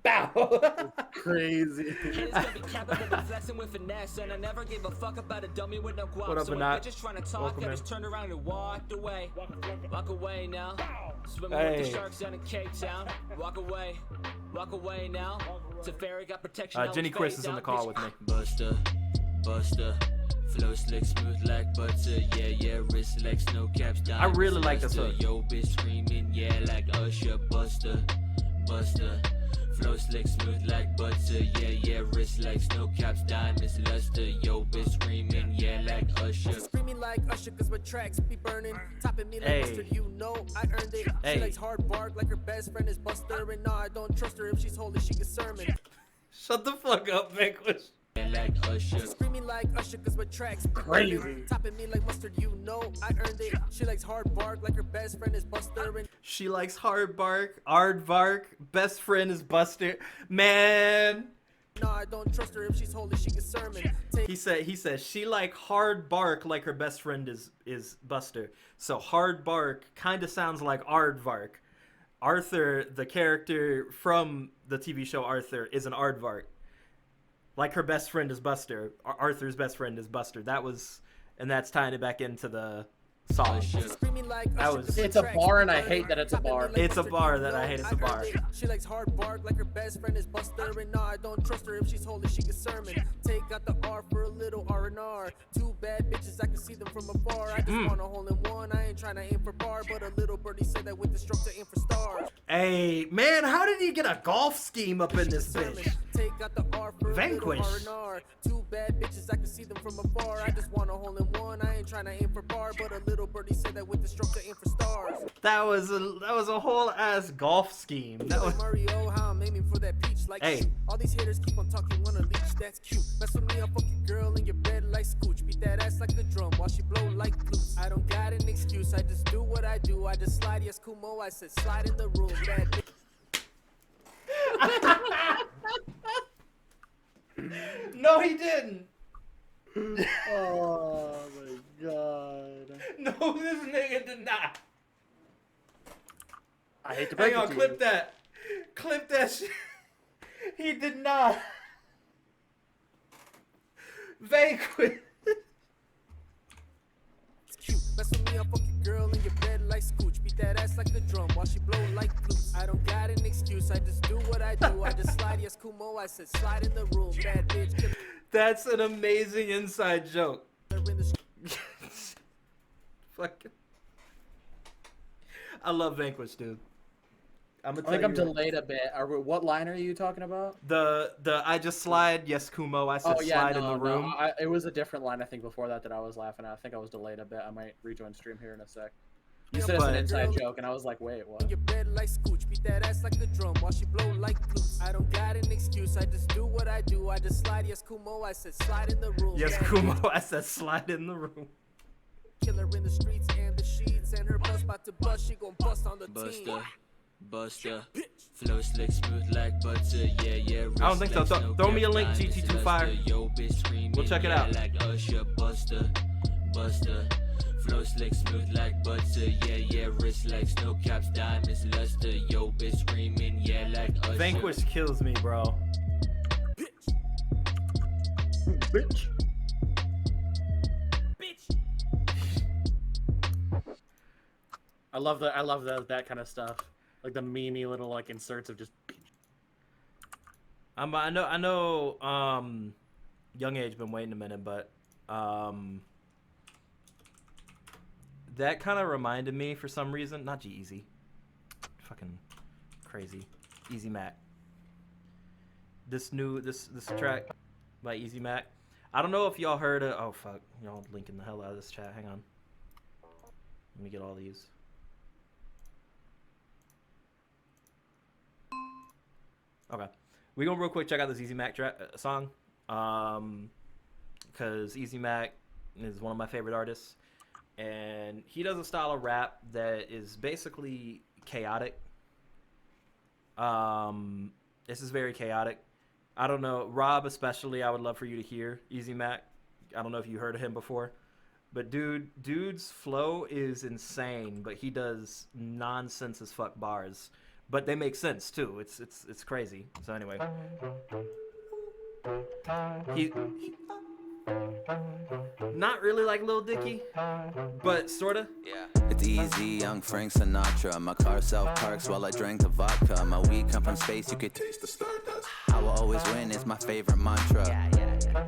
Bow. Crazy. Haters gonna be capping, but we flexing with finesse. And I never gave a fuck about a dummy with no guap. What up, so when Anat? bitches trying to talk, Welcome I in. just turned around and walked away. Walk away now. Swimming Hey. with the sharks down in Cape Town. Walk away now. Teferi got protection. now Jenny it's Chris face is on the down, call bitch. with me. Buster, flow slick, smooth like butter, yeah, wrist like snow caps, I really diamonds, like this luster, hook. yo, bitch screaming, yeah, like Usher, Buster, Flow slick, smooth like butter, yeah, wrist like snow caps, diamonds, luster. Yo, bitch screaming, yeah, like Usher. Screaming like Usher, cause my tracks be burning. Topping me like Hey. mustard, you know I earned it. Hey. She likes hard bark like her best friend is Buster. And nah, I don't trust her. If she's holy, she gets sermon. Shut the fuck up, Vanquish. Like Usher. Screaming like Usher, cause my tracks be Crazy. burning. Topping me like mustard, you know I earned it. She likes hard bark like her best friend is Buster. And She likes hard bark, aardvark, best friend is Buster. Man. nah, I don't trust her. If she's holy, she gets sermon. He says she like hard bark like her best friend is Buster. So hard bark kind of sounds like aardvark. Arthur, the character from the TV show Arthur, is an aardvark. Like her best friend is Buster. Arthur's best friend is Buster. That's tying it back into the song. Screaming like That Usher, was. cause my It's a tracks bar, be and I burning. hate that it's a Topping me bar. like It's a mustard, bar you that I know hate it's a earned bar. it. She likes hard bark like her best friend is Buster. And nah, I don't trust her. If she's holy, she gets sermon. Take out the R for a little R&R. Two bad bitches, I can see them from afar. I just want a hole in one. I ain't trying to aim for bar, but a little birdie said that with the stroke to aim for stars. Hey, man, how did he get a golf scheme up in this bitch? Take out the R for Vanquish. a little R&R. Two bad bitches, I can see them from afar. I just want a hole in one. I ain't trying to aim for bar, but a little birdie said that with the stroke to aim for stars. That was a whole ass golf scheme. That was. Mario, how I'm aiming for that peach like Hey. shoot. All these haters keep on talking, wanna leech, that's cute. Mess with me, I'll fuck your girl in your bed like Scooch. Beat that ass like a drum while she blow like flutes. I don't got an excuse, I just do what I do. I just slide, yes, Kumo, I said slide in the room. Bad bitch. No, he didn't. Oh my god. No, this nigga did not. I hate to break Hang it on, to clip you. that. Clip that shit. He did not. Vanquish. It's cute. Mess with me, I'll fuck your girl in your bed like Scooch. Beat that ass like a drum while she blow like flutes. I don't got an excuse, I just do what I do. I just slide, yes, Kumo, I said slide in the room. Bad bitch. That's an amazing inside joke. Fucking. I love Vanquish, dude. I think I'm delayed a bit. What line are you talking about? The I just slide, yes, Kumo. I said slide in the room. It was a different line, I think, before that I was laughing at. I think I was delayed a bit. I might rejoin stream here in a sec. You said it's an inside joke, and I was like, wait, what? Your bed like Scooch, beat that ass like a drum while she blow like flutes. I don't got an excuse, I just do what I do. I just slide, yes, Kumo, I said slide in the room. Yes, Bad Kumo. bitch. I said slide in the room. Killer in the streets and the sheets, and her bus about to bust, she gon' bust on the team. Buster, flow slick, smooth like butter, yeah. I don't think so. Throw me a link, GT2 Fire. We'll check it out. Like Usher, Buster, flow slick, smooth like butter, yeah. Wrist like snow caps, diamonds, luster. Yo, bitch screaming, yeah, like Usher. Vanquish kills me, bro. Bitch. I love that kind of stuff. Like the memey little like inserts of just. I know. Young Age been waiting a minute, but that kind of reminded me for some reason. Not G-Eazy. Fucking crazy. Easy Mac. This track by Easy Mac. I don't know if y'all heard it. Oh fuck, y'all linking the hell out of this chat. Hang on. Let me get all these. Okay, we gonna real quick check out this Easy Mac song, because Easy Mac is one of my favorite artists, and he does a style of rap that is basically chaotic. This is very chaotic. I don't know, Rob especially. I would love for you to hear Easy Mac. I don't know if you heard of him before, but dude's flow is insane. But he does nonsense as fuck bars. But they make sense too. It's crazy. So anyway, he not really like Lil Dicky, but sorta. Yeah. It's easy, young Frank Sinatra. My car self-parks while I drink the vodka. My weed come from space, you could taste the stardust. I will always win is my favorite mantra.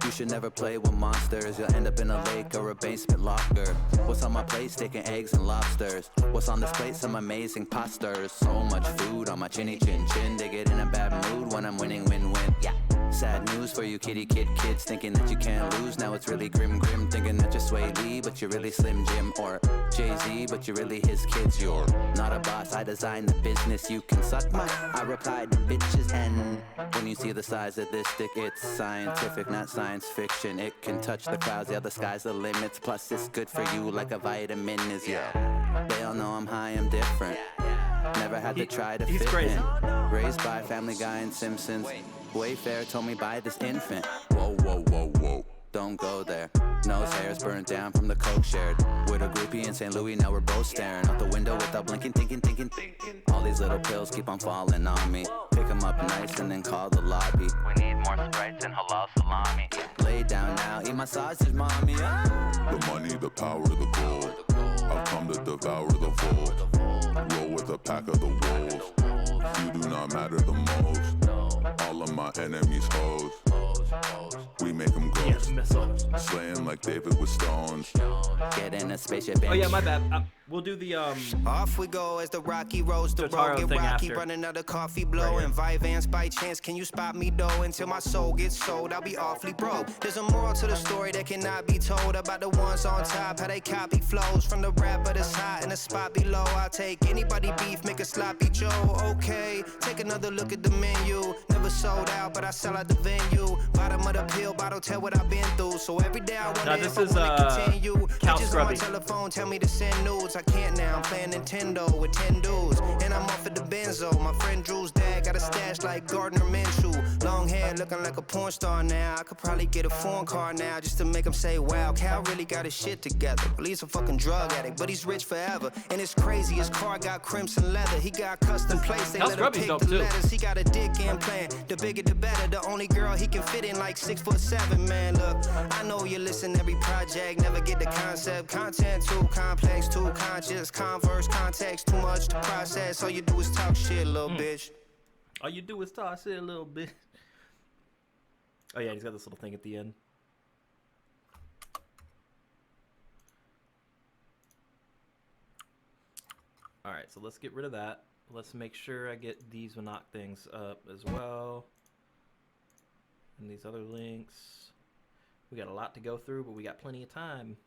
You should never play with monsters. You'll end up in a lake or a basement locker. What's on my plate? Steak and eggs and lobsters. What's on this plate? Some amazing posters. So much food on my chinny chin chin. They get in a bad mood when I'm winning, win-win. Yeah. Sad news for you kitty kids thinking that you can't lose. Now it's really grim thinking that you're Sway Lee, but you're really Slim Jim. Or Jay-Z, but you're really his kids. You're not a boss, I designed the business. You can suck my, I replied to bitches. And when you see the size of this stick, it's scientific, not science fiction. It can touch the clouds, yeah, the sky's the limits. Plus it's good for you like a vitamin is, yeah. They all know I'm high, I'm different. Never had to try to fit crazy. in. Raised by Family Guy and Simpsons. Wayfair told me buy this infant. Whoa, whoa, whoa, whoa. Don't go there. Nose hairs burned down from the coke shared. With a groupie in St. Louis, now we're both staring out the window without blinking, thinking. All these little pills keep on falling on me. Pick them up nice and then call the lobby. We need more Sprites and halal salami. Lay down now, eat my sausage, mommy. The money, the power, the gold. I've come to devour the vault. Roll with a pack of the wolves. You do not matter the most. All of my enemies hoes. We make them ghosts. Slaying like David with stones. Get in a spaceship. Oh yeah, my bad. We'll do the Off we go as the Rocky roads the Totaro road get thing rocky, after. running out of coffee blowing Vyvanse by chance. Can you spot me though? Until my soul gets sold, I'll be awfully broke. There's a moral to the story that cannot be told about the ones on top, how they copy flows from the rapper that's hot and the spot below. I'll take anybody beef, make a sloppy Joe. Okay, take another look at the menu. Never sold out, but I sell out the venue. Bottom of the pill bottle, tell what I've been through. So every day I wonder this if is, I wanna continue. Cal Bitches on my Scrubby. telephone tell me to send nudes. I can't now, I'm playing Nintendo with 10 dudes. And I'm off at the benzo. My friend Drew's dad got a stash like Gardner Minshew. Long hair looking like a porn star now. I could probably get a foreign car now just to make him say, wow, Cal really got his shit together. Well, he's a fucking drug addict, but he's rich forever. And it's crazy, his car got crimson leather. He got custom plates, they Cal let him Scrubby's pick dope, the too. letters. He got a dick implant, the bigger the better. The only girl he can fit in like 6'7", man. Look, I know you listen to every project, never get the concept. Content too complex, too conscious. Converse, context, too much to process. All you do is talk shit, little bitch. All you do is toss it a little bit. Oh yeah, he's got this little thing at the end. Alright, so let's get rid of that. Let's make sure I get these knock things up as well. And these other links. We got a lot to go through, but we got plenty of time.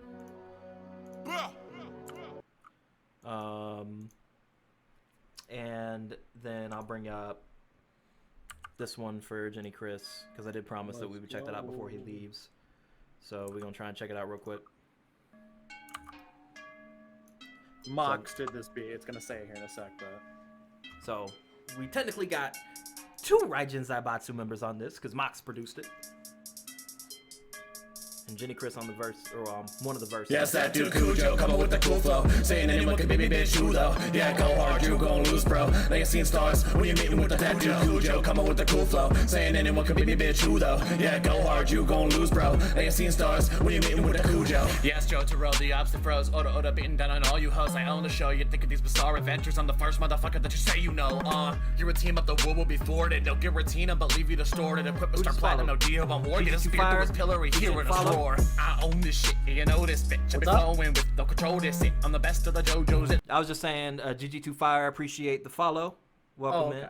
And then I'll bring up this one for Jenny Chris, because I did promise that we would check that out before he leaves. So we're going to try and check it out real quick. Mox did this beat. It's gonna say it here in a sec, but So we technically got 2 Raijin Zaibatsu members on this, because Mox produced it. And Jenny Chris on the verse, or one of the verses. Yes, that dude Cujo, coming with the cool flow. Saying anyone can be me, bitch, you though. Yeah, go hard, you gon' lose, bro. They ain't seen stars when you meeting with the tattoo Cujo, coming with the cool flow. Saying anyone can be me, bitch, you though. Yeah, go hard, you gon' lose, bro. They ain't seen stars when you meeting with the Cujo. Yes, Joe Terrell, the opposite froze. Oda, beating down on all you hoes. I own the show. You think of these bizarre adventures. I'm the first motherfucker that you say you know. You're a team up the wood will be thwarted. They'll get Ratina, but leave you distorted. Equipment start platinum, no deal on war. Get a spear through his pillory, here in a roar. I own this shit, you know this bitch. I be flowing with no control this it. I'm the best of the JoJo's. I was just saying, GG2 Fire, appreciate the follow. Welcome in.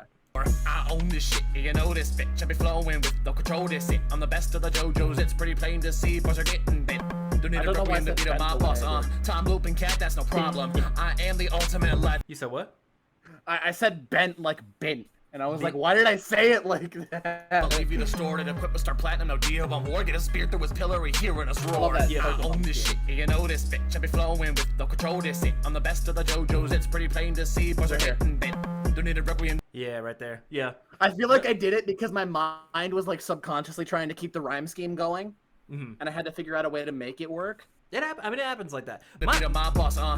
I own this shit, you know this bitch. I be flowing with no control this it. I'm the best of the JoJo's. It's pretty plain to see, boys are getting bit. Don't need a requiem to beat up my boss, Time looping cat, that's no problem. I am the ultimate life. You said what? I said bent like bent. And I was like, why did I say it like that? I'll leave you distorted, equipment start platinum, no deal on war. Get a spear through his pillory, hearing us roar. I own this shit, you know this bitch. I be flowing with no control this it. I'm the best of the JoJo's. It's pretty plain to see, boys are getting bit. Don't need a requiem. Yeah, right there. Yeah. I feel like I did it because my mind was like subconsciously trying to keep the rhyme scheme going, and I had to figure out a way to make it work. It happens like that.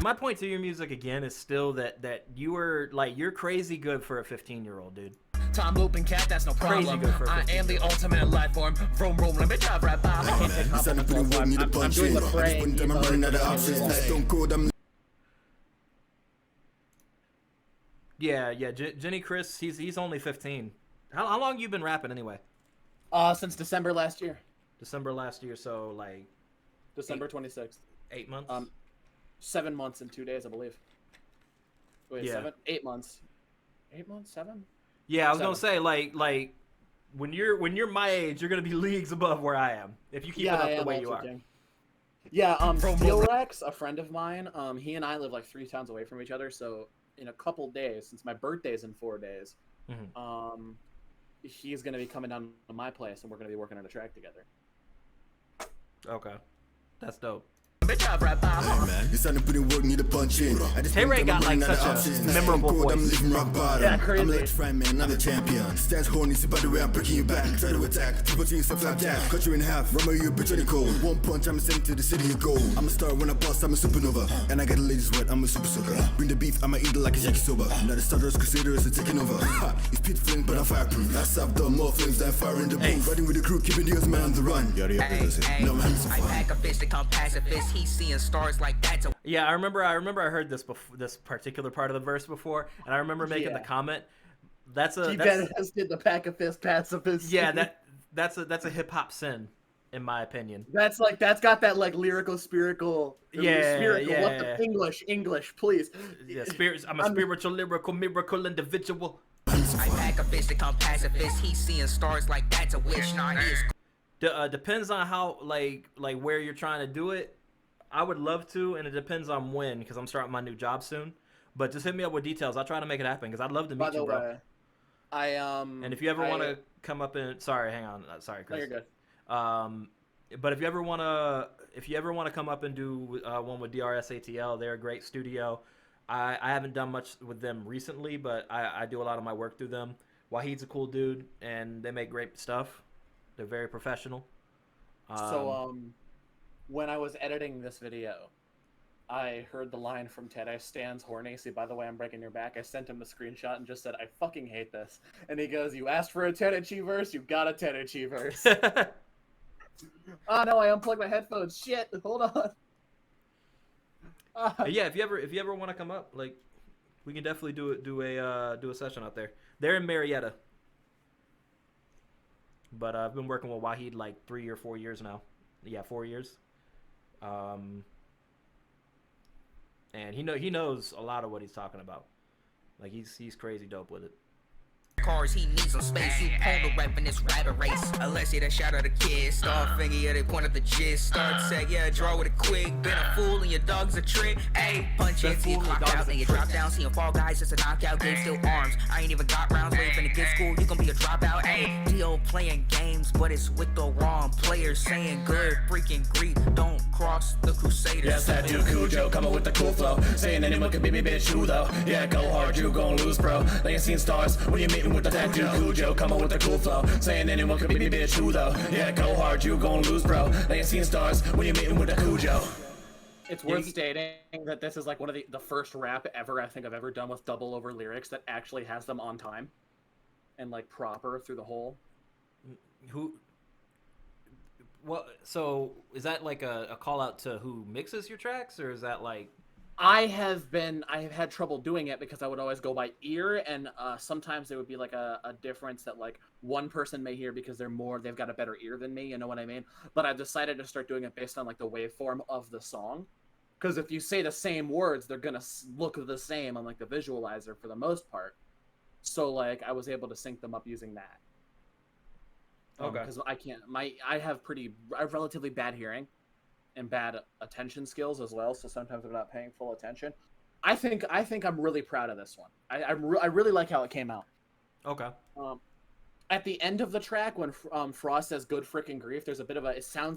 My point to your music again is still that you were like, you're crazy good for a 15-year-old, dude. Time looping cat, that's no problem. Crazy good for a 15-year-old. I am the ultimate life form. Vroom, vroom, let me drive right by. I'm doing the frame. Yeah, Jenny Chris, he's only 15. How long you been rapping anyway? Since December last year. December last year, so like December 26th. 8 months. 7 months and 2 days, I believe. Wait, Yeah. 8 months. 8 months, 7. Yeah, I was 7. gonna say like when you're my age, you're gonna be leagues above where I am if you keep it up the way you are. Yeah, Steel Rex, a friend of mine, he and I live like 3 towns away from each other, so in a couple days, since my birthday's in 4 days, he's gonna be coming down to my place and we're gonna be working on a track together. Okay, that's dope. Hey man, it's time to put in work, need to punch in. Tay-Ray got like such a memorable voice. I'm living rock bottom. Yeah, crazy. I'm like friend, man, I'm the champion. Stands horny, see by the way I'm breaking you back. Try to attack, triple team, stuff like that. Cut you in half, run you a bitch on the cold. One punch, I'm sent to the city of gold. I'm a star when I bust, I'm a supernova. And I got the ladies wet, I'm a super sucker. Bring the beef, I'ma eat it like a yakisoba. Now the starters, crusaders are taking over. Ha, it's pit flame, but I'm fireproof. That's up the more flames than fire in the booth. Riding with the crew, keeping the other man on the run. Yada yada does it. No hands are I fine. pack a fist to come pacifist. He's seeing stars like that. So Yeah, I remember I heard this this particular part of the verse before, and I remember making the comment. That's did the pack a fist pacifist. Yeah, that's a hip hop sin, in my opinion. That's got that like lyrical, spiritual. Yeah. What the English, please. Yeah, I'm a spiritual, lyrical, miracle individual. I pack a fist to come pacifist. He's seeing stars like that's a wish. Nah, he is. Depends on how like where you're trying to do it. I would love to, and it depends on when, because I'm starting my new job soon. But just hit me up with details. I'll try to make it happen, because I'd love to meet you, bro. By the way, and if you ever want to come up and sorry, hang on, sorry, Chris. No, you're good. But if you ever want to come up and do one with DRS ATL, they're a great studio. I haven't done much with them recently, but I do a lot of my work through them. Wahid's a cool dude, and they make great stuff. They're very professional. When I was editing this video, I heard the line from Ted, I stands horny. See, by the way, I'm breaking your back. I sent him the screenshot and just said, I fucking hate this. And he goes, you asked for a Tedichi verse, you got a Tedichi verse. Oh no, I unplugged my headphones. Shit, hold on. Yeah, if you ever want to come up, like, we can definitely do a session out there. They're in Marietta. But I've been working with Wahid like 3 or 4 years now. Yeah, 4 years. And he knows a lot of what he's talking about. Like he's crazy dope with it. Cars, he needs some space. You own the rep in this rabbit race. Unless you the shot of the kid. Star finger, yeah, they point at the gist. Start set, yeah, draw with a quick. Been a fool and your dog's a trick. Ayy, punch in, see you clock out. Then you drop down, see him fall guys, it's a knockout game, still arms. I ain't even got rounds, waiting for the kid school, you gon' be a dropout. Ayy, Dio playing games, but it's with the wrong players. Saying good, freaking Greek, don't cross the Crusaders. Yes, that dude Cujo, coming with the cool flow. Saying anyone can be me, bitch, who though? Yeah, go hard, you gon' lose, bro. They ain't seen stars when you meeting with the tattoo Cujo, coming with the cool flow. Saying anyone can be me, bitch, who though? Yeah, go hard, you gon' lose, bro. They ain't seen stars when you meeting with the Cujo. It's worth stating that this is like one of the first rap ever I think I've ever done with double over lyrics that actually has them on time and like proper through the whole. So is that like a call out to who mixes your tracks, or is that like? I have had trouble doing it because I would always go by ear, and sometimes there would be like a difference that like one person may hear because they've got a better ear than me, you know what I mean? But I've decided to start doing it based on like the waveform of the song, because if you say the same words, they're gonna look the same on like the visualizer for the most part. So like I was able to sync them up using that. Okay. Because I have relatively bad hearing and bad attention skills as well, so sometimes I'm not paying full attention. I think I'm really proud of this one. I really like how it came out. Okay. At the end of the track, when Frost says "good freaking grief," there's a bit of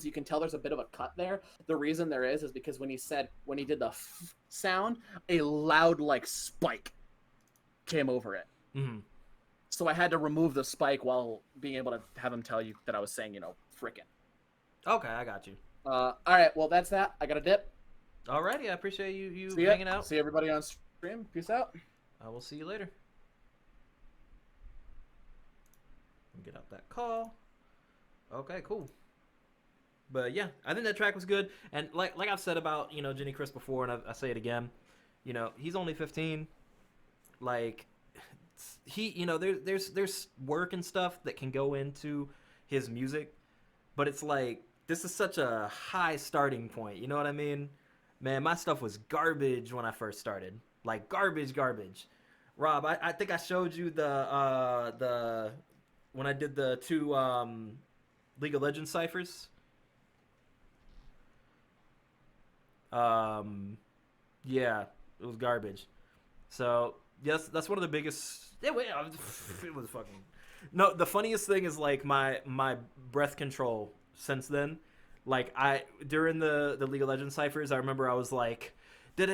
you can tell there's a bit of a cut there. The reason there is because when he did the f sound, a loud like spike came over it. Mm-hmm. So I had to remove the spike while being able to have him tell you that I was saying, frickin'. Okay, I got you. All right, well, that's that. I got a dip. Alrighty, I appreciate you See hanging out. See everybody on stream. Peace out. I will see you later. Get out that call. Okay, cool. But yeah, I think that track was good. And like I've said about, Jenny Chris before, and I say it again, he's only 15. Like, he, there's work and stuff that can go into his music but it's like this is such a high starting point. You know what I mean? Man, my stuff was garbage when I first started. Like garbage. Rob, I think I showed you the when I did the 2 League of Legends ciphers. Yeah, it was garbage. So yes, that's one of the biggest. Yeah, wait, it was fucking. No, the funniest thing is like my breath control since then. Like I during the League of Legends ciphers, I remember I was like, and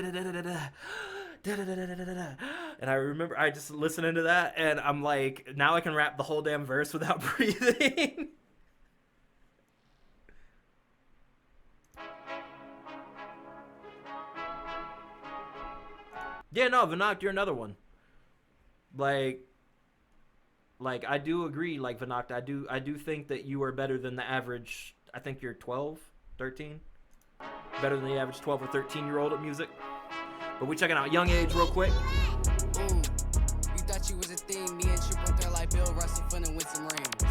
I remember I just listening to that, and I'm like, now I can rap the whole damn verse without breathing. Yeah, no, Vinoct, you're another one. Like I do agree, like Vinoct, I do think that you are better than the average. I think you're 12, 13. Better than the average 12 or 13-year-old at music. But we checking out Young Age real quick. You thought you was a thing, me and Triple Threat like Bill Russell finna win some rings.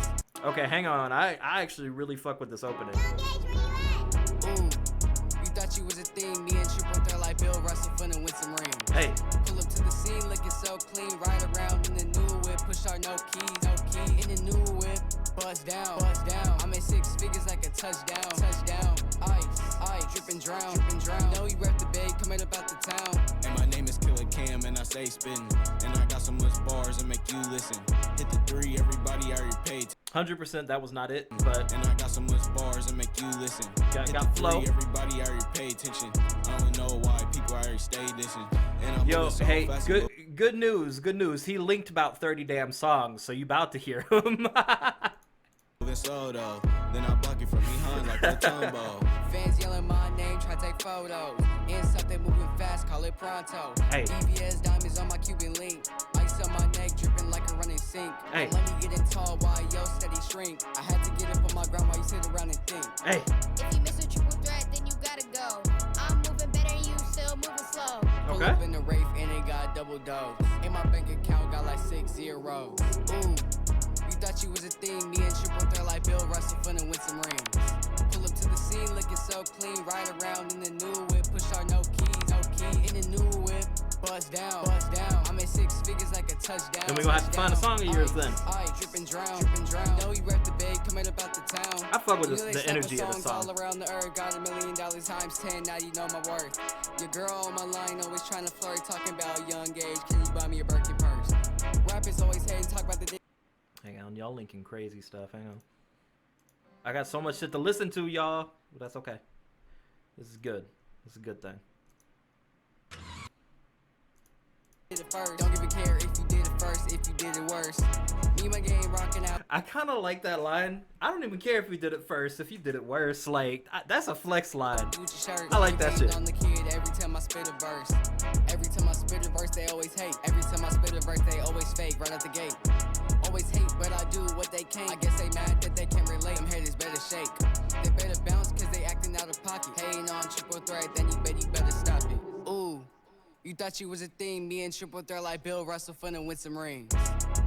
Okay, hang on. I actually really fuck with this opening. You thought you was a thing, me and Triple Threat like Bill Russell finna win some rings. Hey. Pull up to the scene looking so clean, ride around in the new whip, push our no keys. In the new whip, buzz down. I made 6 figures like a touchdown. Ice, drip and drown. Know you rep the bay, coming up out the town. And my name is Killer Cam, and I stay spittin'. And I got some much bars that make you listen. Hit the 3, everybody already paid. 100% that was not it, but and I got some much bars that make you listen. Got flow. 3, everybody already pay attention. I don't know why people already stay listening. Yo, hey, good news. He linked about 30 damn songs, so you about to hear him. So though, then I block it from behind like a tumbo. Fans yelling my name, try to take photos. In something moving fast, call it pronto. Hey. EVS diamonds on my Cuban link. Ice on my neck, dripping like a running sink. Hey. Money getting tall while yo steady shrink. I had to get up on my ground while you sit around and think. Hey. If you miss a triple threat, then you gotta go. I'm moving better, you still moving slow. Pull up in the Wraith and it got double dose. In my bank account got like 6 zeros. You thought you was a thing, me and Triple Threat like Bill Russell finna win some rings. Pull up to the scene looking so clean, ride around in the new whip, push our no keys. In the new whip, buzz down. I made 6 figures like a touchdown. Then we gonna have to find a song of yours then. Drip and drown. Know you rep the bay, coming up out the town. I fuck with the energy of the song. All around the earth, got $1 million times 10, now you know my worth. Your girl on my line, always trying to flirt, talking about young age, can you buy me a Birkin purse? Rappers always hating, talk about the Hang on, y'all linking crazy stuff. Hang on. I got so much shit to listen to, y'all. But that's okay. This is good. This is a good thing. Don't even care if you did it first, if you did it worse. Me my game rocking out. I kind of like that line. I don't even care if you did it first, if you did it worse. Like, that's a flex line. I like that shit. On the kid every time I spit a verse. Every time I spit a verse, they always hate. Every time I spit a verse, they always fake right out the gate. Always hate, but I do what they can't. I guess they mad that they can't relate. Them haters better shake. They better bounce cause they acting out of pocket. Hating on Triple Threat, then you better stop it. Ooh. You thought you was a thing, me and Triple Threat like Bill Russell finna win some rings.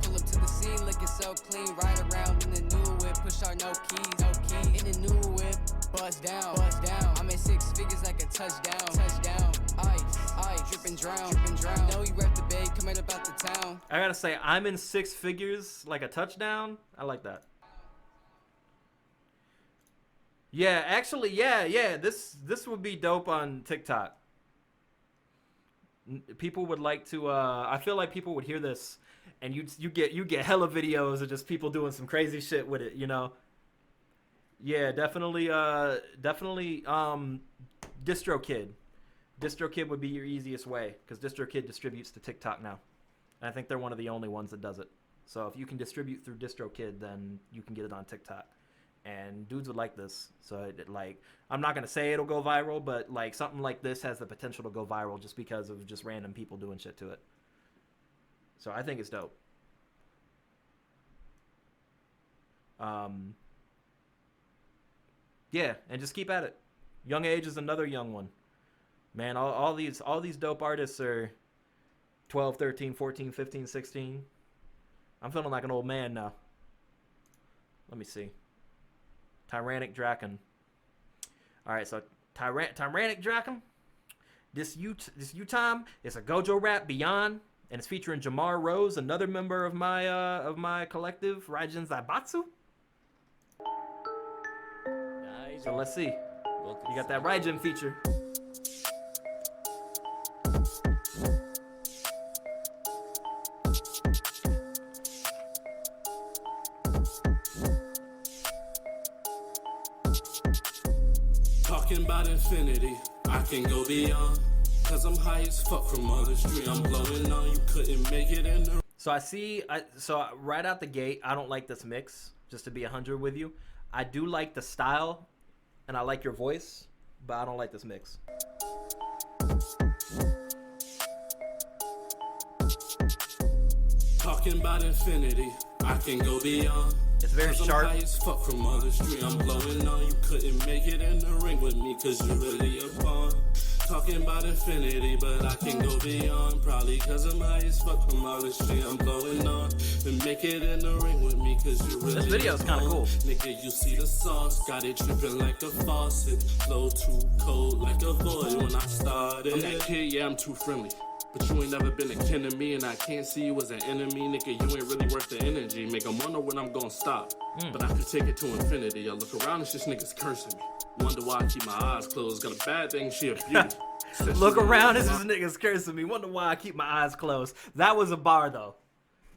Pull up to the scene looking so clean, ride around in the new whip, push our no keys. In the new whip, buzz down. I made 6 figures like a touchdown. Ice, drip and drown. Know you rep the bay, coming up out the town. I gotta say, I'm in 6 figures like a touchdown. I like that. Yeah, actually, yeah. This would be dope on TikTok. People would like to. I feel like people would hear this, and you get hella videos of just people doing some crazy shit with it. You know. Yeah, definitely. DistroKid. DistroKid would be your easiest way because DistroKid distributes to TikTok now, and I think they're one of the only ones that does it. So if you can distribute through DistroKid, then you can get it on TikTok. And dudes would like this, so I'm not gonna say it'll go viral, but like something like this has the potential to go viral just because of just random people doing shit to it. So I think it's dope. Yeah, and just keep at it. Young Age is another young one. Man, all these dope artists are 12, 13, 14, 15, 16. I'm feeling like an old man now. Let me see. Tyrannic Draken. All right, so Tyrannic Draken. This time it's a Gojo rap Beyond, and it's featuring Jamar Rose, another member of my collective, Raijin Zaibatsu. So let's see. You got that Raijin feature. Talking about infinity, I can go beyond. Cause I'm high as fuck from other street. I'm blowing on, you couldn't make it in the... So so right out the gate, I don't like this mix, just to be 100 with you. I do like the style, and I like your voice, but I don't like this mix. Talking about infinity, I can go beyond. It's very sharp. I'm high as fuck from other street. I'm blowing on, you couldn't make it in the ring with me, cause you really a pawn. Talking about infinity, but I can go beyond. Probably cause I'm high as fuck from all this shit I'm blowing on. And make it in the ring with me, cause you really. This video is kind of cool. Nigga, you see the sauce, got it dripping like a faucet. Flow too cold like a void when I started. I'm that kid, yeah, I'm too friendly. But you ain't never been a kin to me, and I can't see you as an enemy. Nigga, you ain't really worth the energy. Make 'em wonder when I'm gonna stop. But I could take it to infinity. I look around, it's just niggas cursing me. Wonder why I keep my eyes closed. Got a bad thing, she a beauty. Look around, it's just niggas cursing me. Wonder why I keep my eyes closed. That was a bar, though.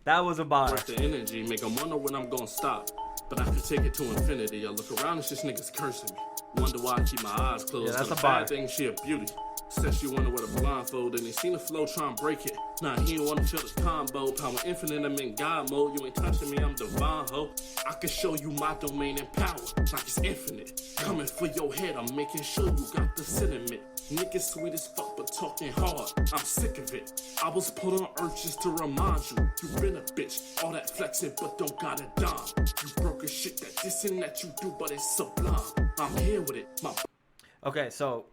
That was a bar. Worth the energy, make 'em wonder when I'm gonna stop. But I could take it to infinity. I look around, it's just niggas cursing me. Wonder why I keep my eyes closed. Yeah, that's Got a bar. bad thing, she a beauty. Said she wanted with a blindfold, and they seen the flow try and break it. Nah, he ain't wanna feel the combo. Power infinite, I'm in God mode. You ain't touching me, I'm divine, ho. I can show you my domain and power, like it's infinite. Coming for your head, I'm making sure you got the sentiment. Niggas sweet as fuck, but talking hard. I'm sick of it. I was put on earth just to remind you. You been a bitch, all that flexing, but don't got a dime. You broke a shit that this and that you do, but it's sublime. I'm here with it. Okay, so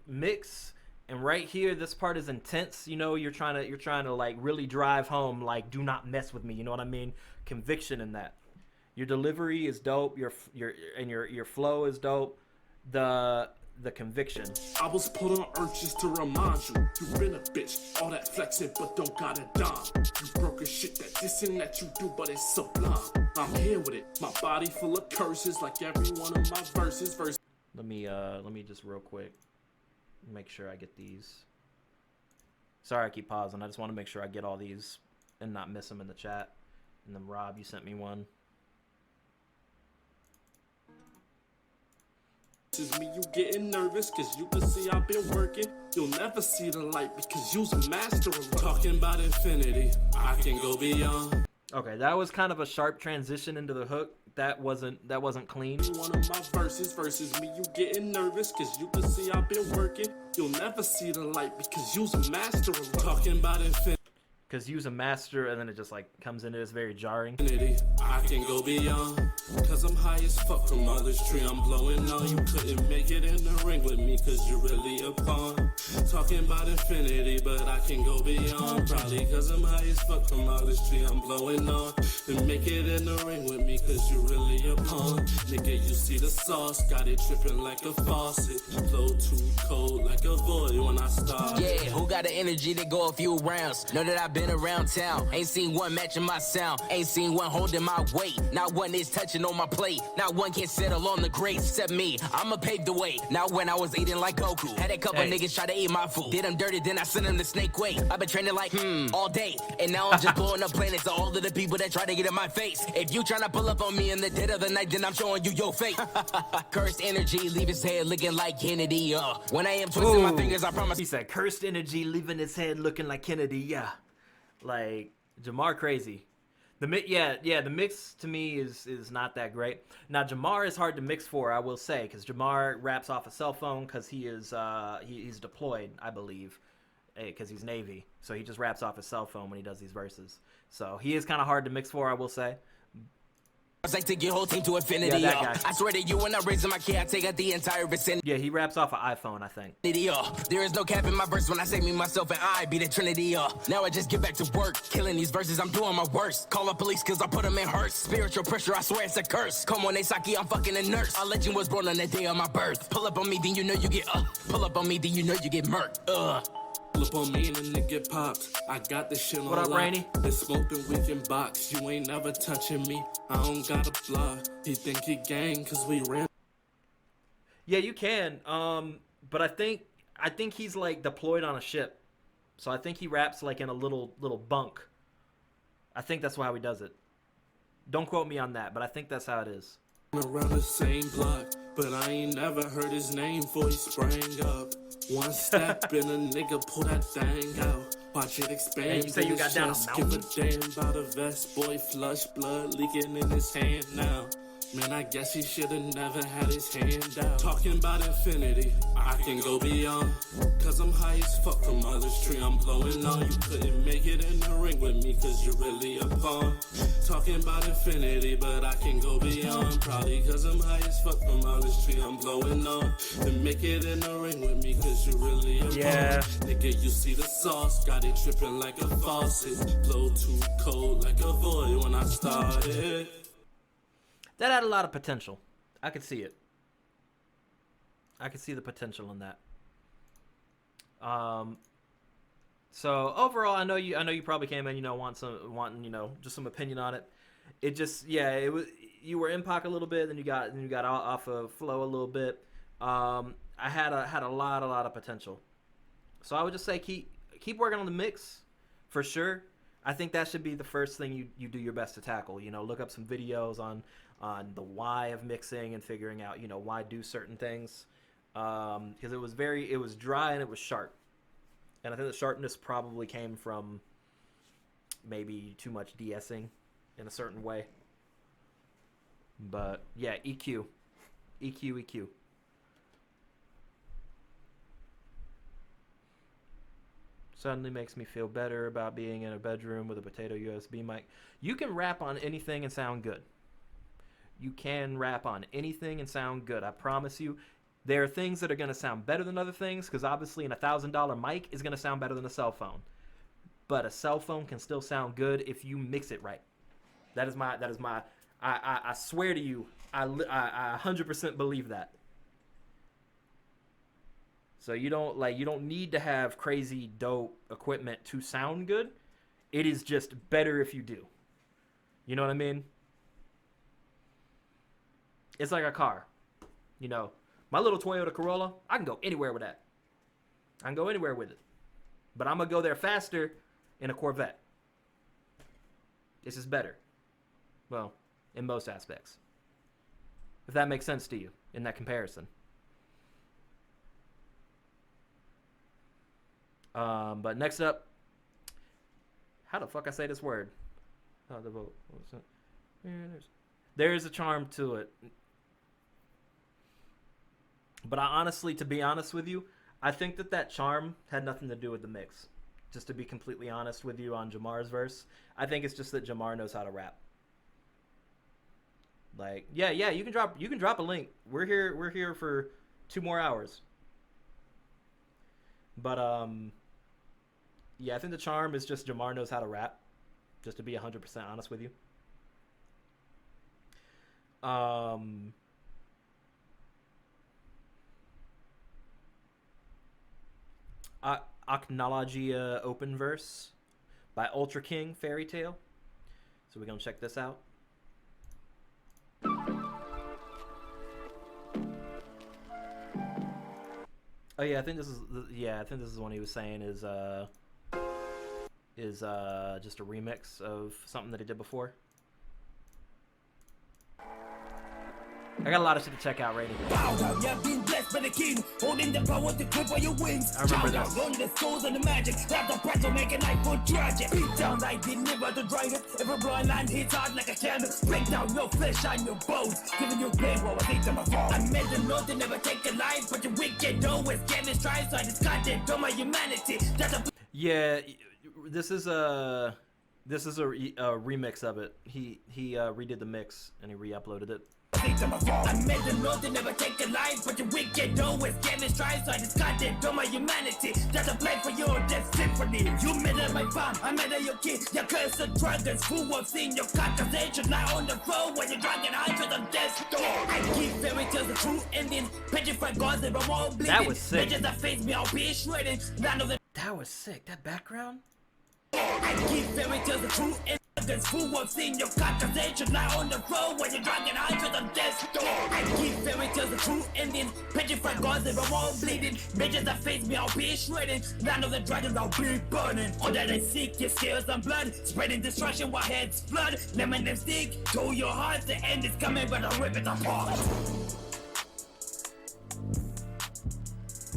mix. And right here, this part is intense. You know, you're trying to like really drive home, like, do not mess with me. You know what I mean? Conviction in that. Your delivery is dope. Your flow is dope. The conviction. I was put on earth just to remind you. You been a bitch, all that flexing, but don't got a dime. You broke a shit that this and that you do, but it's sublime. I'm here with it. My body full of curses, like every one of my verses. Let me just real quick make sure I get these. Sorry I keep pausing. I just want to make sure I get all these and not miss them in the chat. And then Rob, you sent me one. This is me, you getting nervous, cause you can see I've been working. You'll never see the light because you's a master of talking about infinity. I can go beyond. Okay, that was kind of a sharp transition into the hook. That wasn't clean. One of my verses me, you getting nervous, cause you can see I've been working. You'll never see the light because you's a master of talking about infinity. Cause you's a master, and then it just like comes into this very jarring. I can go beyond, cause I'm high as fuck from others tree. I'm blowing on, you couldn't make it in the ring with me, cause you're really a pawn. Talking about infinity, but I can go beyond. Probably cause I'm high as fuck from others tree. I'm blowing on, and make it in the ring with me, cause you're really a pawn. Nigga, you see the sauce, got it dripping like a faucet. Flow too cold like a void when I start. Yeah, who got the energy to go a few rounds? Know that I've been around town. Ain't seen one matching my sound. Ain't seen one holding my weight. Not one is touching on my plate. Not one can settle on the grades except me. I'ma pave the way. Not when I was eating like Goku. Had a couple niggas try to eat my food. Did them dirty, then I sent them the snake way. I've been training like all day. And now I'm just blowing up planets to all of the people that try to get in my face. If you tryna pull up on me in the dead of the night, then I'm showing you your fate. Cursed energy, leave his head looking like Kennedy. When I am twisting my fingers, I promise. He said, cursed energy, leaving his head looking like Kennedy. Yeah. Like, Jamar crazy. The mix to me is not that great. Now Jamar is hard to mix for, I will say, because Jamar raps off a cell phone because he is he's deployed, I believe, because he's Navy, so he just raps off his cell phone when he does these verses. So he is kind of hard to mix for, I will say. I like take your whole team to infinity. Yeah, that guy. I swear to you, when I raise my kid, I take out the entire vicinity. Yeah, he raps off an iPhone, I think. There is no cap in my verse when I say me, myself, and I be the Trinity. Now I just get back to work, killing these verses. I'm doing my worst. Call the police cause I put them in hurts. Spiritual pressure, I swear it's a curse. Come on, Saki, I'm fucking a nurse. A legend was born on the day of my birth. Pull up on me, then you know you get Pull up on me, then you know you get murked. Pull up on me and a nigga popped. I got this shit on What up, lock. Rainy? They smoking, we can box. You ain't never touching me. I don't got a block. He think he gang cause we ran. Yeah, you can. But I think he's like deployed on a ship. So I think he raps like in a little bunk. I think that's how he does it. Don't quote me on that, but I think that's how it is. Around the same block, but I ain't never heard his name before he sprang up. One step and a nigga pull that thing out. Watch it expand. And you say you got down a Give mountain? a damn about a vest, boy. Flush blood leaking in his hand now. Man, I guess he should've never had his hand out. Talking about infinity, I can go beyond. Cause I'm high as fuck from others tree I'm blowing on. You couldn't make it in the ring with me cause you're really a pawn. Talking about infinity, but I can go beyond. Probably cause I'm high as fuck from others tree I'm blowing on. Then make it in the ring with me cause you're really a Yeah. pawn. Nigga, you see the sauce, got it tripping like a faucet. Blow too cold like a void when I started. That had a lot of potential. I could see it. I could see the potential in that. So overall, I know you probably came in, wanting, just some opinion on it. It just, yeah, it was, you were in pocket a little bit, then you got off of flow a little bit. I had a lot of potential. So I would just say keep working on the mix, for sure. I think that should be the first thing you do your best to tackle. Look up some videos on the why of mixing and figuring out, why do certain things. Because it was dry and it was sharp. And I think the sharpness probably came from maybe too much de-essing in a certain way. But yeah, EQ. Suddenly makes me feel better about being in a bedroom with a potato USB mic. You can rap on anything and sound good. You can rap on anything and sound good. I promise you. There are things that are going to sound better than other things, because obviously an $1,000 mic is going to sound better than a cell phone. But a cell phone can still sound good if you mix it right. That is my I swear to you, I 100% believe that. So you don't need to have crazy dope equipment to sound good. It is just better if you do. You know what I mean? It's like a car. My little Toyota Corolla, I can go anywhere with that. I can go anywhere with it. But I'm going to go there faster in a Corvette. It's just better. Well, in most aspects. If that makes sense to you in that comparison. But next up, how the fuck I say this word? Oh, the vote. What's that? Yeah, there's a charm to it. But to be honest with you, I think that charm had nothing to do with the mix. Just to be completely honest with you on Jamar's verse, I think it's just that Jamar knows how to rap. Like, yeah, you can drop a link. We're here for 2 more hours. But yeah, I think the charm is just Jamar knows how to rap. Just to be 100% honest with you. Aknologia Open Verse by Ultra King Fairy Tale. So we're gonna check this out. Oh yeah, I think this is one he was saying is just a remix of something that he did before. I got a lot of shit to check out right now. You've been blessed by the king, holding the power to clip on your wings. I remember that. Run the souls and the magic, grab the prize to make a life for tragic. Beat down, I deliver the dragon. Every blind land hits hard like a candle. Break down your flesh and your bones, giving you pain while I think to my fall. I made the note to never take a life, but your wicked always get this try, so I discarded all my humanity. That's a Yeah, this is This is a remix of it. He redid the mix and he re-uploaded it. I made the law to never take a life, but the wicked always get me trying, so I discarded all my humanity. Just a play for your death symphony. You made at my farm, I made at your kid. Your cursed dragons, who have seen your conversation lie on the floor when you're drunk and high to the death door. I keep fairy tales, the true ending. Petrified gods, they were all bleeding. That was sick. Bitches that face me, I'll be shredding. None of them. That was sick. That background. I keep fairy tales, the true ending. Who have seen your conversation lie on the floor when you're drunk and high to the death door. I keep fairy tales, the true ending. Petrified gods, they were all bleeding. Bitches that face me, I'll be shredding. None of the dragons, I'll be burning. All that I seek is skills and blood, spreading destruction while heads blood. Lemon and stick to your heart. The end is coming, but I'll rip it apart.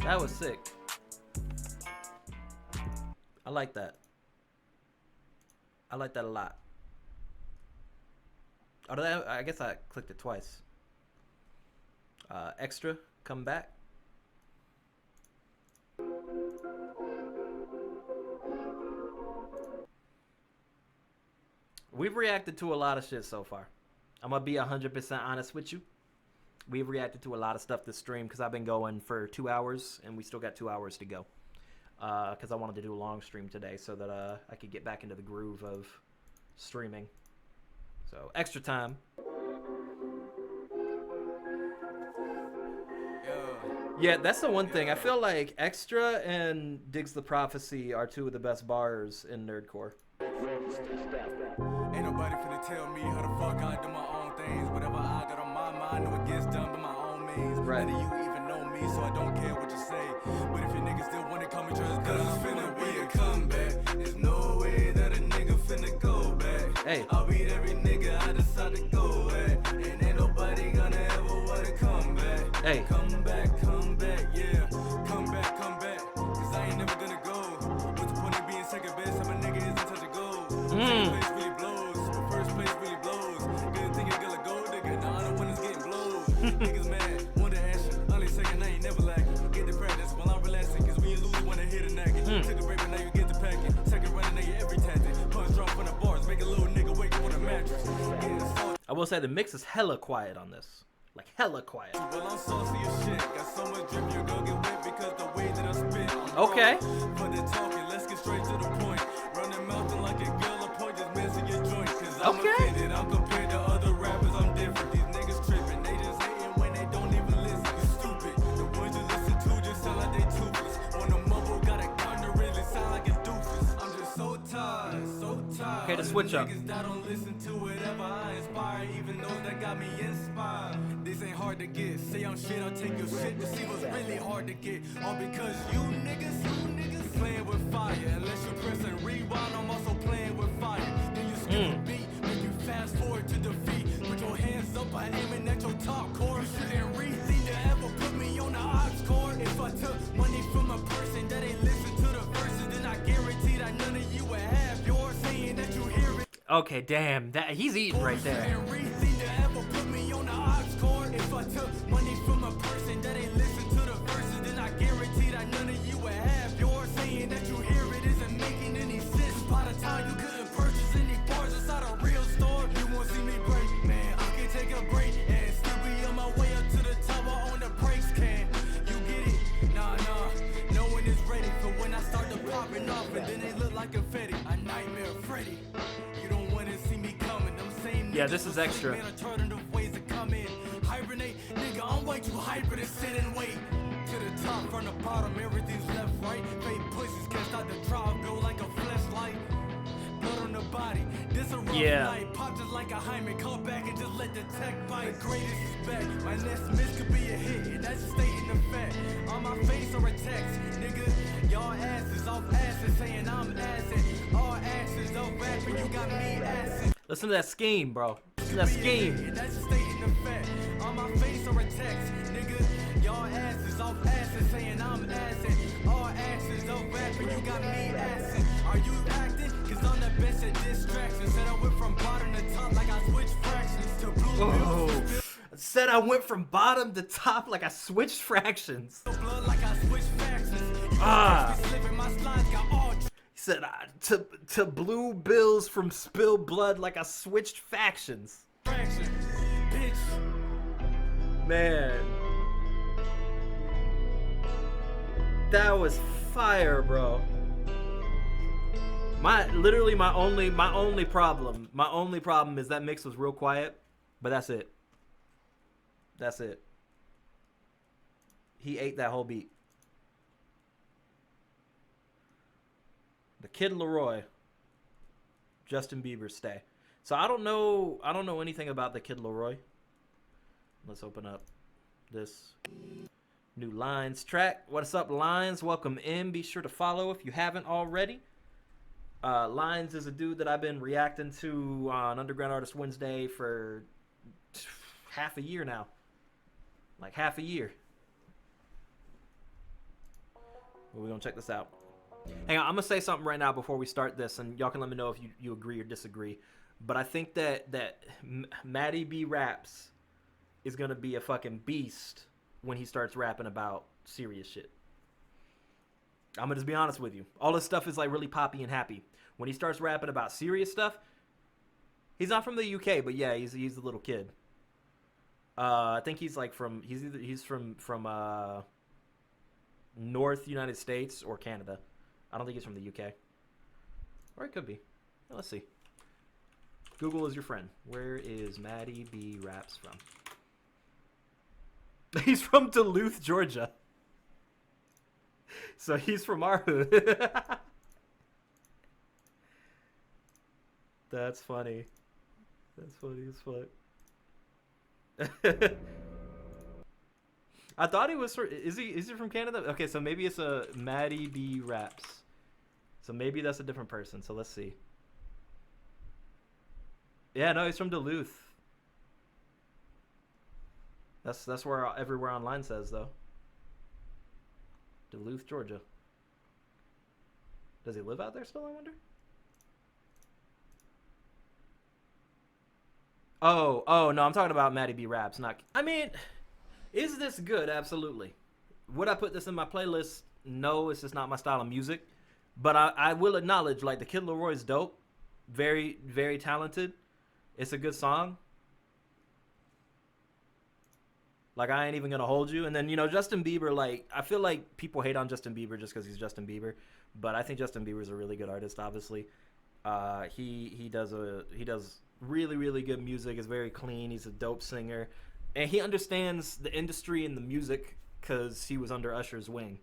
That was sick. I like that. I like that a lot. Oh, I guess I clicked it twice. Extra, come back. We've reacted to a lot of shit so far. I'm gonna be 100% honest with you. We've reacted to a lot of stuff this stream because I've been going for 2 hours and we still got 2 hours to go. Because I wanted to do a long stream today so that I could get back into the groove of streaming. So, extra time. Yeah, that's the one thing. I feel like Extra and Diggs the Prophecy are two of the best bars in Nerdcore. Ain't nobody finna tell me how the fuck I do my own things. Whatever I got on my mind, know it gets done by my own means. Right. None of you even know me, so I don't care what you say. But if you niggas still wanna call me trust, cause it's finna be a comeback. There's no way that a nigga finna go back. Hey. I'll beat every nigga I decide to go at. And ain't nobody gonna ever wanna come back. Hey. Come back, yeah. Come back. Cause I ain't never gonna go. What's the point of being second best if a nigga isn't touch a goal? Second place really blows, but first place really blows. Good thing you got a gold digger, the honor when it's getting blows. Niggas mad, want to action. Only second, I ain't never lacking. Get the practice while I'm relaxing. Cause when you lose, you wanna hit a nagging. Took a break, but now you get the packing. Second running, now you every tactic. Punch drunk from the bars, make a little nigga wake up on a mattress. I will say the mix is hella quiet on this. Like hella quiet. Well, I'm saucy as shit. Got so much drip, you're gonna get wet because the way that I spit. Okay. For the talking, let's get straight to the point. Running mouth like a girl, a point just messing your joint. Cause I'm offended, I'm compared to other rappers, I'm different. These niggas tripping, they just hating when they don't even listen. You stupid. The ones you listen to just sound like they toothless. On the mumble, got a gun to really sound like a doofus. I'm just so tired, so tired. Okay, the switch up. Niggas that don't listen to whatever I inspire, even those that got me inspired. This ain't hard to get. Say I'm shit, I'll take your shit to see what's really hard to get. All because you niggas playing with fire. Unless you press and rewind, I'm also playing with fire. Then you skip a beat, when you fast forward to defeat. Put your hands up, I aiming at your top core. You shouldn't reason to ever put me on the ox core. If I took money from a person that ain't listen to the verses, then I guarantee that none of you would have yours saying that you hear it. Okay, damn. He's eating right there. If I took money from a person that ain't listen to the verses, then I guarantee that none of you would have yours saying that you hear it isn't making any sense. By the time you couldn't purchase any bars inside a real store, you won't see me break, man. I can take a break and still be on my way up to the top on the brakes can. You get it? Nah, no one is ready for when I start to popping off and then they look like confetti. A nightmare Freddy. You don't want to see me coming. I'm saying yeah, this is extra. Hibernate, nigga, I'm way too hyper to sit and wait. To the top, from the bottom, everything's left, right. Fake pussies can't start the trial, go like a flashlight. Blood on the body, this a rough night. Pop just like a hymen, call back and just let the tech bite. The greatest is back, my next miss could be a hit, and that's stating the fact. On my face or a text, nigga, y'all asses off asses saying I'm assing. All asses off rapping, you got me assing. Listen to that scheme, bro. Listen to that scheme. That's stating the fact. On my face or a text, nigga, y'all asses off asses saying I'm assing. All asses off rapping, you got me assing. Are you acting? Cause I'm the best at distractions. Said I went from bottom to top like I switched fractions to blue. Oh. Said I went from bottom to top like I switched fractions. Blood like I switched fractions. Ah. said to blue bills from Spill Blood like I switched factions. Man, that was fire, bro. My only problem is that mix was real quiet, but that's it. That's it. He ate that whole beat. The Kid Laroi, Justin Bieber stay. So I don't know anything about the Kid Laroi. Let's open up this new Lines track. What's up, Lines? Welcome in. Be sure to follow if you haven't already. Lines is a dude that I've been reacting to on Underground Artist Wednesday for half a year now. Like half a year. We're gonna check this out. Hang on, I'm gonna say something right now before we start this, and y'all can let me know if you agree or disagree. But I think that Maddie B Raps is gonna be a fucking beast when he starts rapping about serious shit. I'm gonna just be honest with you. All this stuff is like really poppy and happy. When he starts rapping about serious stuff, he's not from the UK, but yeah, he's a little kid. I think he's like from from North United States or Canada. I don't think he's from the UK. Or it could be. Let's see. Google is your friend. Where is Maddie B Raps from? He's from Duluth, Georgia. So he's from our hood. That's funny. That's funny as fuck. I thought he was from, is he from Canada? Okay, so maybe it's a Maddie B Raps. So maybe that's a different person. So let's see. Yeah, no, he's from Duluth. That's where everywhere online says though. Duluth, Georgia. Does he live out there still, I wonder? Oh, no, I'm talking about Maddie B Raps, not... I mean, is this good? Absolutely. Would I put this in my playlist? No, it's just not my style of music. But I will acknowledge, like, the Kid Laroi's dope. Very, very talented. It's a good song. Like, I ain't even gonna hold you. And then, you know, Justin Bieber, like, I feel like people hate on Justin Bieber just because he's Justin Bieber. But I think Justin Bieber's a really good artist, obviously. He does really, really good music. Is very clean. He's a dope singer. And he understands the industry and the music because he was under Usher's wing.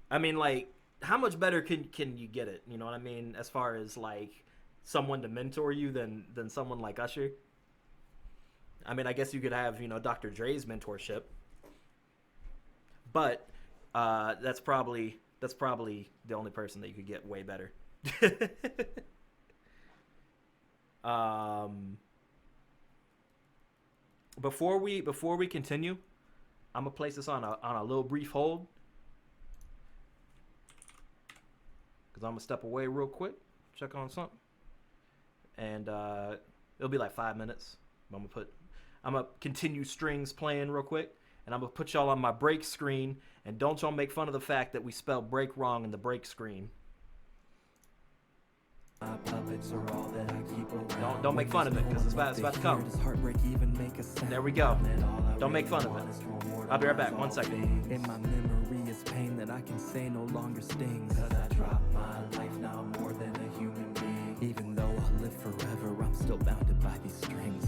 I mean, like, how much better can you get it? You know what I mean? As far as, like, someone to mentor you than someone like Usher. I mean, I guess you could have, you know, Dr. Dre's mentorship. But that's probably the only person that you could get way better. Before we continue, I'm gonna place this on a little brief hold because I'm gonna step away real quick, check on something, and it'll be like 5 minutes. I'm gonna continue strings playing real quick, and I'm gonna put y'all on my break screen, and don't y'all make fun of the fact that we spelled break wrong in the break screen. My puppets are all that I keep around. Don't make fun of it, because it's about to come. There we go. Don't make fun of it. I'll be right back. 1 second. In my memory is pain that I can say no longer stings. Cause I dropped my life now more than a human being. Even though I live forever, I'm still bounded by these strings.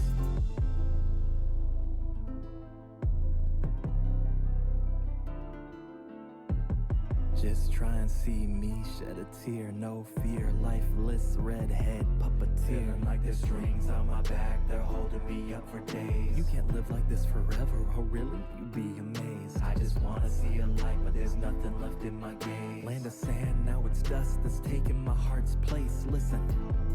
Just try and see me shed a tear, no fear, lifeless redhead puppeteer. Feeling like there's strings on my back, they're holding me up for days. You can't live like this forever, oh really? You'd be amazed. I just wanna see a light, but there's nothing left in my gaze. Land of sand, now it's dust that's taking my heart's place. Listen,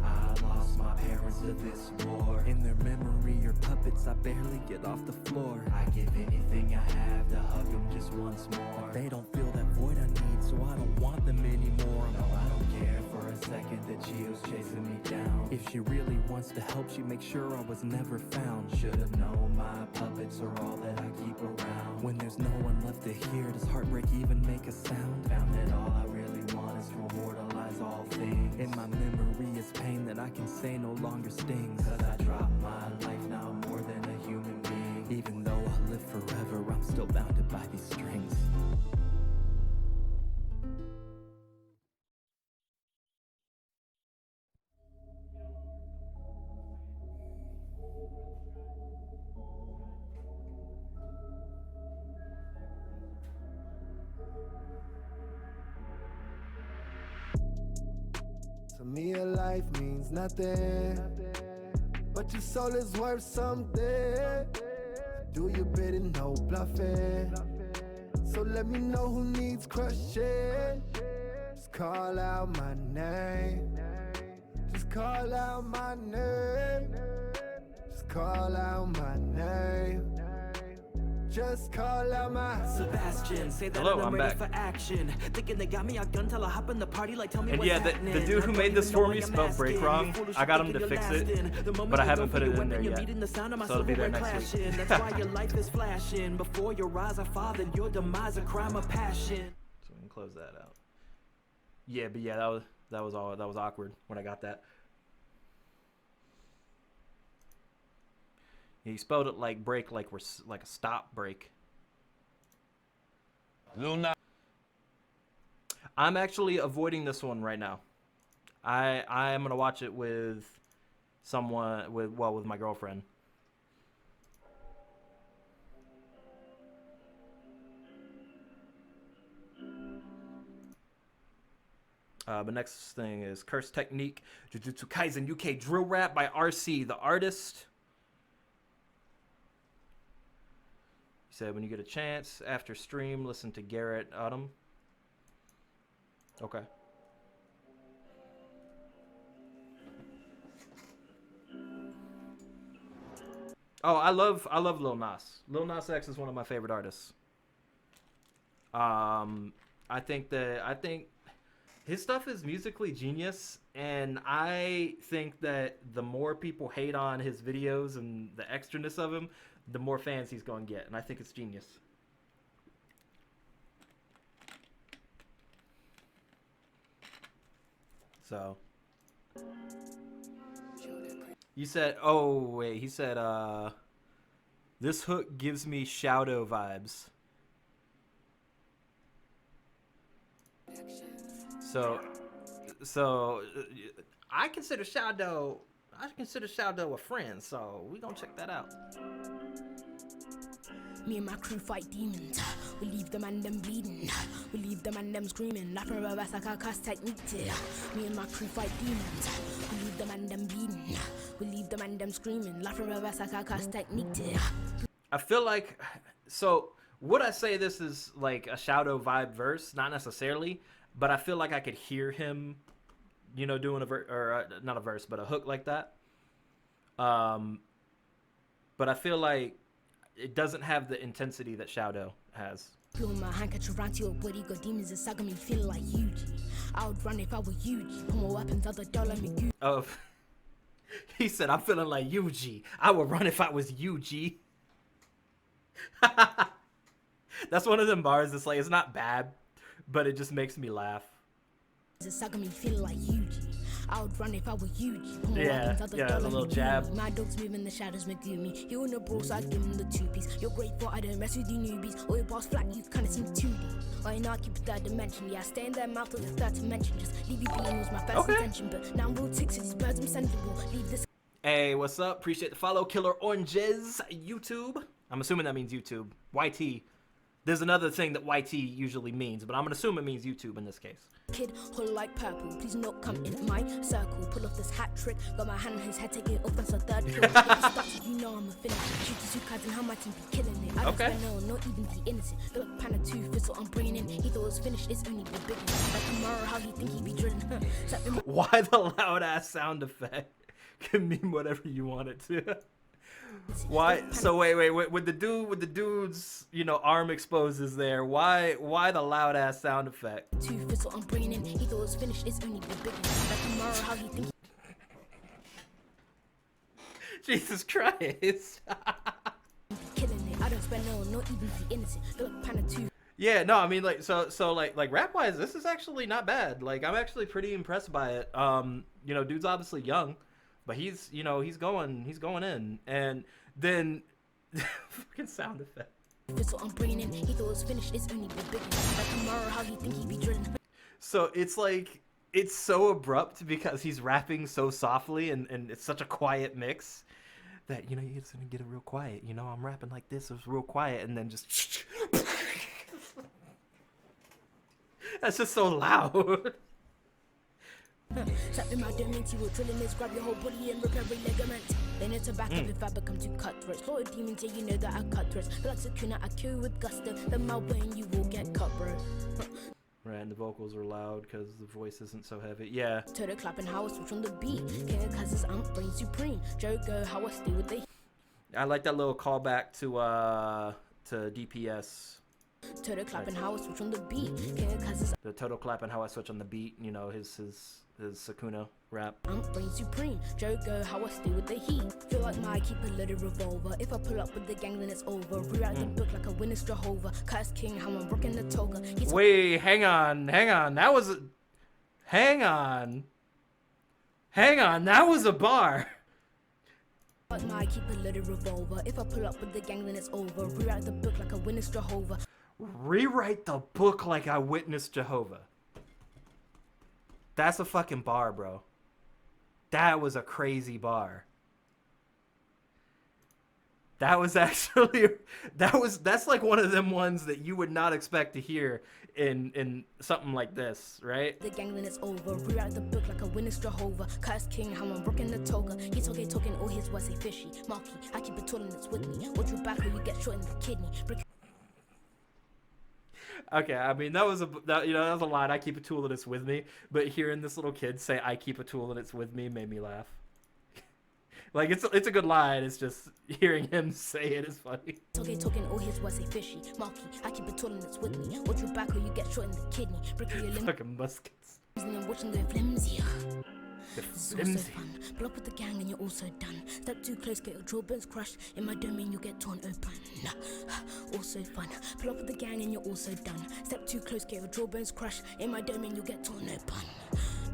I lost my parents to this war. In their memory, your puppets, I barely get off the floor. I give anything I have to hug them just once more. But they don't feel that void I need, so I don't want them anymore. No, I don't care for a second that she was chasing me down. If she really wants to help, she makes sure I was never found. Should've known my puppets are all that I keep around. When there's no one left to hear, does heartbreak even make a sound? Found that all I really want is to immortalize all In my memory is pain that I can say no longer stings. Cause I dropped my life, now I'm more than a human being. Even though I live forever, I'm still bounded by these strings. To me, your life means nothing, but your soul is worth something. Do your bidding, no bluffing. So let me know who needs crushing. Just call out my name. Just call out my name. Just call out my name. Just call out my Sebastian, say that I'm ready for action. Thinking they got me a gun till I hop in the party, like tell me what's happening. The dude who made this for me spelled break wrong. I got him to fix it, but I haven't put it in there yet. So it'll be there next week. That's why your life is flashing. Before your eyes are fathered, your demise a crime of passion. So we can close that out. Yeah, but yeah, that was awkward when I got that. He spelled it like break, like we're like a stop break. I'm actually avoiding this one right now. I am gonna watch it with someone with my girlfriend. But next thing is Curse Technique, Jujutsu Kaisen UK Drill Rap by RC, the artist. He said, when you get a chance, after stream, listen to Garrett Autumn. Okay. Oh, I love Lil Nas. Lil Nas X is one of my favorite artists. I think his stuff is musically genius, and I think that the more people hate on his videos and the extraness of him, the more fans he's going to get, and I think it's genius. So you said, oh wait, he said this hook gives me Shadow vibes. So I consider Shadow a friend, so we gonna check that out. Me and my crew fight demons. We leave them and them bleeding. We leave them and them screaming. Laughing reverse like a cast technique. Me and my crew fight demons. We leave them and them bleeding. We leave them and them screaming. Laughing reverse like a cast technique. I feel like, so would I say this is like a Shadow vibe verse? Not necessarily, but I feel like I could hear him, you know, doing not a verse, but a hook like that. But I feel like it doesn't have the intensity that Shadow has. Blowing my handkerchief around to your body, got demons inside of me feeling like Yuji. I would run if I were Yuji. Put my weapons out the door, let me go. Oh, he said, I'm feeling like Yuji. I would run if I was Yuji. That's one of them bars that's like, it's not bad, but it just makes me laugh. Inside of me feeling like Yuji. I would run if I were Yuji. Yeah, a little jab. My dog's moving the shadows, Megumi. He on the bro, so I give him the two-piece. You're grateful, I don't mess with you newbies. Or your boss flat, you kinda seem 2D. Or you keep it third dimension. Yeah, I stay in their mouth of the third dimension. Just leave you being was my first intention. But now I'm road 6, it's birds, I'm sensible. Leave this. Hey, what's up? Appreciate the follow. Killer Oranges, YouTube. I'm assuming that means YouTube. YT. There's another thing that YT usually means, but I'm gonna assume it means YouTube in this case. Kid, whole like purple, please not come in my circle. Pull off this hat trick, got my hand on his head, take it off, that's a third kill. You know I'm a finish. Shoot the Sukas and how my team be killing it. I don't spend no, not even the innocent. Feel like Panda 2, Fizzle, I'm bringing in. He thought it was finished, it's only the big one. Like tomorrow, how he think he be drilling, Why the loud ass sound effect can mean whatever you want it to. Why? So wait. With the dude's, you know, arm exposes there. Why the loud ass sound effect? Two Fizzle, I'm bringing in. He thought it was finished, it's only the big one. Like tomorrow, how he think. Jesus Christ. Killing it. I don't spend no, not even the innocent. Feel like Panda 2. Yeah, no, I mean, like, so like rap wise, this is actually not bad. Like, I'm actually pretty impressed by it. You know, dude's obviously young, but he's, you know, he's going in, and then fucking sound effect. So I'm bringing in, he thought it was finished, it's only the beginning. Like tomorrow, how he think he be drilling. So it's like, it's so abrupt because he's rapping so softly and it's such a quiet mix that, you know, you're just gonna get it real quiet. You know, I'm rapping like this, it's real quiet, and then just that's just so loud. Step in my domain, you will drilling this, grab your whole body and rip every ligament. They need to back up if I become too cutthroat. Slaughter demons, yeah, you know that I cut throats. But like Sakuna, I kill with gusto. Then my way and you will get cut, bro. Right, and the vocals are loud because the voice isn't so heavy. Yeah. Toto clapping how I switch on the beat. King of Kaza's reign supreme. Joe go how I stay with the. I like that little callback to DPS. Toto clapping how I switch on the beat. King of Kaza's the Toto clapping how I switch on the beat. You know, his Sakuna rap. reign supreme. Joe go how I stay with the heat. Feel like my keep a loaded revolver. If I pull up with the gang, then it's over. Rewrite the book like a winner's Jehovah. Curse King, how I'm rocking the toga. Wait, hang on. That was hang on. That was a bar. Like my keep a loaded revolver. If I pull up with the gang, then it's over. Rewrite the book like a winner's Jehovah. Rewrite the book like I witnessed Jehovah. That's a fucking bar, bro. That was a crazy bar. That was actually that's like one of them ones that you would not expect to hear in something like this, right? The gang then it's over. Rewrite the book like a winner's Jehovah. Curse King, how I'm rocking the toga. He's talking all his words say fishy. Marky, I keep it tall and it's with me. Watch your back or you get shot in the kidney. Okay, I mean that was a line. I keep a tool and it's with me. But hearing this little kid say "I keep a tool and it's with me" made me laugh. Like it's a good line. It's just hearing him say it is funny. Talking all his words say fishy. Marky, I keep it tall and it's with me. Watch your back or you get shot in the kidney. Break your limb. Fucking muskets. And then watching the flimsy. This is also fun. Pull up with the gang and you're also done. Step too close, get your jawbones crushed. In my domain, you'll get torn open. Also fun. Pull up with the gang and you're also done. Step too close, get your jawbones crushed. In my domain, you'll get torn open.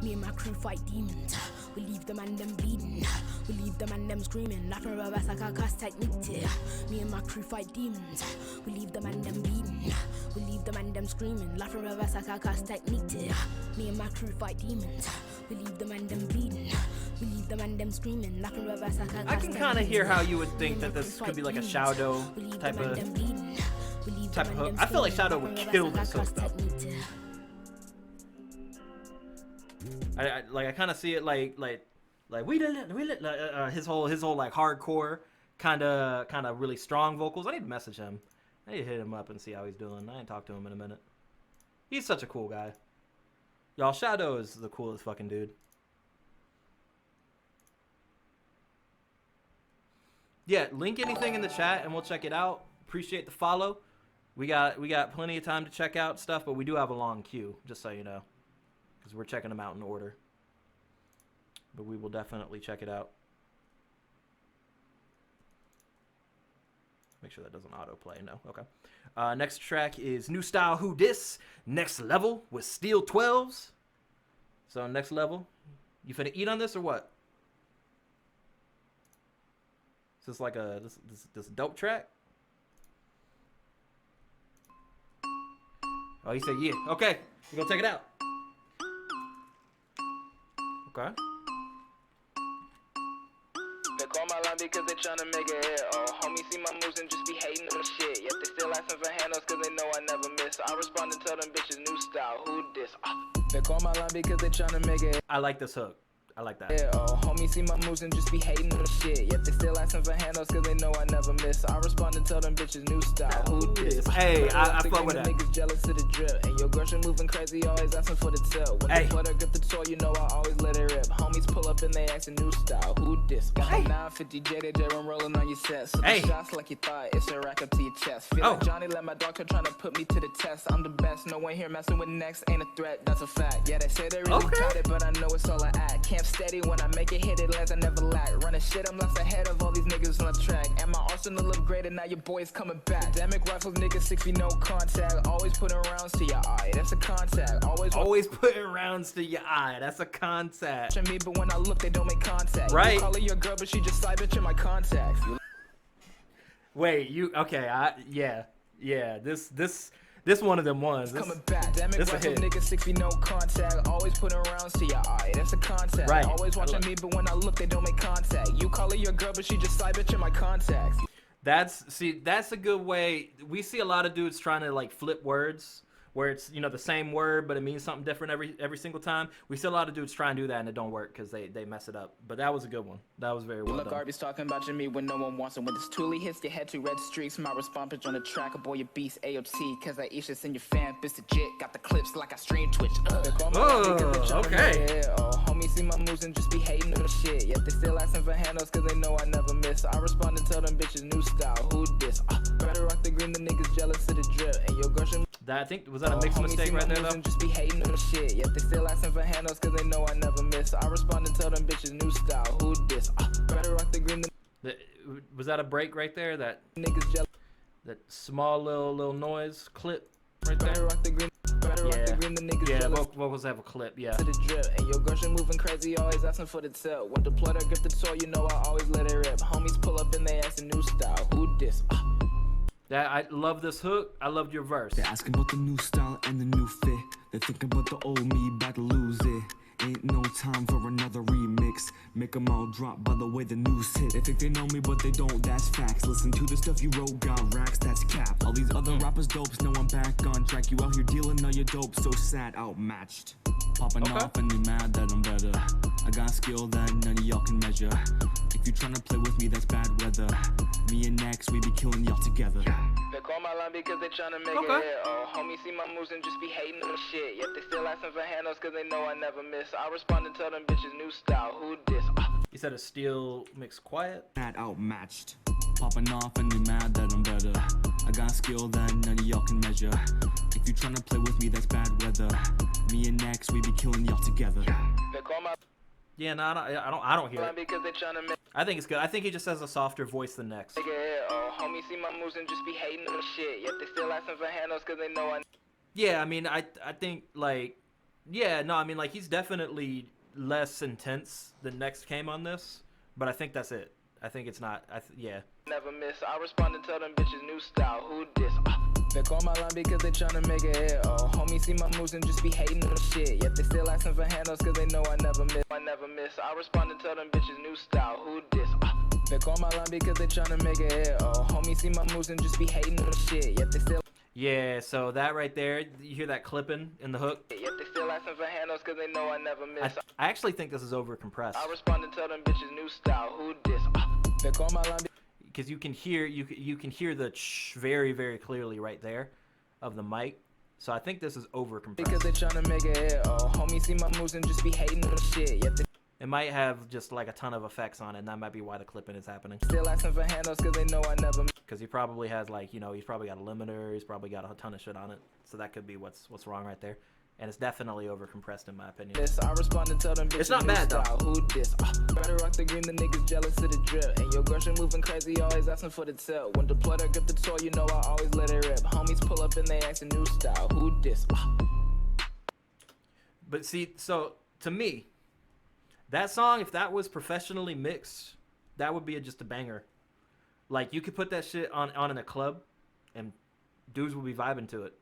Me and my crew fight demons. We leave them and them bleeding. We leave them and them screaming. Laughing reverse like a cast technique. Me and my crew fight demons. We leave them and them bleeding. We leave them and them screaming. Laughing reverse like a cast technique. Me and my crew fight demons. We leave them and them bleeding. We leave them and them screaming. Laughing reverse like a cast technique. I can kind of hear how you would think that this could be like a Shadow type of hook. I feel like Shadow would kill this hook though. I kind of see it like his whole like hardcore kind of really strong vocals. I need to message him. I need to hit him up and see how he's doing. I ain't talked to him in a minute. He's such a cool guy. Y'all, Shadow is the coolest fucking dude. Yeah, link anything in the chat and we'll check it out. Appreciate the follow. We got plenty of time to check out stuff, but we do have a long queue, just so you know. Because we're checking them out in order. But we will definitely check it out. Make sure that doesn't autoplay. No, okay. Next track is New Style Who Dis, Next Level with Steel 12s. So Next Level, you finna eat on this or what? Is this like a this dope track? Oh, he said yeah. Okay, we're gonna take it out. Okay. They call my line because they tryna make it hit. Oh, homie, see my moves and just be hating on shit. Yet they still asking for handles cause they know I never miss. I respond and tell them bitches new style. Who dis? They call my line because they tryna make it hit. I like this hook. I like that. Yeah, oh, homie, see my moves and just be hating on shit. Yet they still asking for handles cause they know I never miss. I respond and tell them bitches new style. Who dis? Hey, I fuck with that. Niggas jealous of the drip. And your girlfriend moving crazy, always asking for the tip. When the butter grip the toy, you know I always let it rip. Homies pull up and they asking new style. Who dis? Got a 950 JJ, I'm rolling on your set. So the shots like you thought, it's a rack up to your chest. Feel like Johnny let my doctor trying to put me to the test. I'm the best, no one here messing with next, ain't a threat, that's a fact. Yeah, they say they really tried it, but I know it's all an act. camp steady. When I make it hit, it lands, I never lack. Running shit, I'm lost ahead of all these niggas on the track. And my arsenal upgraded, now your boy's coming back. Pandemic rifles, niggas 6 feet, no contact. Always putting rounds to your eye, that's a contact. Always putting rounds to your eye, that's a contact. Me, but when I look, they don't make contact. Right. You call her your girl, but she just side bitch in my contacts. Wait, okay, yeah, this one of them ones. Coming back. Damn it, this a rifle hit. niggas 6 feet, no contact. Always putting rounds to your eye, that's a contact. Right. Always watching me, but when I look, they don't make contact. You call her your girl, but she just side bitch in my contacts. That's a good way. We see a lot of dudes trying to like flip words where it's, you know, the same word but it means something different every single time. We see a lot of dudes try and do that and it don't work because they mess it up. But that was a good one. That was very well Look, done. Arby's talking about you me when no one wants it. When this toolie hits your head, 2 red streaks. My response pitch on the track, a boy, your beast, AOT. Cause I eat shit in your fan, bitch legit. Got the clips like I stream Twitch. Okay. Oh, homie, see my moves and just be hating on the shit. Yet they still asking for handles cause they know I never miss. I respond and tell them bitches new style. Who this? Better rock the green, the niggas jealous of the drip. And your girl should. That, I think, was that a mixed mistake right there, though? Just be hating on the shit. Yet they still asking for handles cause they know I never miss. I respond and tell them bitches new style. Who this? Better rock the green. Was that a break right there? That niggas jealous. That small little noise clip right there. Better rock the green. Better rock the green. The niggas yeah, jealous. vocals have a clip. Yeah. To the drip. And your girl should moving crazy, always asking for the tell. When deployed, I grip the toy, you know I always let it rip. Homies pull up and they ask a new style. Who this? That I love this hook. I loved your verse. They're asking about the new style and the new fit. They're thinking about the old me, about to lose it. Ain't no time for another remix. Make them all drop by the way the news hit. They think they know me, but they don't, that's facts. Listen to the stuff you wrote, got racks, that's cap. All these other rappers dopes, now I'm back on track. You out here dealing, now you're dope, so sad, outmatched. Popping off and they mad that I'm better. I got skill that none of y'all can measure. If you tryna play with me, that's bad weather. Me and Next, we be killing y'all together. They call my line because they tryna make it hit. Oh, homie, see my moves and just be hating on the shit. Yet they still asking for handles cause they know I never miss. I respond and tell them bitches new style. Who this? You said a steel mixed quiet? That outmatched. Popping off and they mad that I'm better. I got skill that none of y'all can measure. If you tryna play with me, that's bad weather. Me and Next, we be killing y'all together. They call my Yeah, no, I don't hear line it. because they tryna make I think it's good. I think he just has a softer voice than Next. it hit. Oh, homie, see my moves and just be hating on the shit. Yet they still asking for handles cause they know I. Yeah, I mean, I think like, yeah, no, I mean like he's definitely less intense than Next came on this, but I think that's it. I think it's not. Yeah. Never miss. I respond and tell them bitches new style. Who this? They call my line because they tryna make it hit. Oh, homie, see my moves and just be hating on the shit. Yet they still asking for handles cause they know I never miss. I never miss. I respond and tell them bitches new style. Who this? They call my line because they tryna make it hit. Oh, homie, see my moves and just be hating on the shit. Yet they still. Yeah, so that right there, you hear that clipping in the hook? Yet they still asking for handles cause they know I never miss. I actually think this is over compressed. I respond and tell them bitches new style. Who this? They call my line because you can hear the very, very clearly right there of the mic. So I think this is over compressed. because they tryna make it hit. Oh, homie, see my moves and just be hating on the shit. Yet they It might have just like a ton of effects on it, and that might be why the clipping is happening. still asking for handles cause they know I never miss. Because he probably has like, you know, he's probably got a limiter, he's probably got a ton of shit on it. So that could be what's wrong right there. And it's definitely over compressed in my opinion. I respond and tell them bitches It's not new bad though. style. Who this? Better rock the green, the niggas jealous of the drip. And your girl should moving crazy, always asking for the tell. When deployed, I grip the toy, you know I always let it rip. Homies pull up and they ask a new style. Who this? But see, so to me, that song, if that was professionally mixed, that would be just a banger. Like you could put that shit on in a club, and dudes would be vibing to it.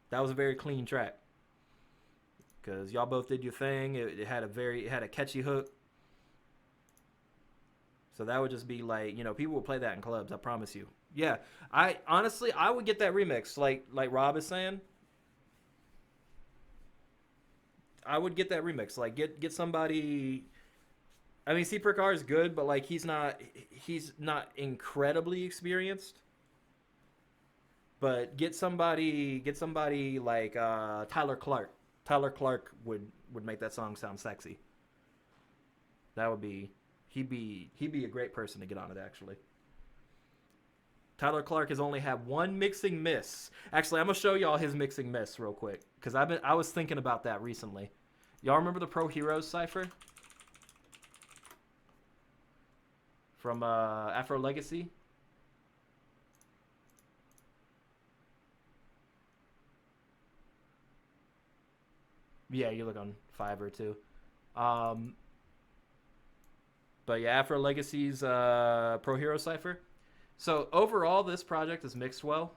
That was a very clean track. Cause y'all both did your thing. It had a catchy hook. So that would just be like, you know, people would play that in clubs. I promise you. Yeah, I would get that remix. Like Rob is saying. I would get that remix. Like get somebody. I mean, C Per Car is good, but like he's not incredibly experienced. But get somebody like Tyler Clark. Tyler Clark would make that song sound sexy. That would be he'd be a great person to get on it actually. Tyler Clark has only had one mixing miss. Actually, I'm gonna show y'all his mixing miss real quick because I was thinking about that recently, Y'all remember the Pro Heroes cipher? From Afro Legacy? Yeah, you look on Fiverr too. But yeah, Afro Legacy's Pro Hero Cipher. So overall, this project is mixed well.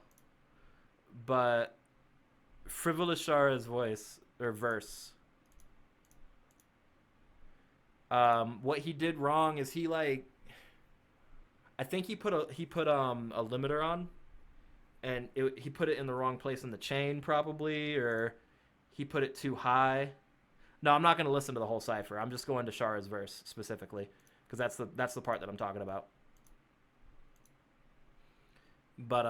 But Frivolous Shara's voice, or verse. What he did wrong is he like... I think he put a limiter on. And he put it in the wrong place in the chain probably, or... He put it too high. No, I'm not going to listen to the whole cipher. I'm just going to Shara's verse specifically, because that's the part that I'm talking about. But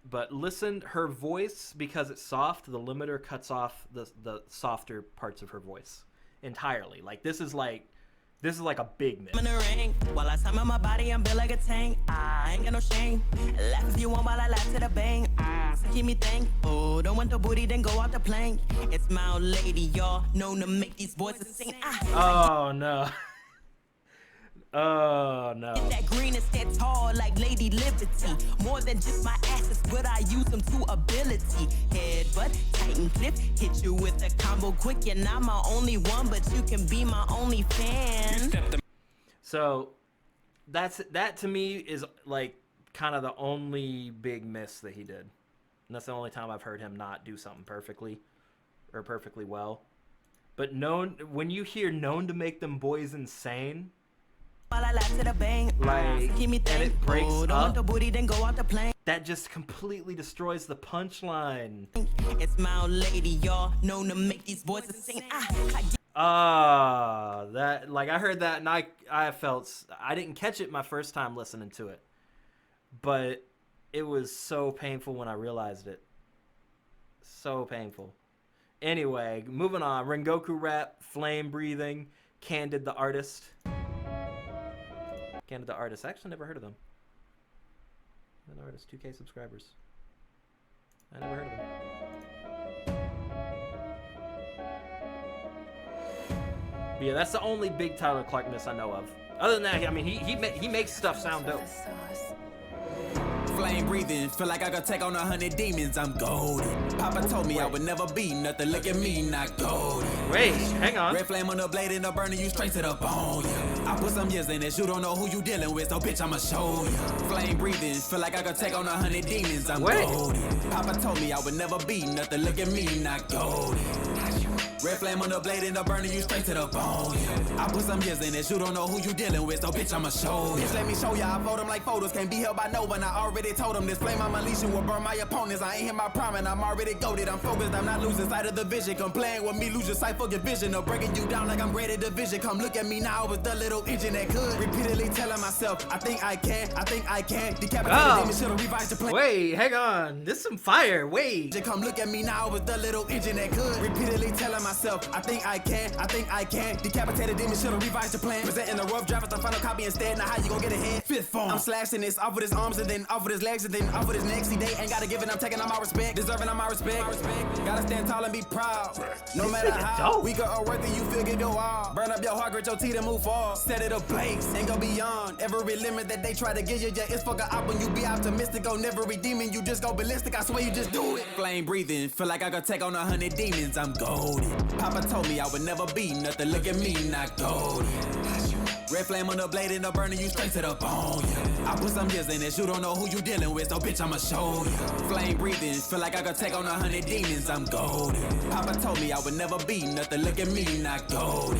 but listen, her voice, because it's soft, the limiter cuts off the softer parts of her voice entirely. Like this is like a big miss. While I time on my body, I'm built like a tank. I ain't got no shame. Laugh if you want while I laugh to the bang. Keep me thankful. Don't want the booty, then go out the plank. It's my old lady, y'all. Known to make these voices sing. Oh no. Oh no. That green is that tall like Lady Liberty. More than just my asses, but I use them to ability. Headbutt, tighten clip, hit you with a combo quick. You're not my only one, but you can be my only fan. So that to me is like kind of the only big miss that he did. And that's the only time I've heard him not do something perfectly or perfectly well. But when you hear known to make them boys insane, like, and it breaks up, that just completely destroys the punchline. It's my old lady, y'all. Known to make these voices sing. That, like, I heard that and I didn't catch it my first time listening to it, but it was so painful when I realized it. So painful. Anyway, moving on. Rengoku rap, flame breathing, Candid the artist. Candid the artist. I actually never heard of them. Candid the artist, 2K subscribers. I never heard of them. But yeah, that's the only big Tyler Clark miss I know of. Other than that, I mean, he makes stuff sound dope. Flame breathing, feel like I could take on 100 demons. I'm golden. Papa told me I would never be nothing. Look at me, not golden. Wait, hang on. Red flame on the blade and the burning you straight to the bone. Yeah. I put some years in this. You don't know who you dealing with, so bitch, I'ma show you. Flame breathing, feel like I could take on 100 demons. I'm golden. Papa told me I would never be nothing. Look at me, not golden. Red flame on the blade and the burning you straight to the bone. Yeah. I put some years in this. You don't know who you dealing with, so bitch, I'ma show you. Bitch, let me show ya. I fold them like photos. Can't be held by no one. I already told them this flame I'm unleashing will burn my opponents. I ain't hit my prime and I'm already goated. I'm focused. I'm not losing sight of the vision. Come playing with me, lose your sight for your vision. Or breaking you down like I'm graded division. Come look at me now with the little engine that could. Repeatedly telling myself, I think I can. I think I can. Decapitated demon should've revised the plan. Wait, hang on. This is some fire. Wait. Come look at me now with the little engine that could. Repeatedly telling myself, I think I can. I think I can. Decapitated demon should've revised the plan. Presenting the rough draft with the final copy instead. Now how you gon' get ahead? Fifth form. I'm slashing this off with his arms and then off with his legs and then off with his neck. See, they ain't gotta give it. I'm taking all my respect. Deserving all my respect. Gotta stand tall and be proud. No matter how weaker or worth it you feel, give your all. Burn up your heart, grit your teeth and move forward. Set it ablaze and go beyond every limit that they try to give you. Yeah, it's fucking up when you be optimistic. Go never redeeming. You just go ballistic. I swear you just do it. Flame breathing. Feel like I could take on 100 demons. I'm golden. Papa told me I would never be nothing. Look at me, not golden. Red flame on the blade and the burning you straight to the bone. Yeah. I put some years in this. You don't know who you dealing with, so bitch, I'ma show you. Flame breathing. Feel like I could take on 100 demons. I'm golden. Papa told me I would never be nothing. Look at me, not golden.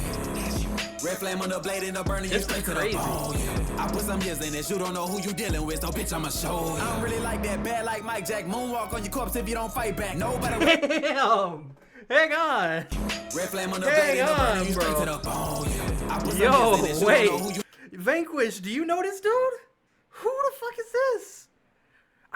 Red flame on the blade and the burning you straight to the bone. Yeah. I put some years in this. You don't know who you dealing with, so bitch, I'ma show you. I don't really like that bad like Mike Jack. Moonwalk on your corpse if you don't fight back. Nobody. Damn. Hang on. Red flame on the blade and the burning you straight to the bone. Yeah. I put some Yo, years in this. You wait. don't know who you... Vanquish, do you know this dude? Who the fuck is this?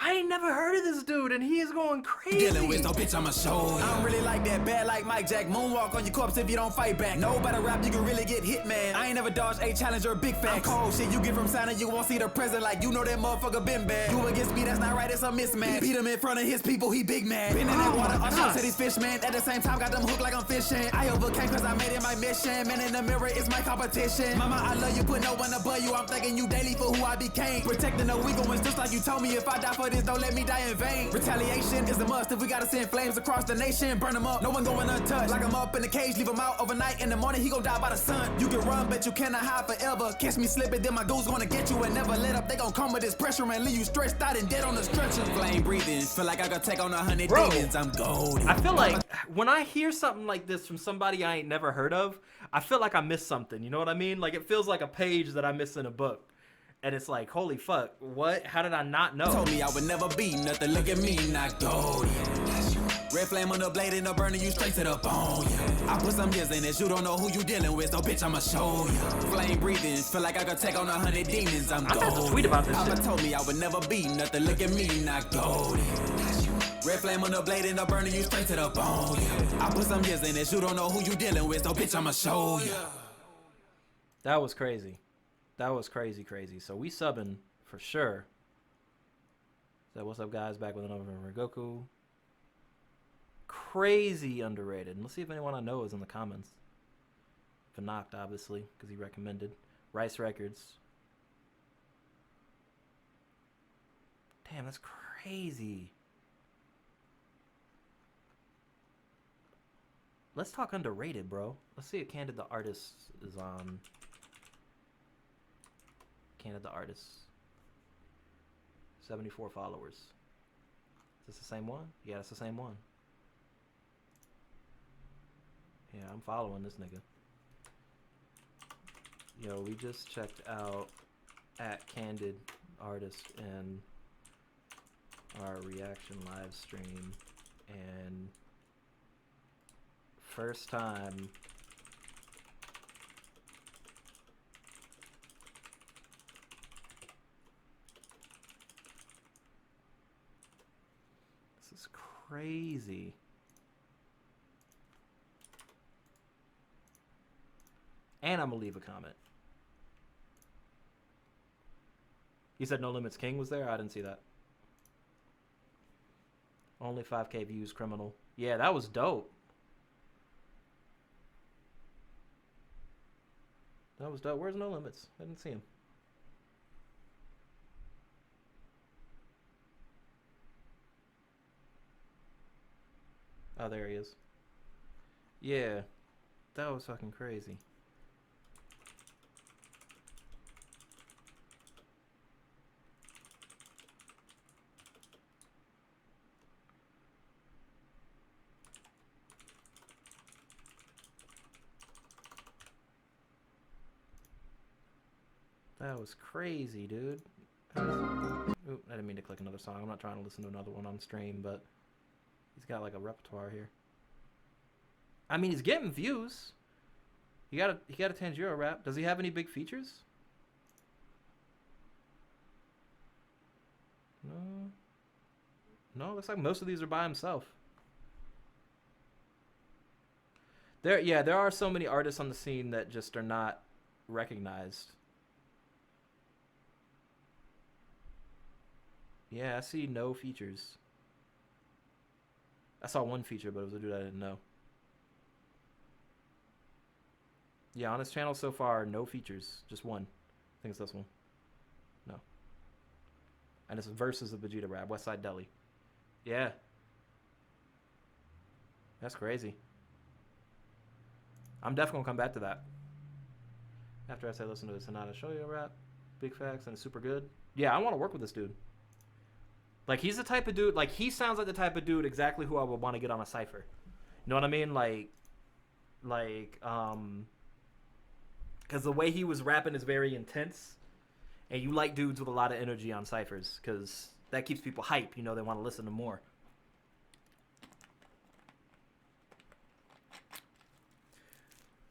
I ain't never heard of this dude, and he is going crazy. Dealing with no bitch, I'ma show you. I don't really like that bad like Mike Jack. Moonwalk on your corpse if you don't fight back. No better rap, you can really get hit, man. I ain't never dodged a challenge or a big fact. Cold shit you get from signing, you won't see the present like you know that motherfucker been bad. You against me, that's not right, it's a mismatch. Beat him in front of his people, he big man. Been in that water, I said he's fish man. At the same time, got them hooked like I'm fishing. I overcame cause I made it my mission. Man in the mirror is my competition. Mama, I love you, put no one above you. I'm thanking you daily for who I became. Protecting the weaker ones just like you told me. If I die for this, don't let me die in vain. Retaliation is a must. If we gotta send flames across the nation, burn them up. No one going untouched. Like I'm up in the cage, leave him out overnight. In the morning, he gon' die by the sun. You can run, but you cannot hide forever. Catch me slipping, then my goals gonna get you and never let up. They gon' come with this pressure and leave you stressed out and dead on the stretcher. Flame breathing, feel like I gotta take on 100 demons. I'm golden. I feel like when I hear something like this from somebody I ain't never heard of, I feel like I missed something. You know what I mean? Like it feels like a page that I missed in a book. And it's like, holy fuck, what? How did I not know? Told me I would never be nothing. Look at me, not gold. Red flame on the blade and I'm burning you straight to the bone. I put some years in this, you don't know who you dealing with, so bitch, I'ma show ya. Flame breathing, feel like I could take on 100 demons. I'm I have to tweet about this Papa shit. told me I would never be nothing. Look at me, not gold. Red flame on the blade and I'm burning you straight to the bone. I put some years in this, you don't know who you dealing with, so bitch, I'ma show ya. That was crazy. That was crazy. So we subbing for sure. So what's up, guys? Back with another Goku. Crazy underrated. Let's see if anyone I know is in the comments. Vanoct, obviously, because he recommended. Rice Records. Damn, that's crazy. Let's talk underrated, bro. Let's see if Candid the Artist is on. Candid the Artist. 74 followers. Is this the same one? Yeah, it's the same one. Yeah, I'm following this nigga. Yo, we just checked out at Candid Artist in our reaction live stream, and first time this is crazy. And I'm gonna leave a comment. You said No Limits King was there? I didn't see that. Only 5K views, criminal. Yeah, that was dope. That was dope. Where's No Limits? I didn't see him. Oh, there he is. Yeah, that was fucking crazy. That was crazy, dude. Oop, I didn't mean to click another song. I'm not trying to listen to another one on stream, but he's got like a repertoire here. I mean, he's getting views. He got a Tanjiro rap. Does he have any big features? No. No, looks like most of these are by himself. There are so many artists on the scene that just are not recognized. Yeah, I see no features. I saw one feature, but it was a dude I didn't know. Yeah, on his channel so far, no features. Just one. I think it's this one. No. And it's versus the Vegeta rap, Westside Deli. Yeah. That's crazy. I'm definitely gonna come back to that. After I say listen to the Sonata Shoyo rap, big facts, and it's super good. Yeah, I want to work with this dude. Like, he's the type of dude, like, he sounds like the type of dude exactly who I would want to get on a cypher. You know what I mean? Because the way he was rapping is very intense, and you like dudes with a lot of energy on ciphers, because that keeps people hype. You know, they want to listen to more.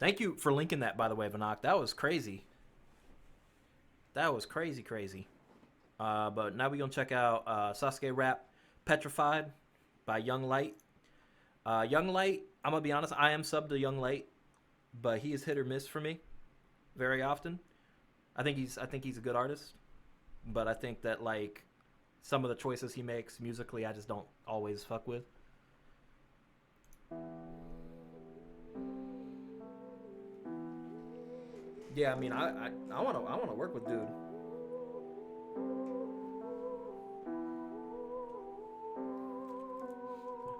Thank you for linking that, by the way, Vanoct. That was crazy. That was crazy. But now we're gonna check out Sasuke rap Petrified by Young Light. Young Light, I'm gonna be honest, I am subbed to Young Light, but he is hit or miss for me very often. I think he's a good artist, but I think that like some of the choices he makes musically I just don't always fuck with. Yeah, I mean I wanna work with dude.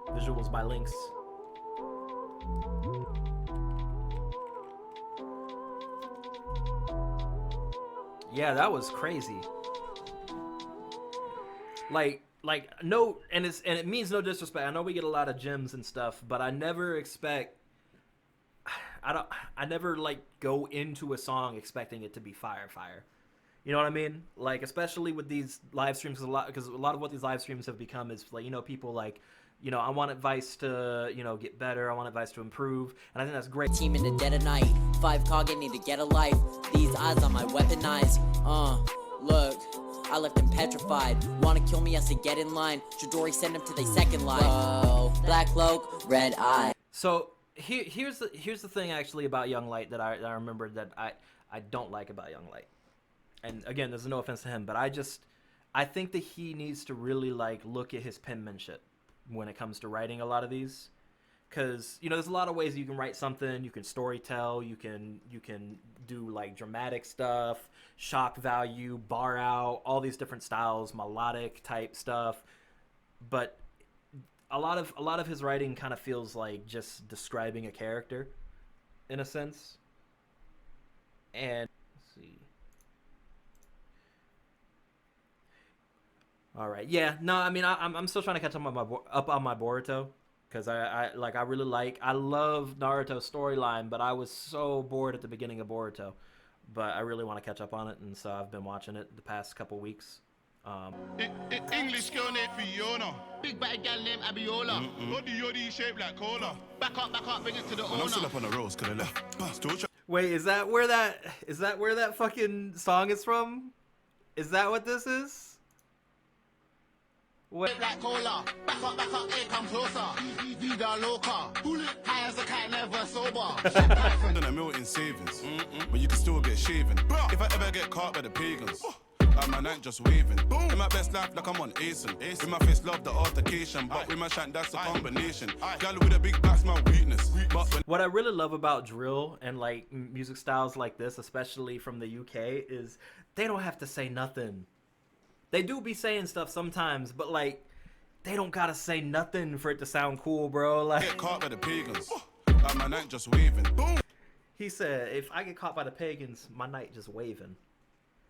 Visuals by Lynx. Yeah, that was crazy. Like no, and it means no disrespect. I know we get a lot of gems and stuff, but I never expect. I never like go into a song expecting it to be fire. You know what I mean? Like especially with these live streams, because a lot of what these live streams have become is like, you know, people like, you know, I want advice to, you know, get better. I want advice to improve. And I think that's great. Team in the dead of night. 5 cog, need to get a life. These eyes on my weaponized. Look, I left him petrified. Wanna kill me, I say get in line. Chidori send him to the second life. Whoa. Black cloak, red eye. So here's the thing actually about Young Light that I remember that I don't like about Young Light. And again, there's no offense to him, but I think that he needs to really like look at his penmanship when it comes to writing a lot of these, because you know there's a lot of ways you can write something. You can story tell, you can do like dramatic stuff, shock value, bar out, all these different styles, melodic type stuff, but a lot of his writing kind of feels like just describing a character in a sense. And let's see. All right, yeah, no, I mean, I'm still trying to catch up on my Boruto, because I love Naruto's storyline, but I was so bored at the beginning of Boruto, but I really want to catch up on it, and so I've been watching it the past couple weeks. English girl named Fiona, big bad gal named Abiola, body yoddy shaped like cola. Back up, bring it to the owner. I'm still up on the roads, cause I left. Wait, is that where that fucking song is from? Is that what this is? What? Like cola, back up, here come closer. Vida loca, high as a cat, never sober. Done a million in savings, but you can still get shaven. If I ever get caught by the pagans, like my night just waving. In my best life, like I'm on acing. With my face, love the altercation, but with my shank, that's a combination. Girl with a big back's my weakness. What I really love about drill and like music styles like this, especially from the UK, is they don't have to say nothing. They do be saying stuff sometimes, but like they don't gotta say nothing for it to sound cool, bro. Like get caught by the pagans, like my night just waving. He said, if I get caught by the pagans, my night just waving.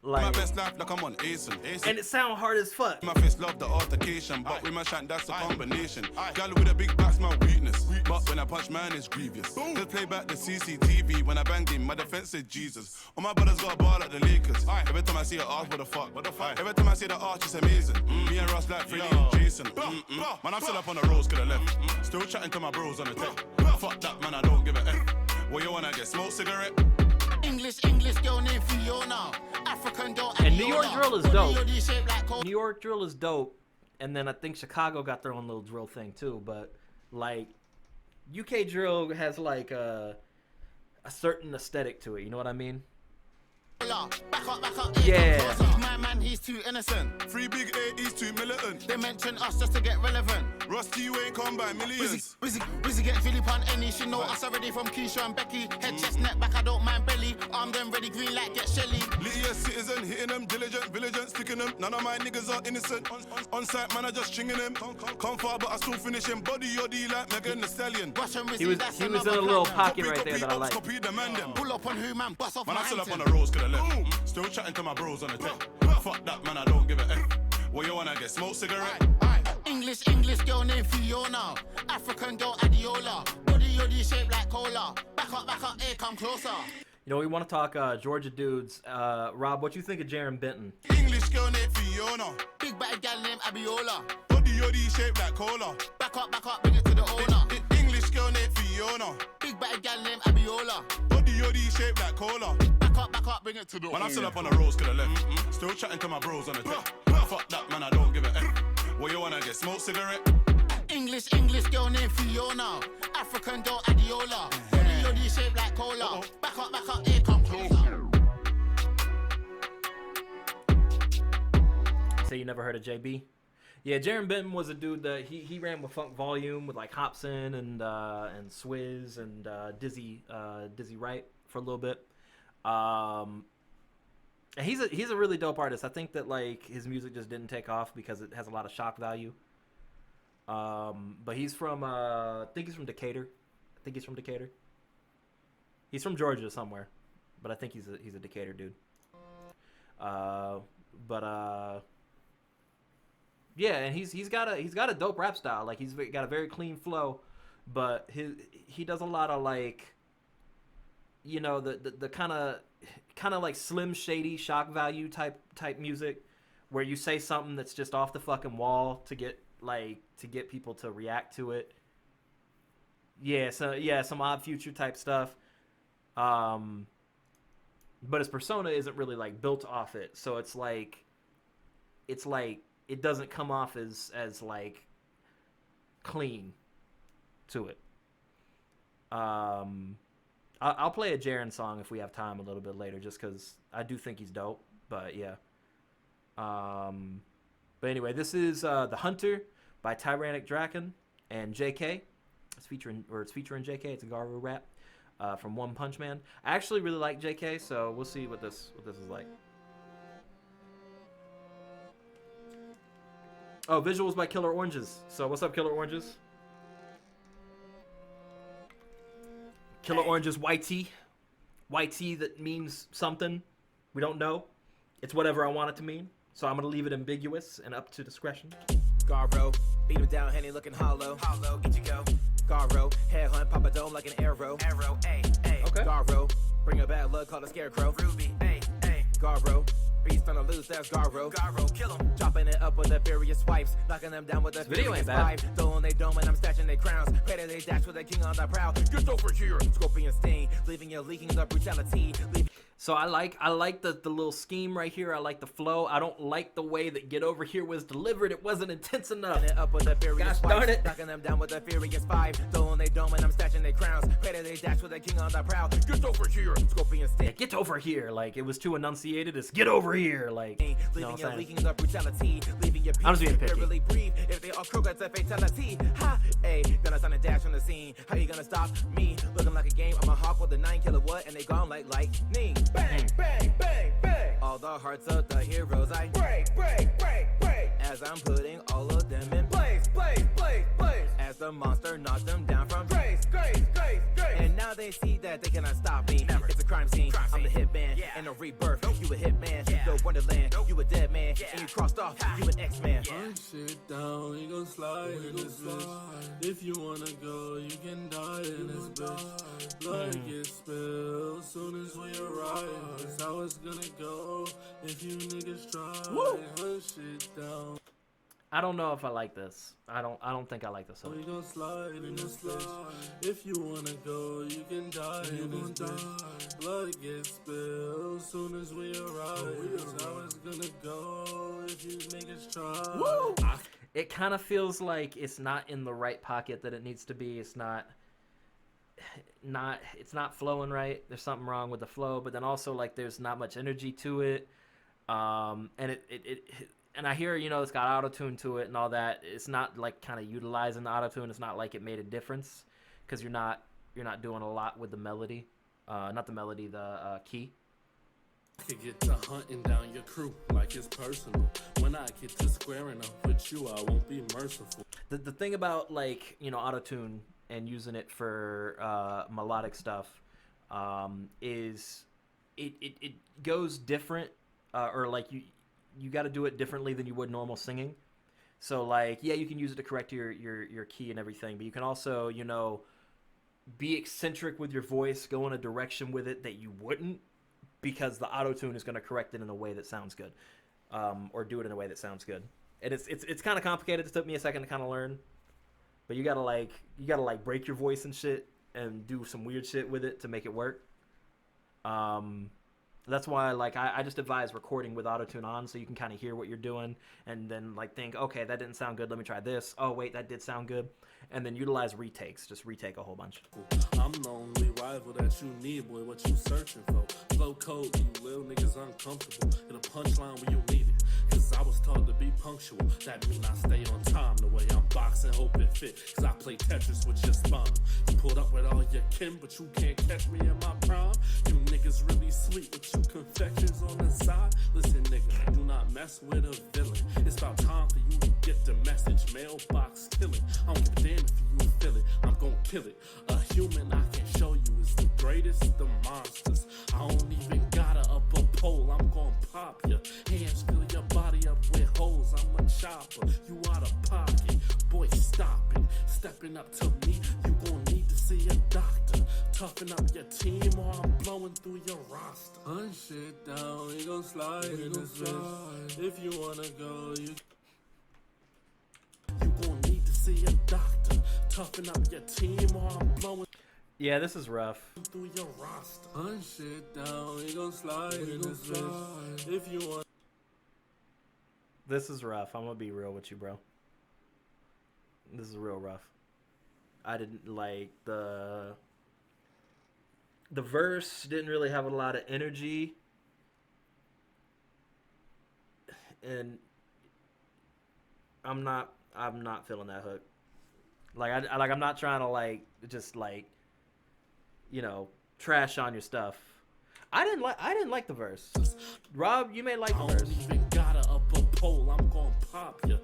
Like, my best life, like I'm on acing. And it sound hard as fuck. My face love the altercation, but with my shank, that's a combination. Girl with a big back's my weakness, but when I punch man, it's grievous. Just play back the CCTV when I banged him. My defense said Jesus. All my brothers got a ball like the Lakers. Every time I see an arch, what the fuck? Every time I see the arch, it's amazing. Me and Ross like Freddy and Jason. Man, I'm still up on the roads, could I left. Still chatting to my bros on the tech. Fuck that, man, I don't give a F. What you wanna get? Smoke cigarette? English girl named Fiona, African girl. And New York drill is dope. New York drill is dope, and then I think Chicago got their own little drill thing too. But like UK drill has like a certain aesthetic to it. You know what I mean? Back up, yeah. My man, he's too innocent. Free big A, he's too militant. They mention us just to get relevant. Rusty, you ain't come by millions. Wizzy get Philip on any. She know us already from Keisha and Becky. Head, chest, neck, back, I don't mind belly. Armed and ready, green light, get Shelly. Lydia citizen, hitting them, diligent, vigilant, sticking them. None of my niggas are innocent. On site, man, I just stringing them. Come far, but I still finish him. Body, yoddy, like Megan Thee Stallion. He was in a little pocket right there that I like. Pull up on who, man, bust off man, my I still up on the roads, could I left. Still chatting to my bros on the tech. Fuck that, man, I don't give a F. What you wanna get? Smoke cigarette? English girl named Fiona, African girl Adiola, body yoddy shaped like cola. Back up, here come closer. You know, we want to talk Georgia dudes. Rob, what you think of Jaron Benton? English girl named Fiona, big bad gal named Abiola, body yoddy shaped like cola. Back up, bring it to the owner. English girl named Fiona, big bad gal named Abiola, body yoddy shaped like cola. Back up, bring it to the When I'm still up on the roads to the left, still chatting to my bros on the tech. Fuck that, man, I don't give a F. What you wanna get, smoke cigarette? English girl named Fiona. African girl Adiola. Yodi shaped like cola. Back up, here come closer. Say you never heard of JB? Yeah, Jaron Benton was a dude that he ran with Funk Volume with like Hobson and Swizz and Dizzy Wright for a little bit. And he's a really dope artist. I think that like his music just didn't take off because it has a lot of shock value. But he's from I think he's from Decatur. He's from Georgia somewhere, but I think he's a Decatur dude. Yeah, and he's got a dope rap style. Like he's got a very clean flow, but he does a lot of like, you know, the kind of like Slim Shady shock value type music, where you say something that's just off the fucking wall to get people to react to it. Yeah, so yeah, some Odd Future type stuff. But his persona isn't really like built off it, so it's like it doesn't come off as like clean to it. I'll play a Jaren song if we have time a little bit later, just because I do think he's dope. But yeah. But anyway, this is The Hunter by Tyrannic Draken and JK. It's featuring JK. It's a Garu rap from One Punch Man. I actually really like JK, so we'll see what this is like. Oh, visuals by Killer Oranges. So what's up, Killer Oranges? Killer Oranges YT. YT that means something. We don't know. It's whatever I want it to mean. So I'm going to leave it ambiguous and up to discretion. Garo, beat him down, Henny looking hollow. Hollow, get you go. Garo, head hunt, pop a dome like an arrow. Arrow, ayy, ayy. Okay. Garo, bring a bad luck, call a scarecrow. Ruby, ayy, ayy. Garo, beast on the loose, that's Garo. Garo, kill him. Chopping it up with the furious swipes. Knocking them down with the furious vibe. Throwing they dome and I'm stashing their crowns. Better they dash with the king on the prow. Get over here. Scorpion sting, leaving you leaking the brutality. So I like the little scheme right here. I like the flow. I don't like the way that Get Over Here was delivered. It wasn't intense enough. Up with the furious Gosh darn it. Knocking them down with the furious vibe. Throwing they dome and I'm stashing their crowns. Better they dash with the king on the prow. Get over here. Scorpion sting. Yeah, get over here. Like, it was too enunciated. It's get over here. Like, leaving you leaking the brutality. Leaving your I'm just being picky. Barely breathe. If they all croak, that's a fatality. Ha! Ayy, gonna sign a dash from the scene. How you gonna stop me? Looking like a game. I'm a hawk with a 9 kilowatt and they gone like lightning. Bang, bang. Bang, bang. All the hearts of the heroes I break. As I'm putting all of them in place. As the monster knocked them down from grace. And now they see that they cannot stop me. Never. It's a crime scene. I'm the hitman. Yeah. And a rebirth. Nope. You a hitman. Yeah. The Wonderland. Nope. You a dead man. Yeah. And you crossed off. You an X-Man. Burn shit down, you gon' slide in this bitch. If you wanna go, you can die in this bitch. Blood gets spilled soon as we arrive. That's how it's gonna go if you niggas try. Burn shit down. I don't know if I like this. I don't think I like this song. We gon' slide in this bitch. If you wanna go, you can die in this bitch. Blood gets spilled soon as we arrive. That's how it's gonna go if you niggas try. Woo! It kind of feels like it's not in the right pocket that it needs to be. It's not flowing right. There's something wrong with the flow, but then also like there's not much energy to it. And and I hear, you know, it's got auto-tune to it and all that. It's not like kind of utilizing the auto-tune. It's not like it made a difference because you're not doing a lot with the melody. Not the melody, the key. I could get to hunting down your crew like it's personal. When I get to squaring up with you, I won't be merciful. The thing about, like, you know, auto-tune and using it for melodic stuff is it goes different, or like you got to do it differently than you would normal singing. So like, yeah, you can use it to correct your key and everything, but you can also, you know, be eccentric with your voice, go in a direction with it that you wouldn't, because the auto-tune is going to correct it in a way that sounds good, or do it in a way that sounds good. And it's kind of complicated. It took me a second to kind of learn, but you gotta break your voice and shit and do some weird shit with it to make it work. That's why, like, I just advise recording with autotune on so you can kind of hear what you're doing and then, like, think, okay, that didn't sound good. Let me try this. Oh, wait, that did sound good. And then utilize retakes. Just retake a whole bunch. I'm the only rival that you need, boy. What you searching for? Flow code, you little niggas uncomfortable. Hit a punchline when you need it. Cause I was taught to be punctual. That mean I stay on time the way I'm boxing, hope it fit. Cause I play Tetris with your spine. You pulled up with all your kin, but you can't catch me in my prime. You niggas really sweet with you confections on the side. Listen, nigga, do not mess with a villain. It's about time for you to get the message. Mailbox killing. I don't give a damn if you feel it. I'm gon' kill it. A human I can show you is the greatest of monsters. I don't even gotta up a pole. I'm gon' pop ya. Hands fill your body up with holes. I'm a chopper. You out of pocket. Boy, stop it. Stepping up to me, you gon' need to see a doctor. Toughen up your team or I'm blowing through your roster. Hunt shit down, we gon' slide in this bitch. If you wanna go, you gon' need to see a doctor. Toughen up your team or I'm blowing. Yeah, this is rough. Through your roster. Hunt shit down, we gon' slide in this bitch. If you want. This is rough. I'm gonna be real with you, bro. This is real rough. I didn't like the verse didn't really have a lot of energy, and I'm not feeling that hook. Like I'm not trying to just trash on your stuff. I didn't like the verse. Rob, you may like the verse. I don't even gotta up a pole. I'm gonna pop ya.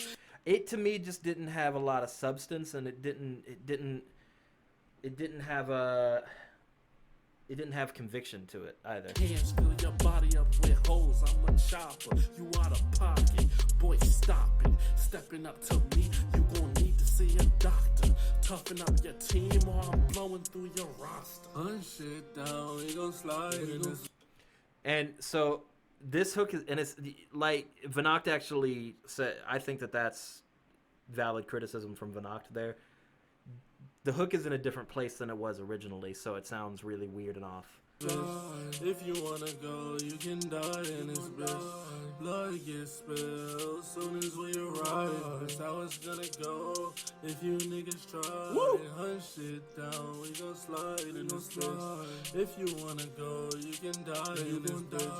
It to me just didn't have a lot of substance, and it didn't have conviction to it either. Hands fill your body up with holes. I'm a chopper. You out of pocket. Boy, stop it. Stepping up to me, you gon' need to see a doctor. Toughen up your team or I'm blowing through your roster. Hunt shit down, we gon' slide in this. And so this hook is, and it's like Vanacht actually said, I think that's valid criticism from Vanacht there. The hook is in a different place than it was originally, so it sounds really weird and off. If you wanna go, you can die in this bitch. Blood gets spilled soon as we arrive. That's how it's gonna go. If you niggas try, hunt shit down, we gon' slide in this bitch. If you wanna go, you can die in this bitch.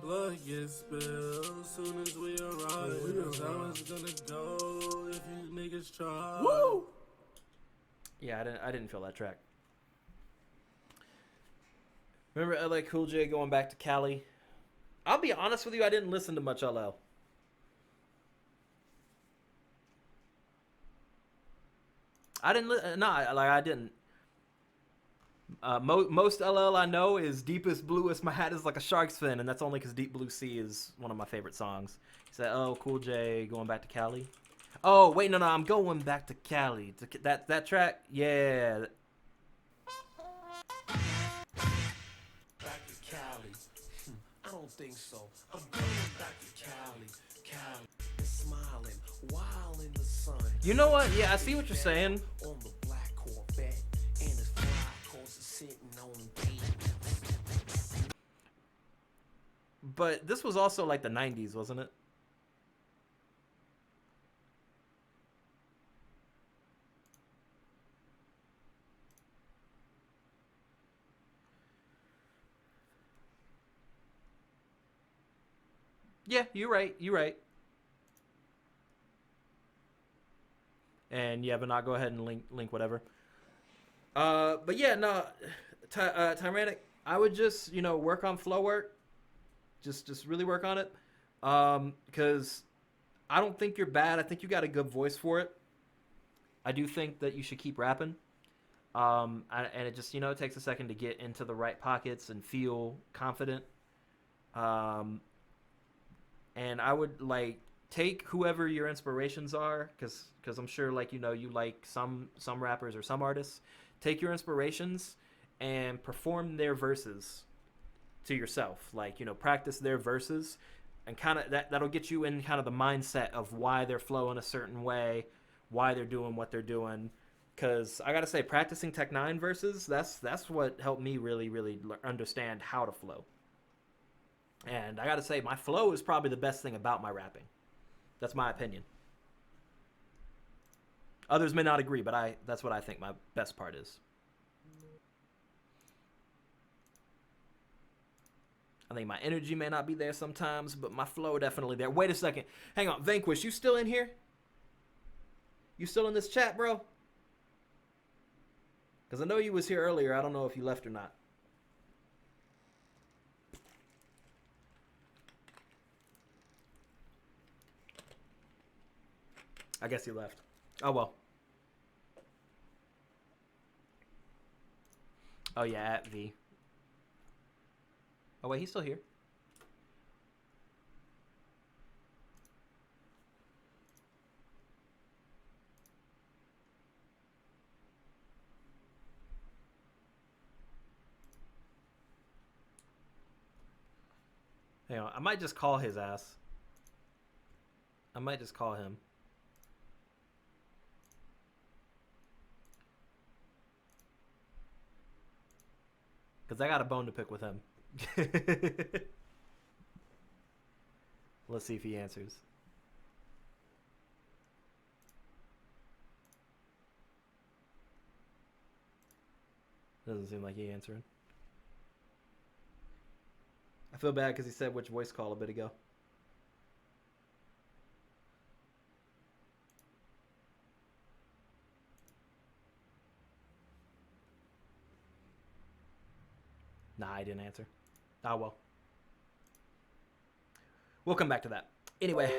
Blood gets spilled soon as we arrive. That's how it's gonna go. If you niggas try. Woo! Yeah, I didn't feel that track. Remember LA Cool J going back to Cali? I'll be honest with you, I didn't listen to much LL. I didn't. Most LL I know is Deepest Bluest My Hat Is Like a Shark's Fin, and that's only because Deep Blue Sea is one of my favorite songs. He said, oh, Cool J going back to Cali. Oh, wait, no, I'm going back to Cali. That track? Yeah. Back to Cali. I don't think so. I'm going back to Cali. Smiling, while in the sun. You know what? Yeah, I see what you're saying. On the black Corvette, and his fly cars are sitting on beat. But this was also like the 90s, wasn't it? Yeah, you're right. And yeah, but not go ahead and link whatever. But yeah, no, Tyrannic, I would just, work on flow work. Just really work on it. Because I don't think you're bad. I think you got a good voice for it. I do think that you should keep rapping. And it just, it takes a second to get into the right pockets and feel confident. And I would take whoever your inspirations are, because I'm sure you like some rappers or some artists. Take your inspirations and perform their verses to yourself. Practice their verses, and kind of that'll get you in kind of the mindset of why they're flowing a certain way, why they're doing what they're doing. Because I gotta say, practicing Tech 9 verses, that's what helped me really understand how to flow. And I gotta say, my flow is probably the best thing about my rapping. That's my opinion. Others may not agree, but that's what I think my best part is. I think my energy may not be there sometimes, but my flow definitely there. Wait a second. Hang on. Vanquish, you still in here? You still in this chat, bro? Because I know you was here earlier. I don't know if you left or not. I guess he left. Oh, well. Oh, yeah, at V. Oh, wait, he's still here. Hang on, I might just call his ass. I might just call him. Because I got a bone to pick with him. Let's see if he answers. Doesn't seem like he answering. I feel bad because he said which voice call a bit ago. Nah, I didn't answer. Oh, well. We'll come back to that. Anyway.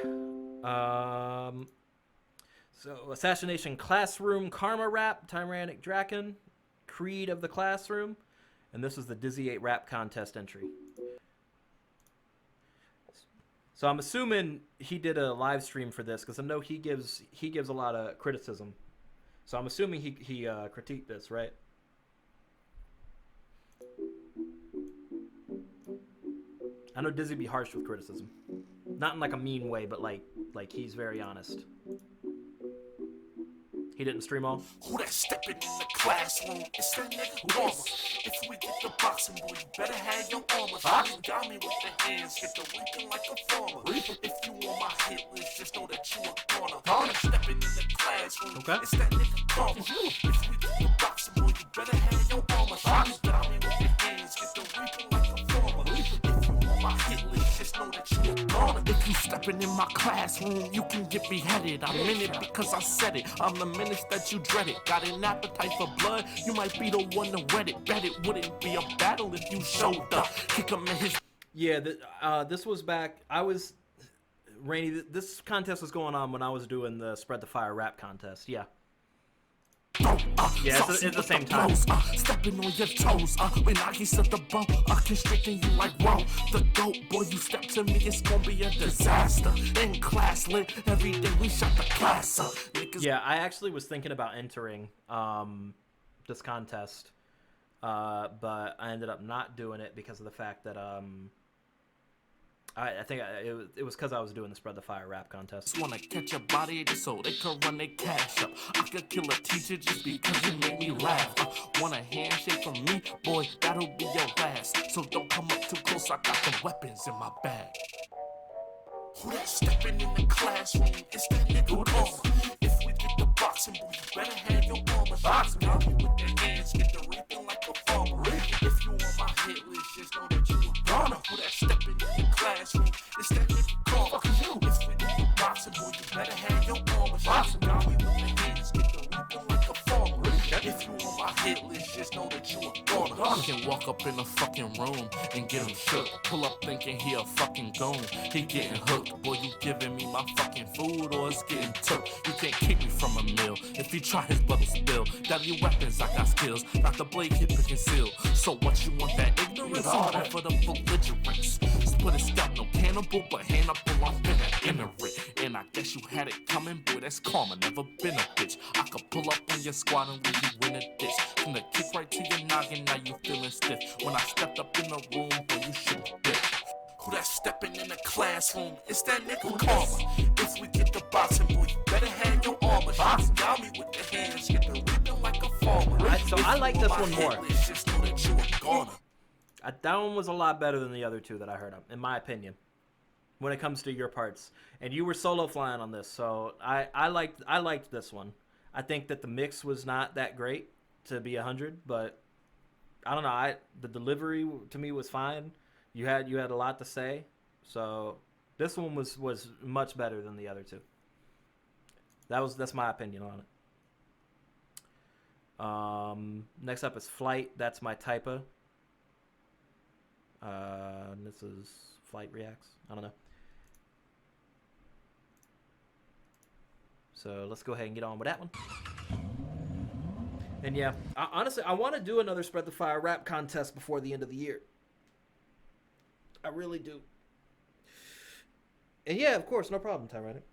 So, Assassination Classroom, Karma Rap, Tyrannic Draken, Creed of the Classroom, and this is the Dizzy 8 Rap Contest entry. So I'm assuming he did a live stream for this, because I know he gives a lot of criticism. So I'm assuming he critiqued this, right? I know Dizzy be harsh with criticism. Not in like a mean way, but like he's very honest. He didn't stream all? Who that stepping in the classroom? It's that nigga Karma. If we get the boxing, boy, you better have your armor. You got me with the hands, get the reaping like a farmer. If you on my hit list, just know that you a corner. Stepping in the classroom, it's that nigga Karma. If we get the boxing, boy, you better have your armor. You got me with the hands, get the reaping like a farmer. If you on my hit list, just know that you a corner. If you stepping in my classroom, you can get beheaded. I'm in it because I said it. I'm the menace that you dreaded. Got an appetite for blood, you might be the one to wet it. Bet it wouldn't be a battle if you showed up. Kick him in his... Yeah, this was back... Rainy, this contest was going on when I was doing the Spread the Fire rap contest. Yeah. Yeah, it's the same time. Stepping on your toes, when I get set the bump, I can straighten you like whoa. The dope boy, you step to me, it's gonna be a disaster. In class lit, every day we shut the class up. Yeah, I actually was thinking about entering this contest, but I ended up not doing it because of the fact that I think it was because I was doing the Spread the Fire rap contest. Wanna catch a body just so they can run their cash up. I could kill a teacher just because you made me laugh. Want a handshake from me? Boy, that'll be your last. So don't come up too close, I got the weapons in my bag. Who that stepping in the classroom? It's that nigga Karma. If we get the boxing, boy, you better have your armor. Shots got me with the hands, get the reaping like a farmer. If you on my hit list, just know that you a goner. Who that stepping in the classroom? It's that nigga Karma. If we get the boxing, boy, you better have your armor. Shots got me with the hands, get the reaping like a farmer. If you on my hit list, just know that you a goner. I can walk up in a fucking room and get him shook. Pull up thinking he a fucking goon. He getting hooked. Boy, you giving me my fucking food or it's getting took. You can't keep me from a meal. If he try, his blood will spill. Deadly weapons, I got skills. Not the blade, hit, pick and seal. So what, you want that ignorance? I'm on for the belligerence. Split a scalp, no cannibal, but Hannibal, I'm finna enter it. And I guess you had it coming, boy, that's karma. Never been a bitch. I could pull up on your squad and leave you in a ditch. From the kick right to your noggin, now you feeling stiff. When I stepped up in the room, boy, you should've been. Who that stepping in the classroom? It's that nigga Karma. If we get the boxing, boy, you better have your armor. Shots got me with the hands, get the reaping like a farmer. Alright, so I like this one more. That one was a lot better than the other two that I heard of, in my opinion, when it comes to your parts. And you were solo flying on this, so I liked this one. I think that the mix was not that great to be 100, but I don't know. The delivery to me was fine. You had a lot to say, so this one was much better than the other two. That's my opinion on it. Next up is Flight. That's my typo. This is Flight Reacts. I don't know. So let's go ahead and get on with that one. And yeah, honestly, I want to do another Spread the Fire rap contest before the end of the year. I really do. And yeah, of course, no problem, Tyrannic.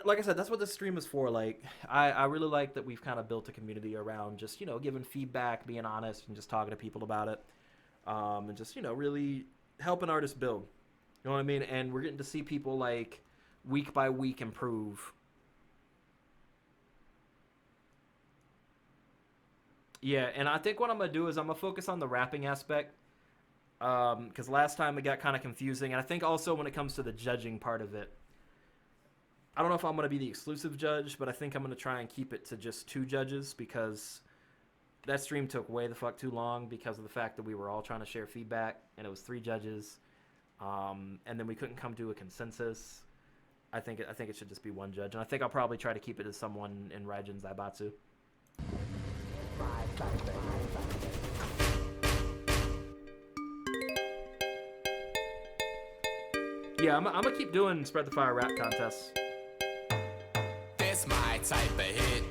Like I said, that's what this stream is for. Like, I really like that we've kind of built a community around just, giving feedback, being honest, and just talking to people about it. And just, really helping artists build. You know what I mean? And we're getting to see people, like, week by week improve. Yeah, and I think what I'm going to do is I'm going to focus on the rapping aspect. Because last time it got kind of confusing. And I think also when it comes to the judging part of it, I don't know if I'm going to be the exclusive judge, but I think I'm going to try and keep it to just 2 judges, because that stream took way the fuck too long because of the fact that we were all trying to share feedback, and it was 3 judges, and then we couldn't come to a consensus. I think it should just be 1 judge, and I think I'll probably try to keep it to someone in Raijin Zaibatsu. Yeah, I'm gonna keep doing Spread the Fire rap contests. This my type of hit.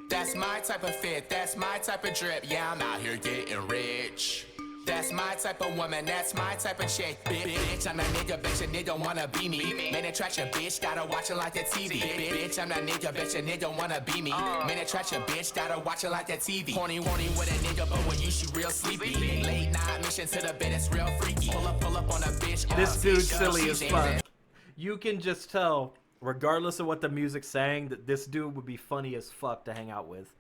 That's my type of fit. That's my type of drip. Yeah, I'm out here getting rich. That's my type of woman. That's my type of chick. Bitch, I'm that nigga. Bitch, a nigga wanna be me. Main attraction, bitch. Gotta watch it like the TV. Bitch, I'm that nigga. Bitch, a nigga wanna be me. Main attraction, bitch. Gotta watch it like the TV. Horny with a nigga, but when you she real sleepy. Late night mission to the bed. It's real freaky. Pull up on a bitch. This dude's silly as fuck. You can just tell, regardless of what the music's saying, that this dude would be funny as fuck to hang out with.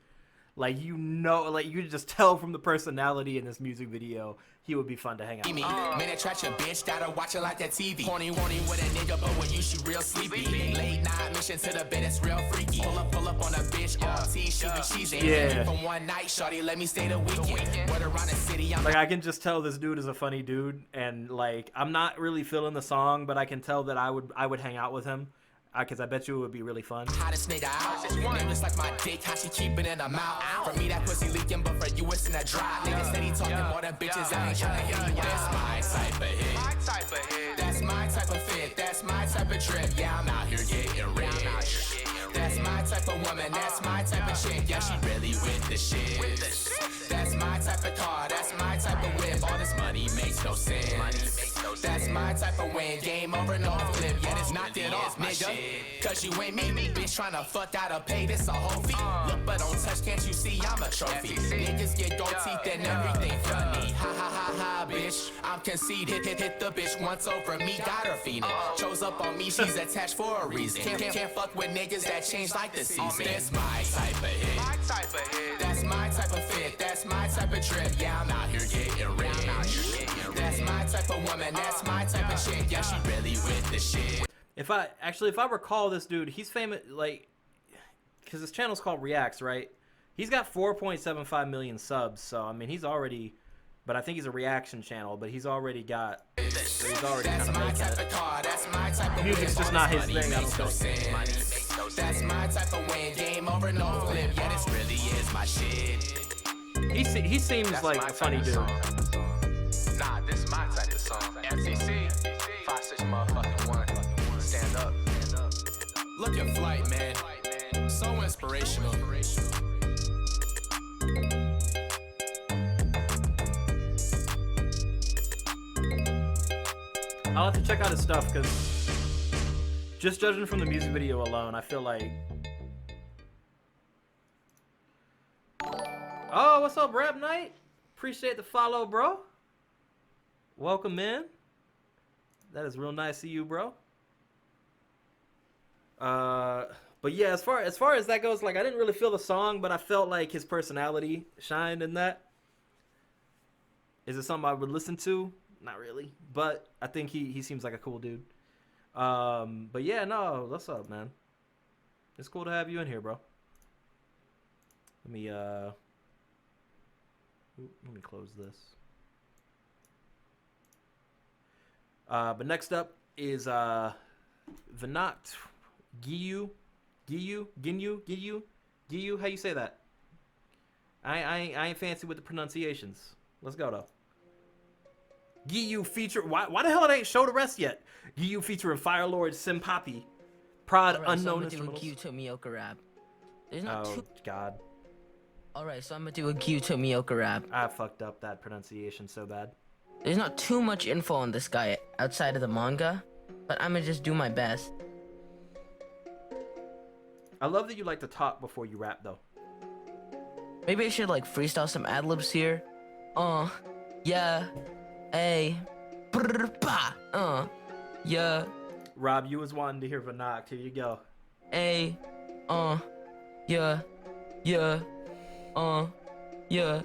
Like, you can just tell from the personality in this music video, he would be fun to hang out with. Man, attraction, bitch, gotta watch it like that TV. Horny with a nigga, but when you she real sleepy. Late night mission to the bed, it's real freaky. Pull up on a bitch, she's in. Yeah. For one night, shawty, let me stay the weekend. Word around the city, I'm like, I can just tell this dude is a funny dude, and like, I'm not really feeling the song, but I can tell that I would hang out with him. Because I bet you it would be really fun. Hottest nigga out. Name just like my dick, how she keep it in her mouth. For me, that pussy leaking, but for you, it's in a dry. Niggas said he talking more than bitches, I ain't tryna hear you. That's my type of hit. That's my type of fit. That's my type of trip. Yeah, I'm out here getting rich. That's my type of woman. That's my type of chick. Yeah, she really with the shit. That's my type of car. That's my type of whip. All this money makes no sense. That's my type of win. Game over, no flip. Yeah, it's knocked it off, nigga. Cause you ain't me. Bitch tryna fuck out a pay. This a whole fee. Look, but don't touch. Can't you see I'm a trophy? Niggas get gold teeth and everything funny. Ha, bitch. I'm conceited. Hit the bitch once over me. Got her feeding. Chose up on me. She's attached for a reason. Can't fuck with niggas that change like the season. That's my type of hit. That's my type of fit. That's my type of trip. Yeah, I'm out here getting rich. That's my type of woman. That's my type of chick. Yeah, she really with the shit. If I recall this dude, he's famous, like, because his channel's called Reacts, right? He's got 4.75 million subs, so I mean, he's already, but I think he's a reaction channel, but he's already got, he's already kind of making it. Music's just not his thing, I don't think. That's my type of win. Game over, no flip. Yeah, this really is my shit. He seems like a funny dude. Nah, this is my type of song. FCC, 5-6 motherfucking 1. Stand up. Look at Flight, man. So inspirational. I'll have to check out his stuff, because just judging from the music video alone, I feel like... Oh, what's up, Rap Knight? Appreciate the follow, bro. Welcome in. That is real nice of you, bro. But yeah, as far as that goes, like, I didn't really feel the song, but I felt like his personality shined in that. Is it something I would listen to? Not really, but I think he seems like a cool dude. But yeah, no, what's up, man? It's cool to have you in here, bro. Let me close this. But next up is Vanacht Giyu. How you say that? I ain't fancy with the pronunciations. Let's go though. Giyu feature. Why the hell it ain't show the rest yet? Giyu featuring Firelord Simpapi. Prod unknown instrumentals. Giyu Tomioka rap. There's not Oh God. Alright, so I'm gonna do a Giyu Tomioka rap. I fucked up that pronunciation so bad. There's not too much info on this guy outside of the manga, but I'm gonna just do my best. I love that you like to talk before you rap though. Maybe I should like freestyle some ad-libs here. Yeah. Hey. Brr, yeah. Rob, you was wanting to hear Vanacht. Here you go. Hey. Yeah. Yeah. Yeah.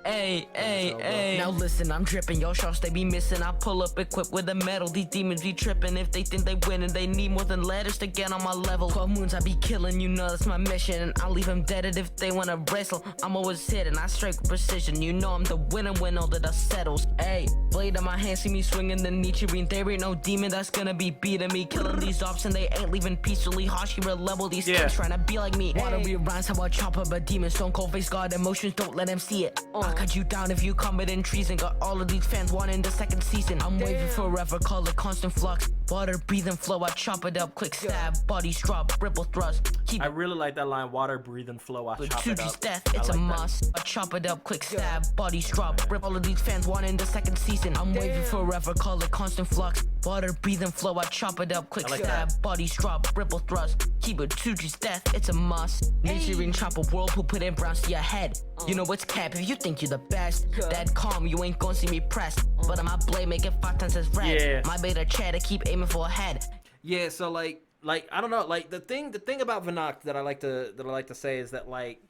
Hey. Now listen, I'm dripping. Y'all shots they be missing. I pull up equipped with a medal. These demons be tripping. If they think they win and they need more than letters to get on my level. 12 moons I be killing, you know that's my mission. And I'll leave them deaded if they wanna wrestle. I'm always hitting, I strike with precision. You know I'm the winner when all the dust settles. Hey, blade in my hand, see me swinging the Nichirin. There ain't no demon that's gonna be beating me. Killing these ops and they ain't leaving peacefully. Hashira level, these kids trying to be like me. Wanna rewinds how I chop up a demon. Stone cold face god emotions, don't let them see it. I cut you down if you commit in treason. Got all of these fans wanting the second season. I'm waving forever, call it constant flux. Water, breathe and flow, I chop it up. Quick stab, bodies drop, ripple thrust. I really like that line, water, breathe and flow, I chop it up. Death, it's a must. I chop it up, quick stab, bodies drop. Rip all of these fans wanting the second season. I'm waving forever, call it constant flux. Water, breathe and flow, I chop it up. Quick stab, bodies drop, ripple thrust. Keep it Tsuji's death, it's a must. Nature chop a whirlpool, put in browns to your head. You know it's cap if you think you're the best. That calm, you ain't gonna see me pressed. But on my blade, make it 5 times as red. My beta chatter, keep aiming for a head. Yeah, so like I don't know, like the thing about Vanacht that I like to say is that like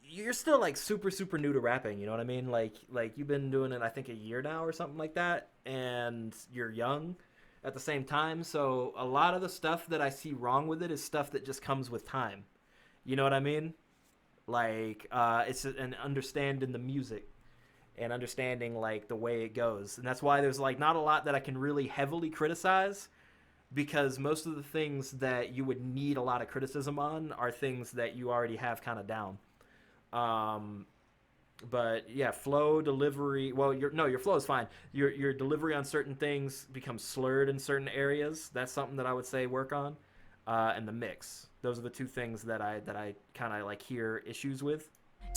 you're still like super new to rapping, you know what I mean? Like you've been doing it I think a year now or something like that, and you're young at the same time, so a lot of the stuff that I see wrong with it is stuff that just comes with time. You know what I mean? Like it's an understanding the music and understanding like the way it goes, and that's why there's like not a lot that I can really heavily criticize, because most of the things that you would need a lot of criticism on are things that you already have kind of down. But yeah, flow, delivery, well, your flow is fine. Your delivery on certain things becomes slurred in certain areas. That's something that I would say work on. And the mix. Those are the two things that I kind of like hear issues with.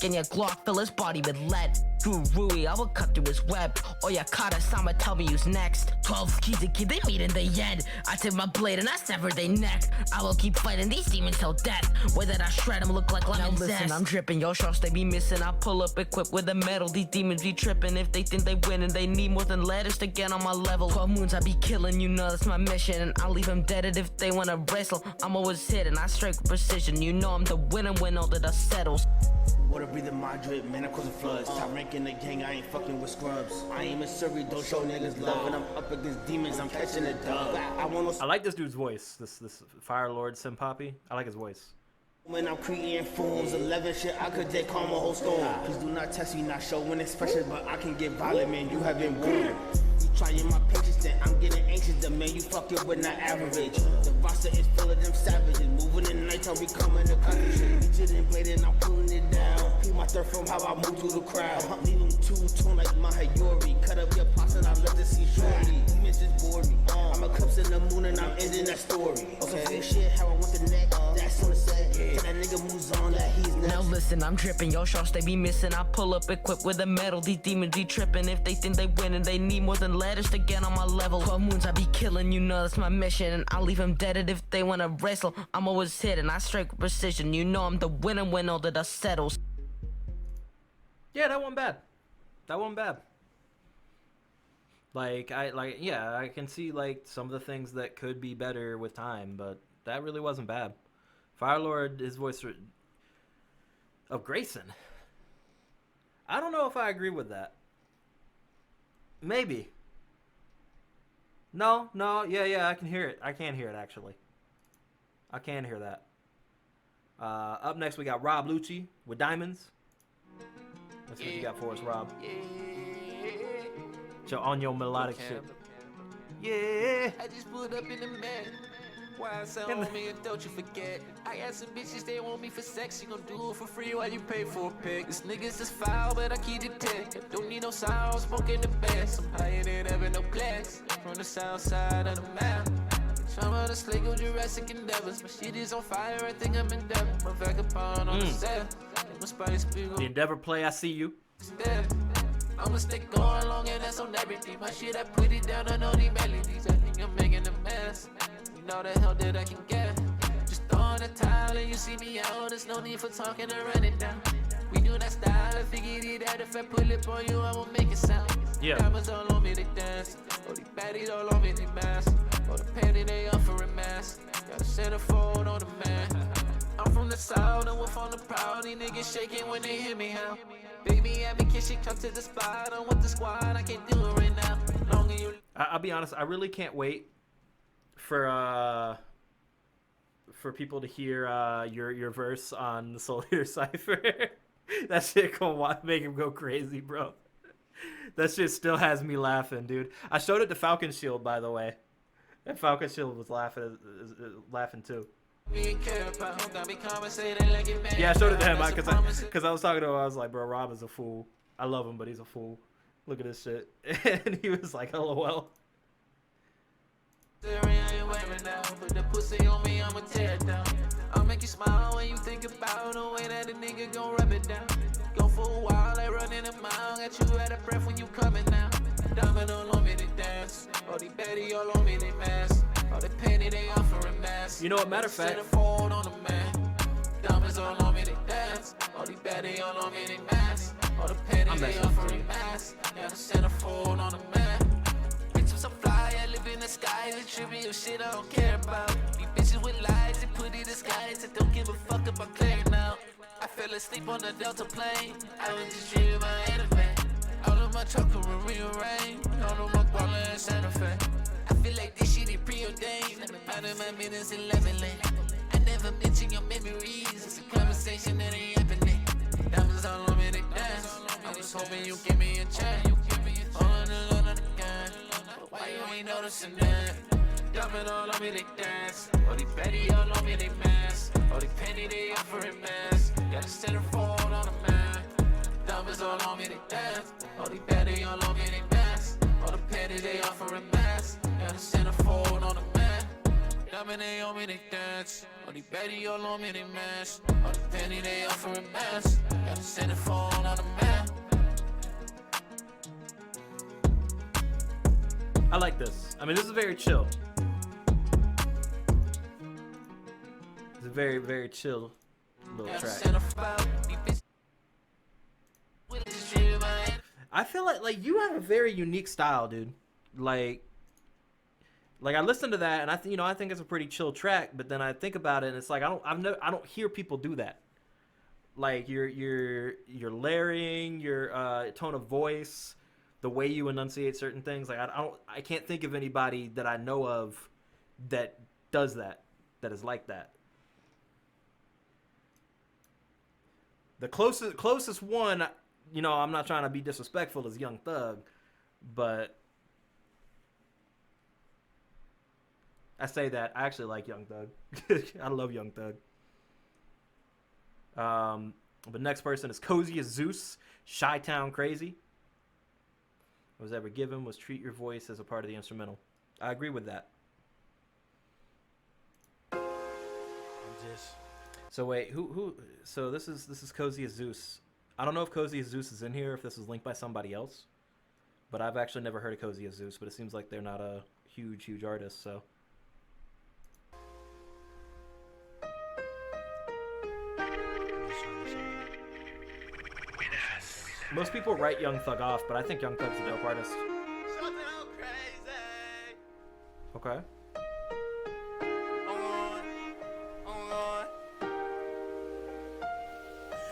Can your Glock fill his body with lead? Through Rui, I will cut through his web. Oyakata Sama tell me who's next. 12 Kizuki, they meet in the end. I take my blade and I sever their neck. I will keep fighting these demons till death. Way that I shred them look like lemon zest. Now listen, I'm dripping, your shots they be missing. I pull up equipped with a medal. These demons be tripping if they think they win and they need more than letters to get on my level. 12 moons I be killing, you know that's my mission. And I'll leave them deaded if they wanna wrestle. I'm always hitting, I strike with precision. You know I'm the winner when all the dust settles. Water breathing moderate, man, I cause the floods. Top rank in the gang, I ain't fucking with scrubs. I ain't Missouri, don't show niggas love. When I'm up against demons, I'm catching a dub. I like this dude's voice, this Firelord Simpapi. I like his voice. When I'm creating fools, 11 shit, I could take calm a whole storm. Please do not test me, not showing expressions, but I can get violent, man, you have been warned. You trying my patience, then I'm getting anxious, the man you fucking with not average. The roster is full of them savages, moving in the nighttime, we coming to country shit. Reach it and blade and I'm pulling it down. Keep my third from how I move through the crowd. Leave them two-tone like my Hayori. Cut up your pots and I let the see shorty. Demons just bored me. I'm eclipsed in the moon and I'm ending that story. Okay, shit, how I want the neck, that's on the set. That nigga moves on, that he's next. Now listen, I'm dripping, your shots they be missing. I pull up equipped with a medal. These demons be tripping if they think they win and they need more than letters to get on my level. 12 moons I be killing, you know that's my mission. And I'll leave them deaded if they wanna wrestle. I'm always hitting, I strike with precision. You know I'm the winner when all the dust settles. Yeah, that wasn't bad. That wasn't bad. I can see like some of the things that could be better with time, but that really wasn't bad. Firelord, his voice of Grayson. I don't know if I agree with that. Maybe. No, yeah, I can hear it. I can hear it, actually. I can hear that. Up next, we got Rob Lucci with Diamonds. Let's see what you got for us, Rob. So on your melodic shit. Yeah. I just pulled up in the man. Why I sound on me and don't you forget. I got some bitches, they want me for sex. You gon' do it for free while you pay for a pick. This niggas is foul, but I keep it tick. I don't need no sound, smoking the best. I'm higher than ever, no class. From the south side of the map. Trying to slay go Jurassic endeavors. My shit is on fire, I think I'm in depth. My vagabond on the set. My spice big The Endeavor play, I see you. I'ma stay going long and that's on everything. My shit, I put it down on all these melodies. I think I'm making a mess. You know the hell that I can get. Just throw on the towel and you see me out. There's no need for talking or running down. We do that style, I figured it out. If I pull it on you, I will make it sound. Yeah. Diamonds all on me, they dance. All these baddies all on me, they mask. All the panty, they offering mask. Gotta set a fold on the man. I'm from the south and we're from the proud. These niggas shaking when they hear me out. Baby, I be kissing, come to the spot. I'm with the squad, I can't do it right now. Longer you. I'll be honest, I really can't wait for people to hear your verse on the Soul Eater Cypher. That shit gonna make him go crazy, bro. That shit still has me laughing, dude. I showed it to Falcon Shield, by the way, and Falcon Shield was laughing too. Yeah, I showed it to him because I was talking to him. I was like, bro, Rob is a fool. I love him, but he's a fool. Look at this shit. And he was like, LOL. Put the pussy on me, I'ma tear it down. I'll make you smile when you think about the way that the nigga gon' rub it down. Go for a while, like running a mile. Got you out of breath when you coming now. Diamond all on me, they dance. All the Betty all on me, they mask. All the penny, they offering mask. You know what, matter of fact. Fold on the man. Diamonds all on me, they dance. All the Betty all on me, they mask. All the penny, they offering mask. Gotta send a fold on the man. Bitches so fly, I live in the sky. The trivial shit I don't care about. These bitches with lies, they put in disguise. I don't give a fuck about clearing out. I fell asleep on the Delta plane. I was just dreaming my anime. All of my chocolate were rearranged. All of my guala and Santa Fe. I feel like this shit is preordained. Out of my minutes 11 lane. I never mention your memories. It's a conversation that ain't happening. Diamonds all on me, they dance. I was hoping you give me a chance. All on the Lord of the gun. Why you ain't noticing that? Diamond all on me, they dance. All the Betty all on me, they mask. All the penny, they offering mask. Gotta send a fold on the man. Diamonds all on me, they dance. All the Betty all on me, they mask. All the penny, they offering mask. Gotta send a fold on the man. Diamond, they on me, they dance. All the Betty all on me, they mask. All the penny, they offering mask. Gotta send a fold on the man. I like this. I mean, this is very chill. It's a very, very chill little track. I feel like you have a very unique style, dude. Like I listen to that and I think it's a pretty chill track, but then I think about it and it's like I don't hear people do that. Like your layering, your tone of voice, the way you enunciate certain things. Like I can't think of anybody that I know of that does that is like that. The closest one, I'm not trying to be disrespectful, is Young Thug, but I say that I actually like Young Thug. I love Young Thug. The next person is Cozy as Zeus, Chi-Town Crazy. What was ever given was treat your voice as a part of the instrumental. I agree with that. So wait, who? So this is Cozy as Zeus. I don't know if Cozy as Zeus is in here, if this is linked by somebody else, but I've actually never heard of Cozy as Zeus. But it seems like they're not a huge artist. So most people write Young Thug off, but I think Young Thug's a dope artist. Okay.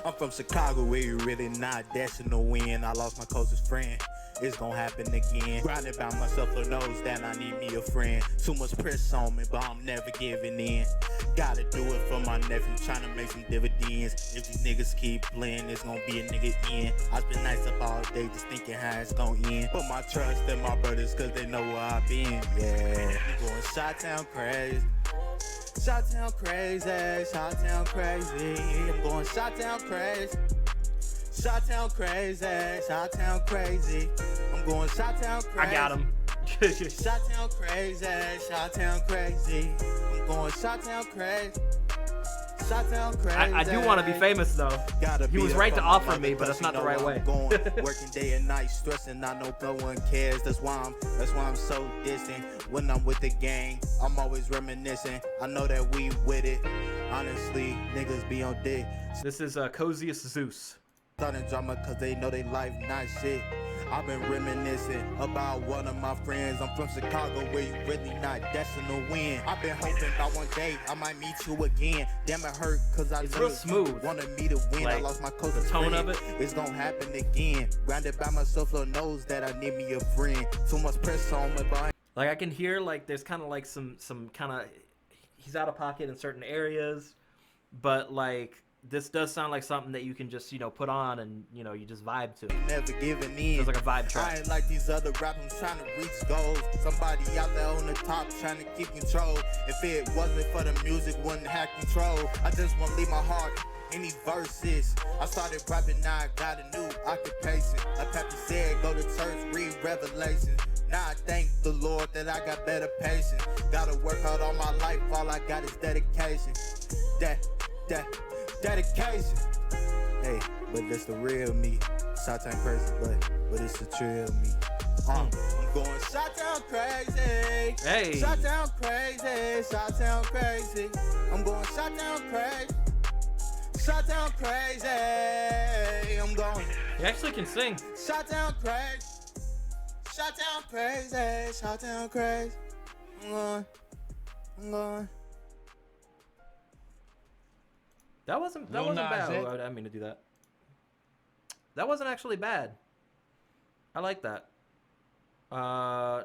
I'm from Chicago where you really not dashing no win. I lost my closest friend. it's gon' happen again. Grinding by myself, Lord knows that I need me a friend. Too much press on me, but I'm never giving in. Gotta do it for my nephew, trying to make some dividends. If these niggas keep playing, it's gonna be a nigga in. I've been nice up all day, just thinking how it's gonna end. Put my trust in my brothers, cause they know where I've been. Yeah, I'm going Chi-Town crazy. Chi-Town crazy, Chi-Town crazy. I'm going Chi-Town crazy. Chi-Town crazy, Chi-Town crazy. I'm going Chi-Town crazy. I got him. Chi-Town crazy, Chi-Town crazy. I'm going Chi-Town crazy. Chi-Town crazy. I do want to be famous though. He was right to offer me, but it's not the right way. Working day and night, stressing. I know no one cares. That's why I'm so distant. When I'm with the gang, I'm always reminiscing. I know that we with it. Honestly, niggas be on dick. This is Coziest Zeus. Starting drama cause they know they life not shit. I've been reminiscing about one of my friends. I'm from Chicago where you really not destined to win. I've been hoping that one day I might meet you again. Damn, it hurt cause I real smooth. Wanted me to win. Like, I lost my closest the tone friend. of it. It's gonna happen again. Grounded by myself, Lord knows that I need me a friend. Too much pressure on me, but like I can hear like there's kind of like some kind of he's out of pocket in certain areas, but like this does sound like something that you can just, you know, put on and, you know, you just vibe to. Never giving in. It's like a vibe track. I ain't like these other rappers trying to reach goals. Somebody out there on the top trying to keep control. If it wasn't for the music, wouldn't have control. I just want to leave my heart in these verses. I started rapping, now I got a new occupation. Like Pappy said, go to church, read Revelation. Now I thank the Lord that I got better patience. Gotta work hard all my life, all I got is dedication. Dedication. Hey, but that's the real me. Chi-Town crazy, but it's the true me. I'm going Chi-Town crazy. Hey. Chi-Town crazy. Chi-Town crazy. I'm going Chi-Town crazy. Chi-Town crazy. I'm going. He actually can sing. Chi-Town crazy. Chi-Town crazy. Chi-Town crazy. I'm going. That wasn't bad. Oh, I didn't mean to do that. That wasn't actually bad. I like that.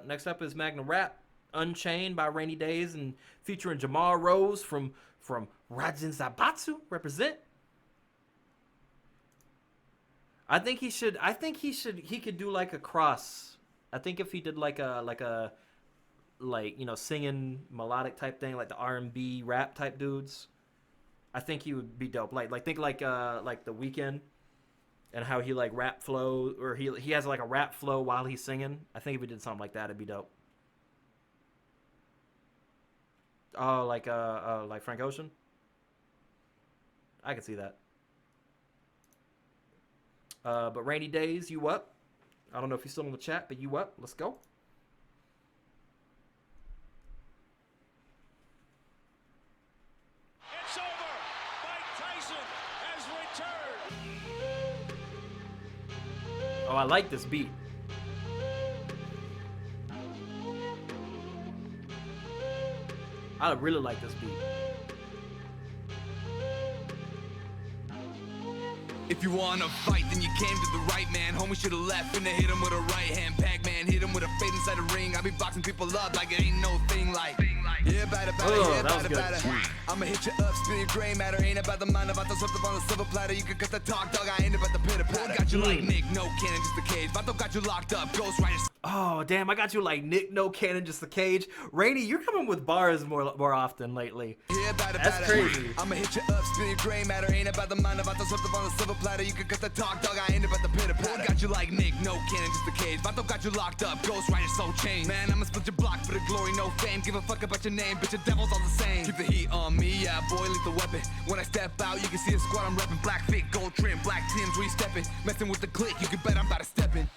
Next up is Magna Rap, Unchained by Rainy Days and featuring Jamal Rose from Rajin Zabatsu. Represent. He could do like a cross. I think if he did like you know, singing melodic type thing, like the R&B rap type dudes, I think he would be dope. Like think like The Weeknd and how he like rap flow, or he has like a rap flow while he's singing. I think if he did something like that, it'd be dope. Oh, like Frank Ocean. I can see that. But Rainy Days, You Up? I don't know if he's still in the chat, but You Up? Let's go. It's over. Mike Tyson has returned. Oh, I like this beat. I really like this beat. If you wanna fight, then you came to the right man. Homie should've left, finna hit him with a right hand. Pac-Man hit him with a fade inside the ring. I be boxing people up like it ain't no thing like. Yeah, batter, yeah, batter. I'ma hit you up, spin your gray matter. Ain't about the mind, about to slip up on the silver platter. You can cut the talk, dog. I ain't about the pitter patter. Got you like Nick, no cannon, just a cage. Vato got you locked up, Ghost Rider. Oh, damn, I got you like Nick, no cannon, just a cage. Rainy, you're coming with bars more often lately. Yeah, That's crazy. I'ma hit you up, spin your gray matter. Ain't about the mind, about to slip up on the silver platter. You can cut the talk, dog. I ain't about the pitter patter. Got you like Nick, no cannon, just a cage. Vato got you locked up, Ghost Rider, so chain. Man, I'ma split your block for the glory, no fame. Give a fuck about your name, bitch, your devil's all the same. Keep the heat on me, yeah, boy, lethal weapon. When I step out, you can see a squad I'm reppin'. Black fit, gold trim, black Tims, where you steppin'. Messing with the click, you can bet I'm about to step in.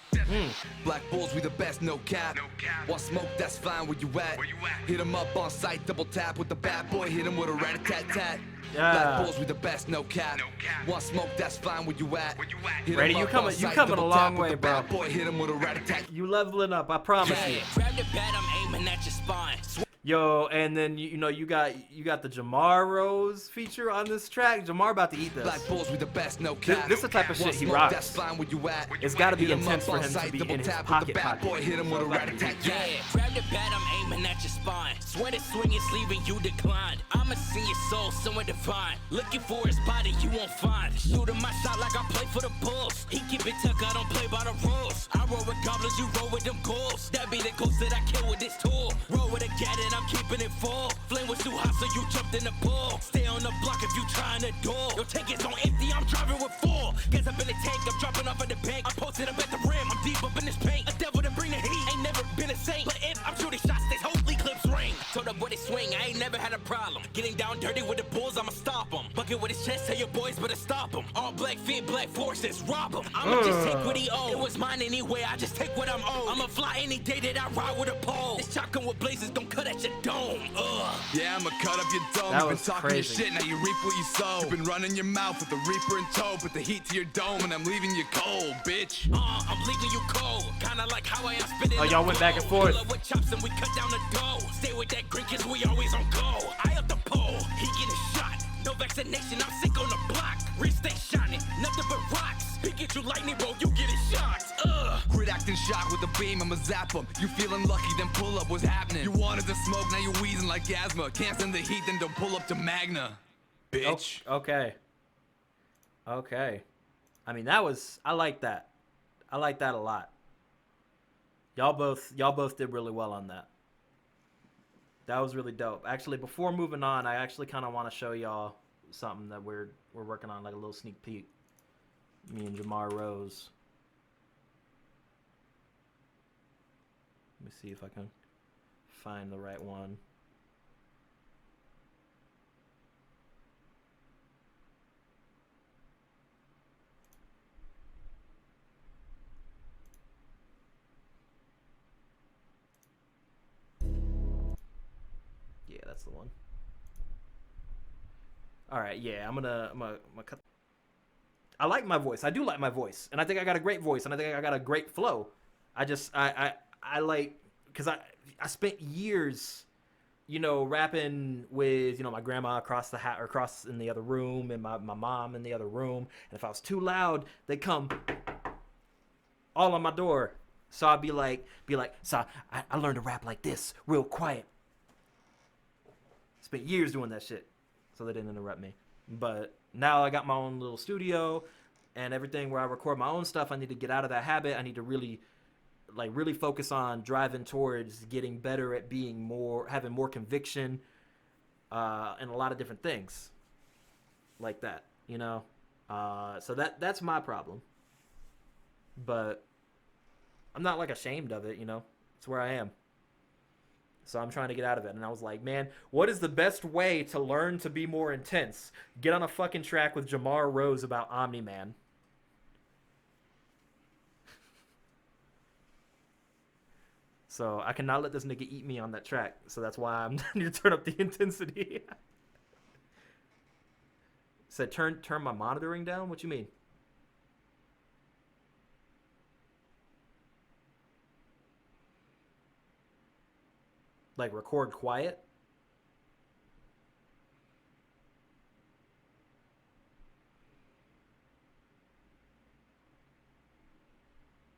Black Bulls, we the best, no cap. Want smoke, that's fine, where you at? Hit him up on sight, double tap with the bad boy, hit him with a rat-a-tat-tat. Yeah. Black Bulls, we the best, no cap. Want smoke, that's fine, where you at? Rainy, you coming a long way, bro. Boy, hit him with a rat-a-tat. You leveling up, I promise you. Grab the bat, I'm aiming at your spine. Yo, and then you know you got the Jamar Rose feature on this track. Jamar about to eat this. Black Bulls, we the best, no cap. This is the type of shit he That's rocks. fine where you at. It's got to be Hit 'em intense up for on him to sight, be double in his tap with pocket. the bat boy, hit him with a rat-a-tat. Yeah, grab the bat, I'm aiming at your spine. Swear the swing is leaving you declined. I'ma see your soul somewhere divine. Looking for his body, you won't find. Shoot him my shot like I play for the Bulls. He keep it tucked, I don't play by the rules. I roll with goblins, you roll with them ghouls. That be the ghost that I kill with this tool. Roll with a gat and I'm keeping it full. Flame was too hot, so you jumped in the pool. Stay on the block if you trying to duel. Your tank is on empty, I'm driving with full. Gets up in the tank, I'm dropping off at the bank. I'm posted up at the rim, I'm deep up in this paint. A devil to bring the heat, ain't never been a saint. But if I'm shooting shots, they holy clips ring. Told the boy they swing, I ain't never had a problem. Getting down dirty with the bulls, I'ma stop him. Bucket with his chest, tell your boys better stop him. All black fit, black forces, rob him. I'ma just take what he owed. It was mine anyway, I just take what I'm owed. I'ma fly any day that I ride with a pole. This shotgun with blazes, don't cut at your dome. Yeah, I'ma cut up your dome. That You've been was talking crazy. your shit, now you reap what you sow. You've been running your mouth with the reaper in tow. Put the heat to your dome and I'm leaving you cold, bitch. I'm leaving you cold. Kinda like how I am spitting. Oh, y'all went back and forth. Pull up with chops and we cut down the dough. Stay with that green cause we always on go. I up the pole, he getting shot. No vaccination, I'm sick on the block. Wrist stay shining, nothing but rocks. He get you lightning, bro, you getting shocked. Quit acting shocked with the beam, I'ma zap him. You feeling lucky, then pull up, what's happening? You wanted to smoke, now you wheezing like asthma. Can't send the heat, then don't pull up to Magna. Bitch. Okay. Okay. I mean, that was, I like that. I like that a lot. Y'all both did really well on that. That was really dope. Actually, before moving on, I actually kind of want to show y'all something that we're working on, like a little sneak peek. Me and Jamar Rose. Let me see if I can find the right one. Yeah, that's the one. All right, yeah, I'm gonna cut. I like my voice. I do like my voice, and I think I got a great voice, and I think I got a great flow. I like, because I spent years, you know, rapping with, you know, my grandma across in the other room, and my mom in the other room, and if I was too loud, they'd come all on my door. So I'd be like, so I learned to rap like this, real quiet. Spent years doing that shit, so they didn't interrupt me. But now I got my own little studio and everything where I record my own stuff. I need to get out of that habit. I need to really focus on driving towards getting better at having more conviction, and a lot of different things like that, you know? So that's my problem. But I'm not like ashamed of it, you know? It's where I am. So I'm trying to get out of it. And I was like, man, what is the best way to learn to be more intense? Get on a fucking track with Jamar Rose about Omni-Man. So I cannot let this nigga eat me on that track. So that's why I need to turn up the intensity. Said turn my monitoring down? What you mean? Like record quiet?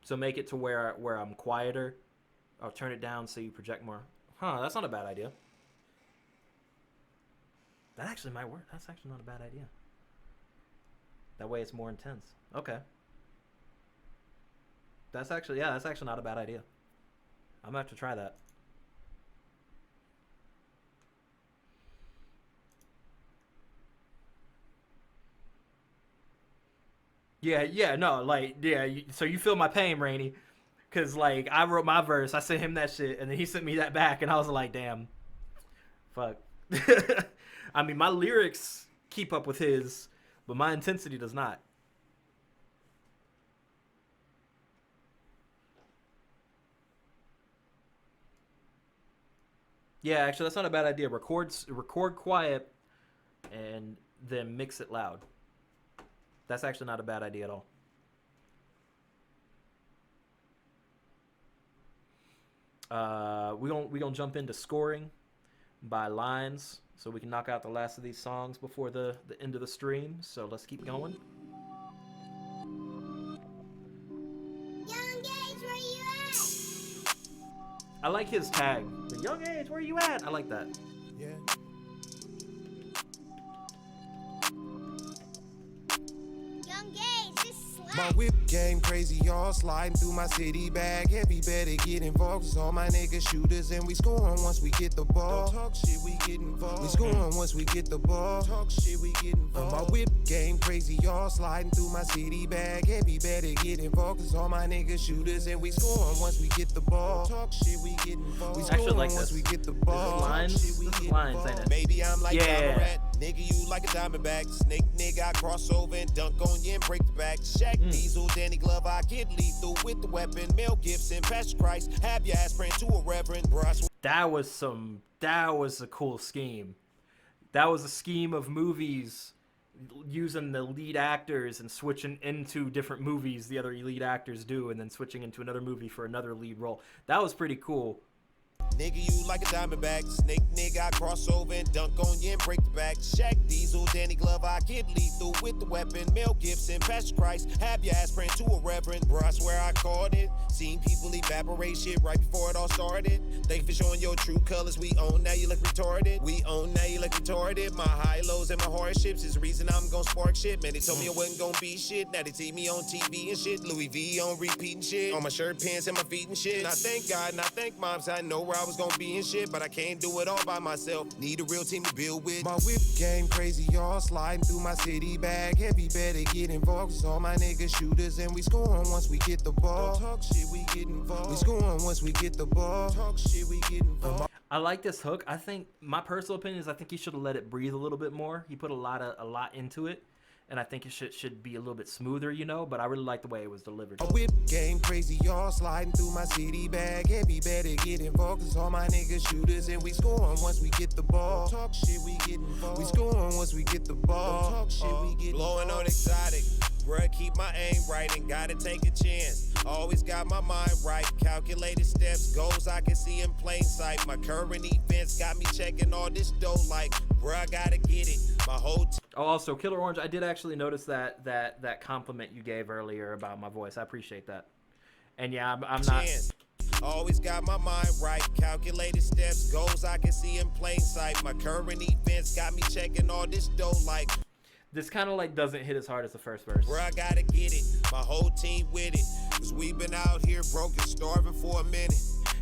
So make it to where I'm quieter. I'll turn it down so you project more. Huh, that's not a bad idea. That actually might work. That's actually not a bad idea. That way it's more intense. Okay. That's actually not a bad idea. I'm gonna have to try that. Yeah, no, like, yeah, so you feel my pain, Rainey. Because, like, I wrote my verse, I sent him that shit, and then he sent me that back, and I was like, damn. Fuck. I mean, my lyrics keep up with his, but my intensity does not. Yeah, actually, that's not a bad idea. Record quiet, and then mix it loud. That's actually not a bad idea at all. We gonna jump into scoring by Lines, so we can knock out the last of these songs before the end of the stream. So let's keep going. Young Gage, where you at? I like his tag. The Young Age, where you at? I like that. Yeah. Young Gage, this slaps. My whip game crazy, y'all sliding through my city bag. Heavy better get involved, cause all my niggas shooters and we scoring once we get the ball. Don't talk shit, we get involved. We scoring once we get the ball. Talk shit, we get involved. My whip game crazy, y'all sliding through my city bag. Heavy better get involved, cause all my niggas shooters and we scoring once we get the ball. Talk shit, we get involved. We I actually like once this. we get the ball. Lines? This is Lines, ain't it? Maybe I'm like Yeah. Rat. Nigga, you like a diamondback. Snake nigga, I cross over and dunk on you and break the back. Shaq Diesel, Danny Glove, I get lethal with the weapon. Mel Gibson, Pastor Christ, have your ass praying to a reverend. Bro, I swear. That was a cool scheme. That was a scheme of movies using the lead actors and switching into different movies the other lead actors do, and then switching into another movie for another lead role. That was pretty cool. Nigga, you like a diamondback. Snake nigga, I cross over and dunk on you and break the back. Shaq Diesel, Danny Glove, I get lethal with the weapon. Mel Gibson, Pastor Christ, have your ass praying to a reverend. Bro, I swear I caught it. Seen people evaporate shit right before it all started. Thank for showing your true colors. We own, now you look retarded. We own, now you look retarded. My high lows and my hardships is the reason I'm gon' spark shit. Man, they told me I wasn't gon' be shit. Now they see me on TV and shit. Louis V on repeat and shit. On my shirt, pants, and my feet and shit. Now thank God, and I thank moms. I know where I was gonna be and shit, but I can't do it all by myself. Need a real team to build with. My whip game crazy, y'all sliding through my city bag. Heavy better get involved, cause all my niggas shooters and we scoring once we get the ball. Don't talk shit, we get involved. We scoring once we get the ball. Talk shit, we get involved. I like this hook. I think my personal opinion is I think he should have let it breathe a little bit more. He put a lot into it, and I think it should be a little bit smoother, you know. But I really like the way it was delivered. A whip game crazy, y'all sliding through my city bag. Heavy better get involved, cause all my niggas shooters and we scoring once we get the ball. Talk shit, we get involved. We scoring once we get the ball. Talk shit, we get blowing on exotic. Bruh, keep my aim right and gotta take a chance. Always got my mind right. Calculated steps, goals I can see in plain sight. My current events got me checking all this dough like, bruh, I gotta get it. My whole Oh, also, Killer Orange, I did actually notice that compliment you gave earlier about my voice. I appreciate that. And yeah, I'm not... Always got my mind right. Calculated steps, goals I can see in plain sight. My current events got me checking all this dough like... This kind of like doesn't hit as hard as the first verse. Bro, I gotta get it. My whole team with it. Cause we been out here broke and starving for a minute.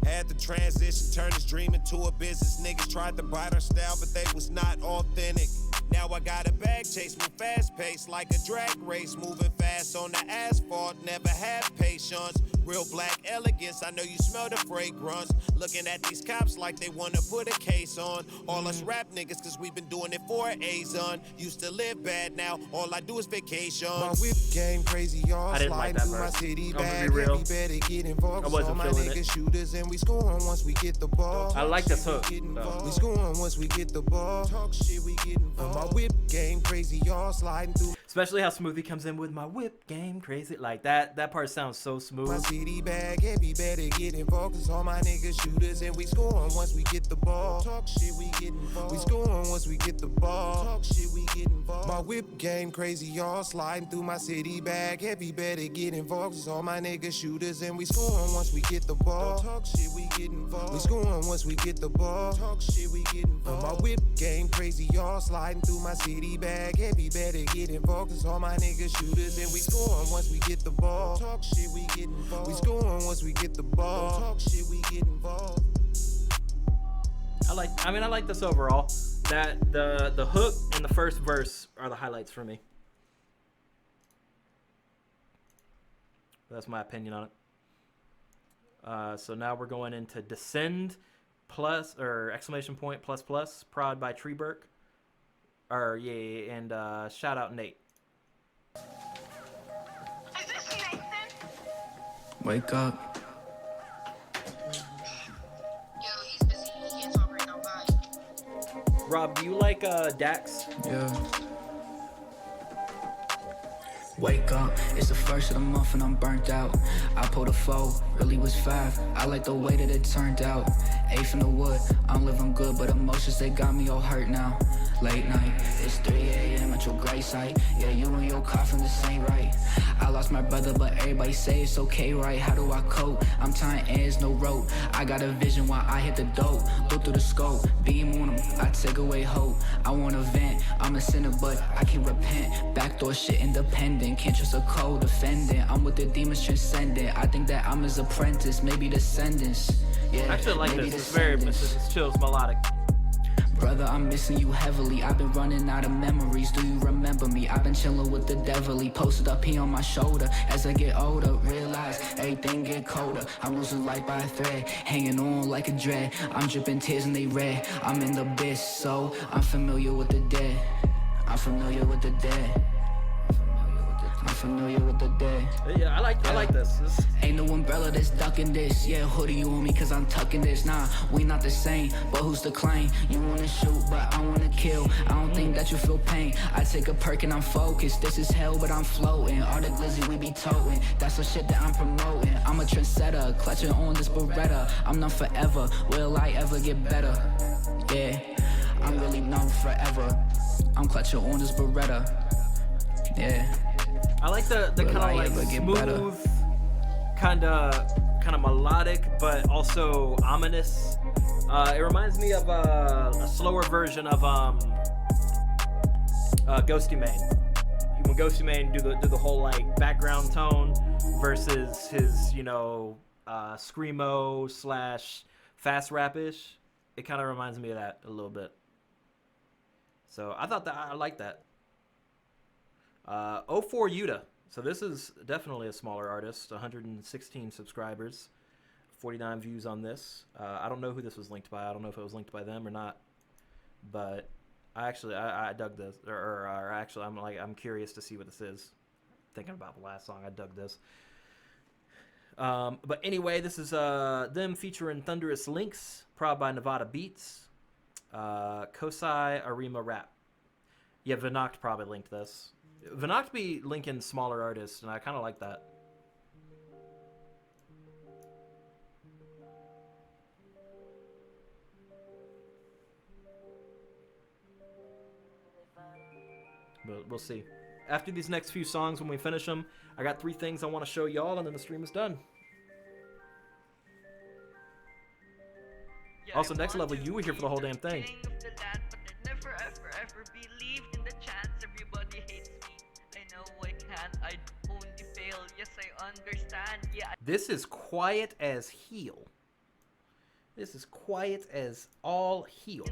Had to transition, turn this dream into a business. Niggas tried to bite our style, but they was not authentic. Now I got a bag chase, move fast paced like a drag race. Moving fast on the asphalt, never had patience. Real black elegance, I know you smell the fragrance. Looking at these cops like they wanna put a case on. All us rap niggas, cause we been doing it for A-Zone. Used to live bad, now all I do is vacation. My whip game crazy, y'all sliding through my city bag. Heavy better get involved, cause all my niggas shooters and we scoring once we get the ball. I like this hook. We scoring once we get the ball. Talk shit, we get involved. My whip game crazy, y'all sliding through. Especially how smooth he comes in with my whip game crazy. Like that part sounds so smooth. My CD bag, heavy better get involved, cause all my niggas shooters and we scoring once we get the ball. Talk shit, we get involved. We scoring once we get the ball. Talk shit, we get involved. My whip game crazy, y'all sliding through my city bag. Heavy better get involved, cause all my niggas shooters and we scoring once we get the ball. Talk shit, we get involved. We scoring once we get the ball. Talk shit, we get involved. My whip game crazy, y'all sliding through my city bag. Heavy better get involved, cause all my niggas shooters and we scoring once we get the ball. Talk shit, we get involved. We scoring once we get the ball. Talk shit, we get involved. I like this overall. That the hook and the first verse are the highlights for me. That's my opinion on it. So now we're going into Descend plus or exclamation point plus plus prod by Treeberk. Or yeah, and shout out Nate. Wake up. Rob, do you like Dax? Yeah. Wake up, it's the first of the month and I'm burnt out. I pulled a foe, really was 5. I like the way that it turned out. 8th in the wood, I'm living good, but emotions, they got me all hurt now. Late night, it's 3 a.m. at your gravesite. Yeah, you and your coffin, this ain't right. I lost my brother, but everybody say it's okay, right? How do I cope? I'm tying ends, no rope. I got a vision while I hit the dope. Look through the scope, beam on them, I take away hope. I want to vent, I'm a sinner, but I can repent. Backdoor shit independent, can't trust a co-defendant. I'm with the demons transcendent. I think that I'm his apprentice, maybe descendants. Yeah, I actually like this. It's very, it's chill, it's melodic. Brother, I'm missing you heavily. I've been running out of memories. Do you remember me? I've been chilling with the devil. He posted up here on my shoulder. As I get older, realize everything get colder. I'm losing light by a thread, hanging on like a dread. I'm dripping tears and they red. I'm in the abyss, so I'm familiar with the dead. I'm familiar with the dead. I'm familiar with the dead. Yeah, I like this. Ain't no umbrella that's ducking this. Yeah, hoodie you on me cause I'm tucking this. Nah, we not the same, but who's to claim? You wanna shoot, but I wanna kill. I don't think that you feel pain. I take a perk and I'm focused. This is hell, but I'm floating. All the glizzy we be toting. That's the shit that I'm promoting. I'm a trendsetter, clutching on this Beretta. I'm known forever. Will I ever get better? Yeah, I'm really known forever. I'm clutching on this Beretta. Yeah. I like the kind of like smooth, kind of melodic, but also ominous. It reminds me of a slower version of Ghosty Mane. When Ghosty Mane do the whole like background tone versus his screamo / fast rapish. It kind of reminds me of that a little bit. So I thought that I like that. 04 Yuta. So this is definitely a smaller artist. 116 subscribers, 49 views on this. I don't know who this was linked by. I don't know if it was linked by them or not. But I dug this. Or actually, I'm curious to see what this is. Thinking about the last song, I dug this. But anyway, this is them featuring Thunderous Links, prod by Nevada Beats, Kosai Arima Rap. Yeah, Vinoct probably linked this. Vinoct be linking smaller artists, and I kind of like that. But we'll see. After these next few songs, when we finish them, I got 3 things I want to show y'all, and then the stream is done. Yeah, also, next level, you were here for the whole damn thing. This is quiet as heel. This is quiet as all heel.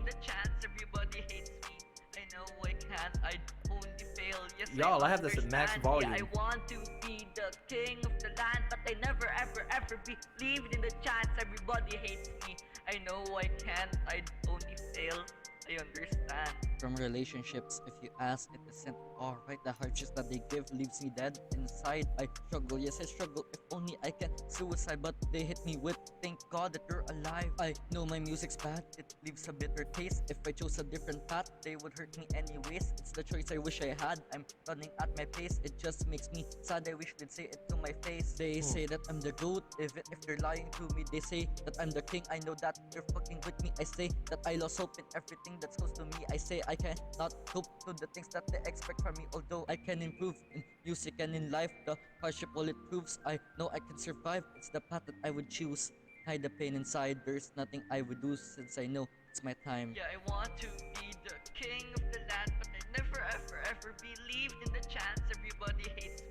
Y'all, I have this at max volume. I want to be the king of the land, but I never ever believed in the chance. Everybody hates me. I know I can't, I'd only fail. I understand. From relationships, if you ask, it isn't alright. The hardships that they give leaves me dead inside. I struggle, yes I struggle. If only I can suicide, but they hit me with thank God that you're alive. I know my music's bad, it leaves a bitter taste. If I chose a different path, they would hurt me anyways. It's the choice I wish I had. I'm running at my pace, it just makes me sad. I wish they'd say it to my face. They say that I'm the GOAT, even if they're lying to me. They say that I'm the king, I know that they're fucking with me. I say that I lost hope in everything that's close to me. I say I cannot cope to the things that they expect from me. Although I can improve in music and in life, the hardship all it proves. I know I can survive, it's the path that I would choose. Hide the pain inside, there's nothing I would do since I know it's my time. Yeah, I want to be the king of the land, but I never ever believed in the chance. Everybody hates me.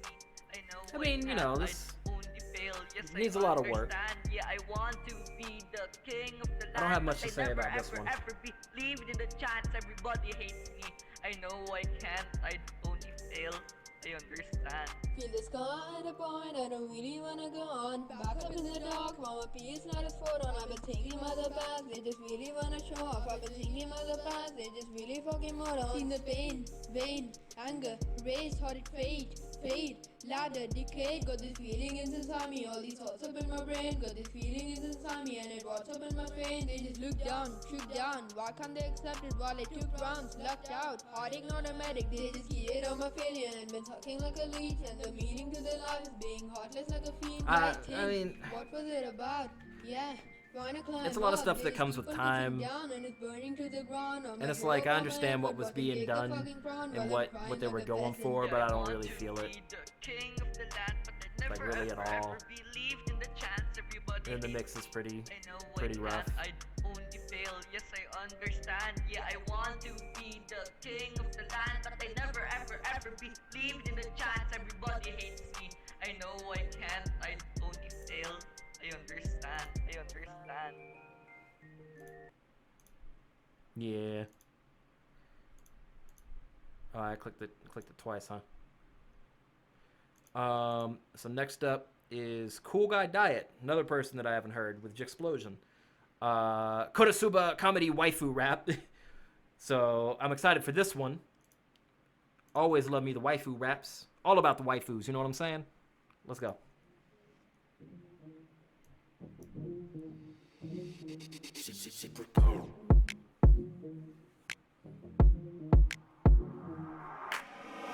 I know. I mean, you know, this fail. Yes, needs a lot of work. Yeah, I want to be the king of the land. I don't have much to say about this one. Ever believed in the chance. Everybody hates me. I know I can't. I'd only fail. I understand. Feel this car at a point I don't really wanna go on. Back up in the dark, mama P is not a photo. I've been thinking about the past, they just really wanna show off. I've been thinking about the past, they just really fucking more on. Seen the pain, vain, anger, rage, how it fade, ladder, decay. Got this feeling inside me, all these thoughts up in my brain. Got this feeling inside me, and it brought What's up in my face? They just look down, shook down. Why can't they accept it while I took rounds? Lucked out, heartache not a medic. They just key it on my failure and been talking like a leech. And the meaning to their life is being heartless like a fiend. I mean, what was it about? Yeah. It's a lot of stuff that comes with time, and it's like I understand what was being done and what they were going for, but I don't really feel it, like really at all. And the mix is pretty rough. I only fail, yes I understand. Yeah, I want to be the king of the land, but I never ever believed in the chance. Everybody hates me. I know I can't. I only fail. I understand. Yeah. Oh, I clicked it twice, huh? So next up is Cool Guy Diet, another person that I haven't heard with Jixplosion. Konosuba comedy waifu rap. So I'm excited for this one. Always love me the waifu raps. All about the waifus, you know what I'm saying? Let's go.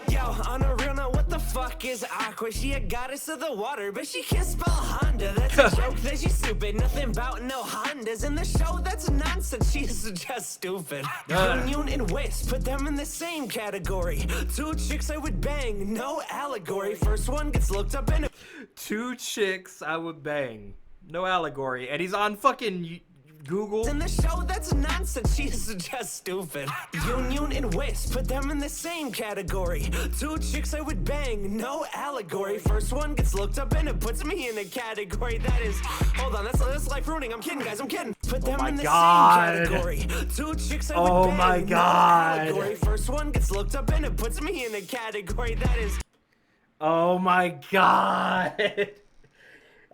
Yo, on a real note, what the fuck is Aqua? She a goddess of the water, but she can't spell Honda. That's a joke that she's stupid. Nothing about no Hondas in the show. That's nonsense. She's just stupid. Union and Wisp, put them in the same category. Two chicks I would bang, no allegory. First one gets looked up in. Two chicks I would bang, no allegory, and he's on fucking Google. In the show, that's nonsense. She's just stupid. Union and Wisp, put them in the same category. Two chicks I would bang, no allegory. First one gets looked up and it puts me in a category that is. Hold on, that's like ruining. I'm kidding, guys. I'm kidding. Put them in the same category. Two chicks I would bang, no allegory. First one gets looked up and it puts me in a category that is. Oh my god.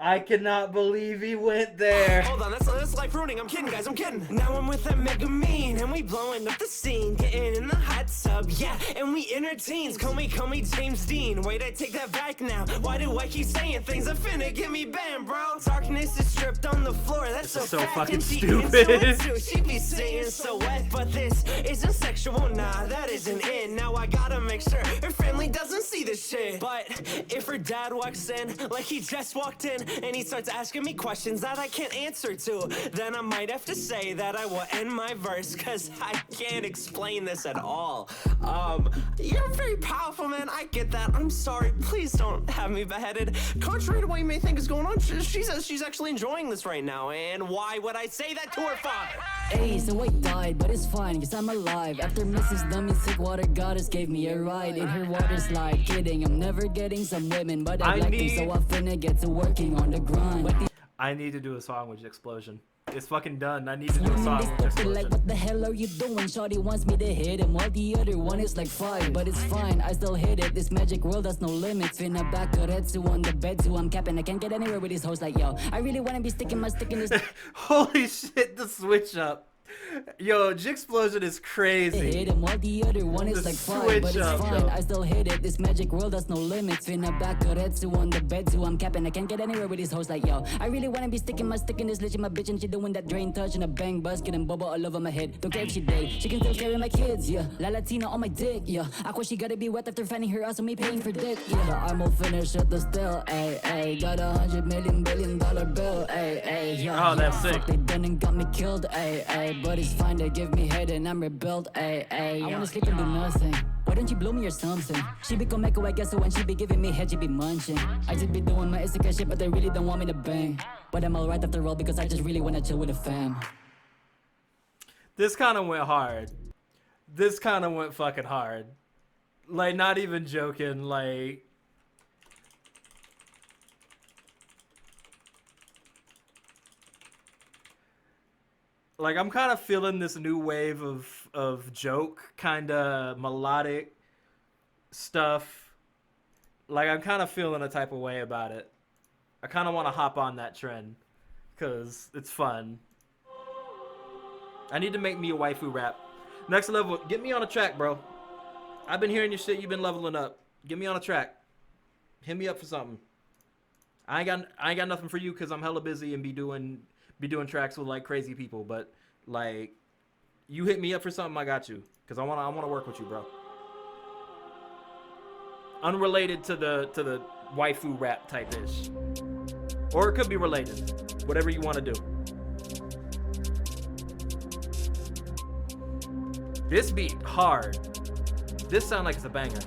I cannot believe he went there. Hold on, that's like ruining. I'm kidding, guys. I'm kidding. Now I'm with that mega mean, and we blowing up the scene, getting in the hot tub, yeah, and we entertains. Call me James Dean. Wait, I take that back now. Why do I keep saying things that finna get me banned, bro? Darkness is stripped on the floor. That's so fact. fucking And she stupid. into it too. She be saying so wet, but this isn't sexual. Nah, that isn't it. Now I gotta make sure her family doesn't see this shit. But if her dad walks in like he just walked in, and he starts asking me questions that I can't answer to, then I might have to say that I will end my verse, cause I can't explain this at all. You're very powerful, man. I get that. I'm sorry. Please don't have me beheaded. Contrary to what you may think is going on, she says she's actually enjoying this right now. And why would I say that to her father? Hey, so I died, but it's fine, cause I'm alive. After Mrs. Dummy Sick Water Goddess gave me a ride in her water slide. Kidding, I'm never getting some women, but I like them, so I finna get to working on the grind. I need to do a song with Explosion. It's fucking done. I need to do a song with Explosion. Like, what the hell are you doing? Shawty wants me to hit him, while the other one is like 5. But it's fine, I still hit it. This magic world has no limits. Finna back Koretsu on the bed too. I'm capping, I can't get anywhere with these hoes like, yo, I really wanna be sticking my stick in this. Holy shit, the switch up. Yo, Jixplosion is crazy. Hit him while the other one is like 5, but it's fine, I still hit it. This magic world has no limits. Finna back Koretsu on the bed too. I'm capping, I can't get anywhere with these hoes like, yo, I really wanna be sticking my stick in this bitch, my bitch, and she doing that drain touch and a bang bus, getting bubble all over my head. Don't care if she dead, she can still carry my kids, yeah. La Latina on my dick, yeah. Aqua, she gotta be wet after finding her ass on me paying for dick, yeah. I'm all finished at the still, ayy, ayy. Got $100 million billion bill, ayy, ayy, yeah. Oh, that's sick. They done and got me killed, ayy, ayy. But it's fine, they give me head and I'm rebuilt, ayy, ayy. I wanna sleep and do nothing. Why don't you blow me or something? She be gon' make a I guess, so when she be giving me head, she be munching. I just be doing my Issaka shit, but they really don't want me to bang. But I'm alright after all, because I just really wanna chill with the fam. This kind of went hard. This kind of went fucking hard. Like, not even joking, like... Like, I'm kind of feeling this new wave of joke, kind of melodic stuff. Like, I'm kind of feeling a type of way about it. I kind of want to hop on that trend, because it's fun. I need to make me a waifu rap. Next level, get me on a track, bro. I've been hearing your shit, you've been leveling up. Get me on a track. Hit me up for something. I ain't got nothing for you, because I'm hella busy and be be doing tracks with like crazy people, but like you hit me up for something, I got you, because I wanna work with you, bro. Unrelated to the waifu rap type ish, or it could be related. Whatever you want to do. This beat hard. This sound like it's a banger.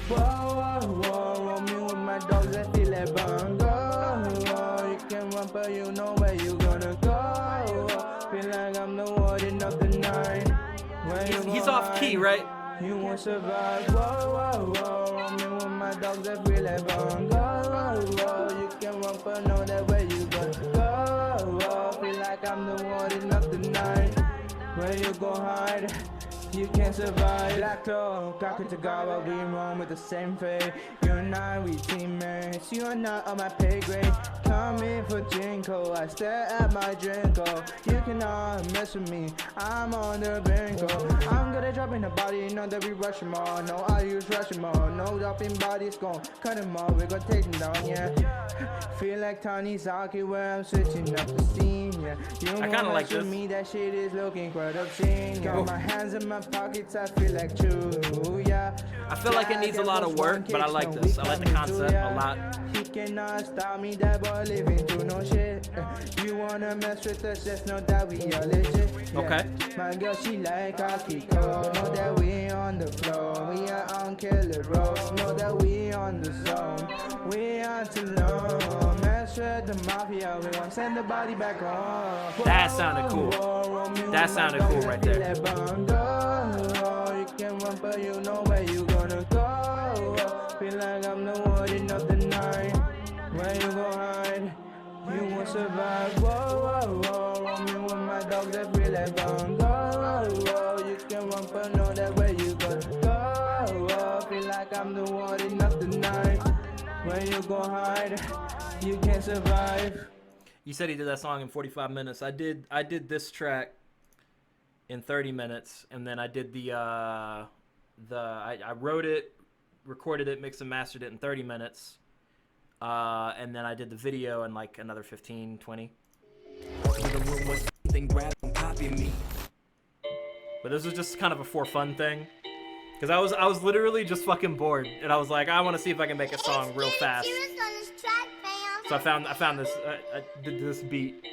Whoa, whoa, whoa, roll me with my dogs, I feel like bongo. You can run, but you know where you gonna go. Feel like I'm the warden of the night. He's off key, right? You won't survive. Whoa, whoa, whoa, roll me with my dogs, I feel like bongo. You can run, but know that where you gonna go. Feel like I'm the warden of the night. Where you go hide? You can't survive. Black Cloak, Kakutagawa, we roam with the same fate. You and I, we teammates. You are not on my pay grade. Come in for Jinko, I stare at my Drinko. You cannot mess with me, I'm on the Brinko. I'm gonna drop in the body, you know that we rush them all. No, I use rush them all. No dropping bodies, gon' cut them all. We gon' take them down, yeah. Feel like Tony Saki where I'm switching up the scene, yeah. You I kinda like with this. me, that shit is looking quite obscene. Got my hands in my pockets, I feel like true, yeah. I feel like it needs a lot of work, but I like this. I like the concept a lot. He cannot stop me, that boy living through no shit. You wanna mess with us, just know that we are legit. Yeah. Okay. My girl, she like Akiko. Know that we on the floor. We are on Killer Road. Know that we on the zone. We are too long. Mess with the mafia. We won't send the body back home. That sounded cool. That sounded cool right there. You can run, but you know where you gonna go. Feel like I'm the warden of the night. Where you go hide? You won't survive. Whoa, whoa, whoa. Roll me with my dogs that feel like bongo. You can run, but know that where you gonna go. Feel like I'm the warden of the night. Where you go hide? You can't survive. You said he did that song in 45 minutes. I did this track in 30 minutes, and then I did I wrote it, recorded it, mixed and mastered it in 30 minutes, and then I did the video in like another 15, 20. But this was just kind of a for fun thing, because I was literally just fucking bored, and I was like, I want to see if I can make a song real fast. So I found this, I did this beat.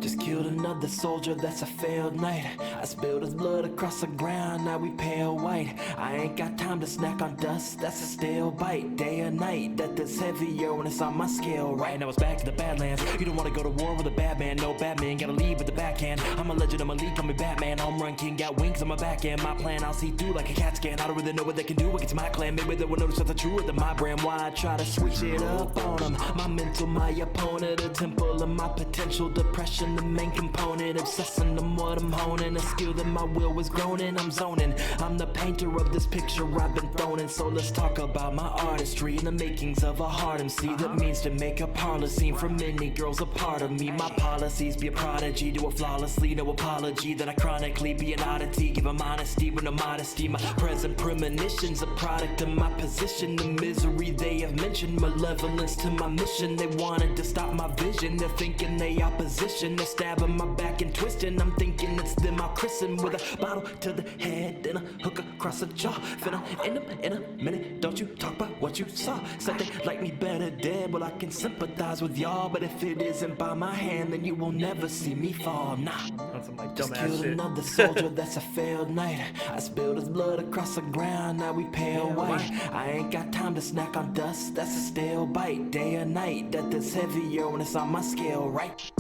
Just killed another soldier, that's a failed night. I spilled his blood across the ground, now we pale white. I ain't got time to snack on dust, that's a stale bite. Day or night, death is heavier when it's on my scale. Right now it's back to the Badlands. You don't wanna go to war with a bad man, no Batman, gotta leave with the backhand. I'm a legend, I'm a lead, call me Batman. Home run king, got wings on my back end. My plan, I'll see through like a CAT scan. I don't really know what they can do against my clan. Maybe they will notice something truer than my brand. Why I try to switch it up on them? My mental, my opponent, a temple of my potential. Depression, the main component. Obsessing on what I'm honing. A skill that my will was grown in. I'm zoning. I'm the painter of this picture I've been thrown in. So let's talk about my artistry and the makings of a hard MC. That means to make a parlor scene for many girls a part of me. My policies be a prodigy, do it flawlessly, no apology. That I chronically be an oddity, give them honesty with no modesty. My present premonitions a product of my position. The misery they have mentioned, malevolence to my mission. They wanted to stop my vision, they're thinking they opposition. They're stabbing my back and twisting. I'm thinking it's them I'll christen with a bottle to the head and a hook across the jaw. Finna end up in a minute. Don't you talk about what you saw. Said they like me better dead. Well, I can sympathize with y'all, but if it isn't by my hand, then you will never see me fall. Nah. That's some like Just dumbass killed shit. another soldier, that's a failed night. I spilled his blood across the ground, now we pale white. I ain't got time to snack on dust, that's a stale bite. Day or night, death is heavier when it's on my scale, right?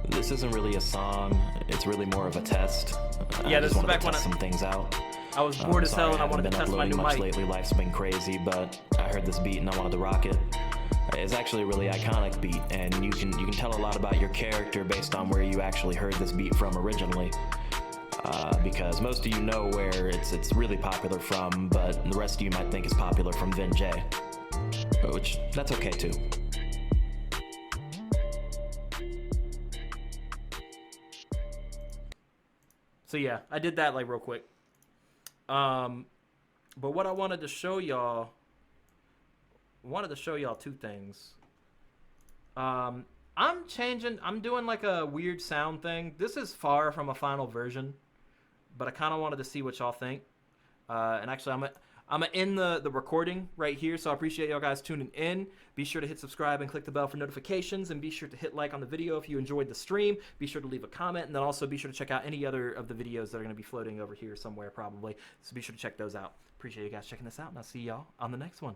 This isn't really a song, it's really more of a test. Yeah, this is wanted to back when test some things out. I was bored as hell and I wanted to test my new much mic. lately. Life's been crazy, but I heard this beat and I wanted to rock it. It's actually a really iconic beat, and you can tell a lot about your character based on where you actually heard this beat from originally. Because most of you know where it's really popular from, but the rest of you might think it's popular from Vin J, which that's okay too. So yeah, I did that like real quick. But what I wanted to show y'all two things. I'm changing. I'm doing like a weird sound thing. This is far from a final version, but I kind of wanted to see what y'all think. And actually, I'm gonna end the recording right here. So I appreciate y'all guys tuning in. Be sure to hit subscribe and click the bell for notifications, and be sure to hit like on the video if you enjoyed the stream. Be sure to leave a comment, and then also be sure to check out any other of the videos that are gonna be floating over here somewhere probably. So be sure to check those out. Appreciate you guys checking this out, and I'll see y'all on the next one.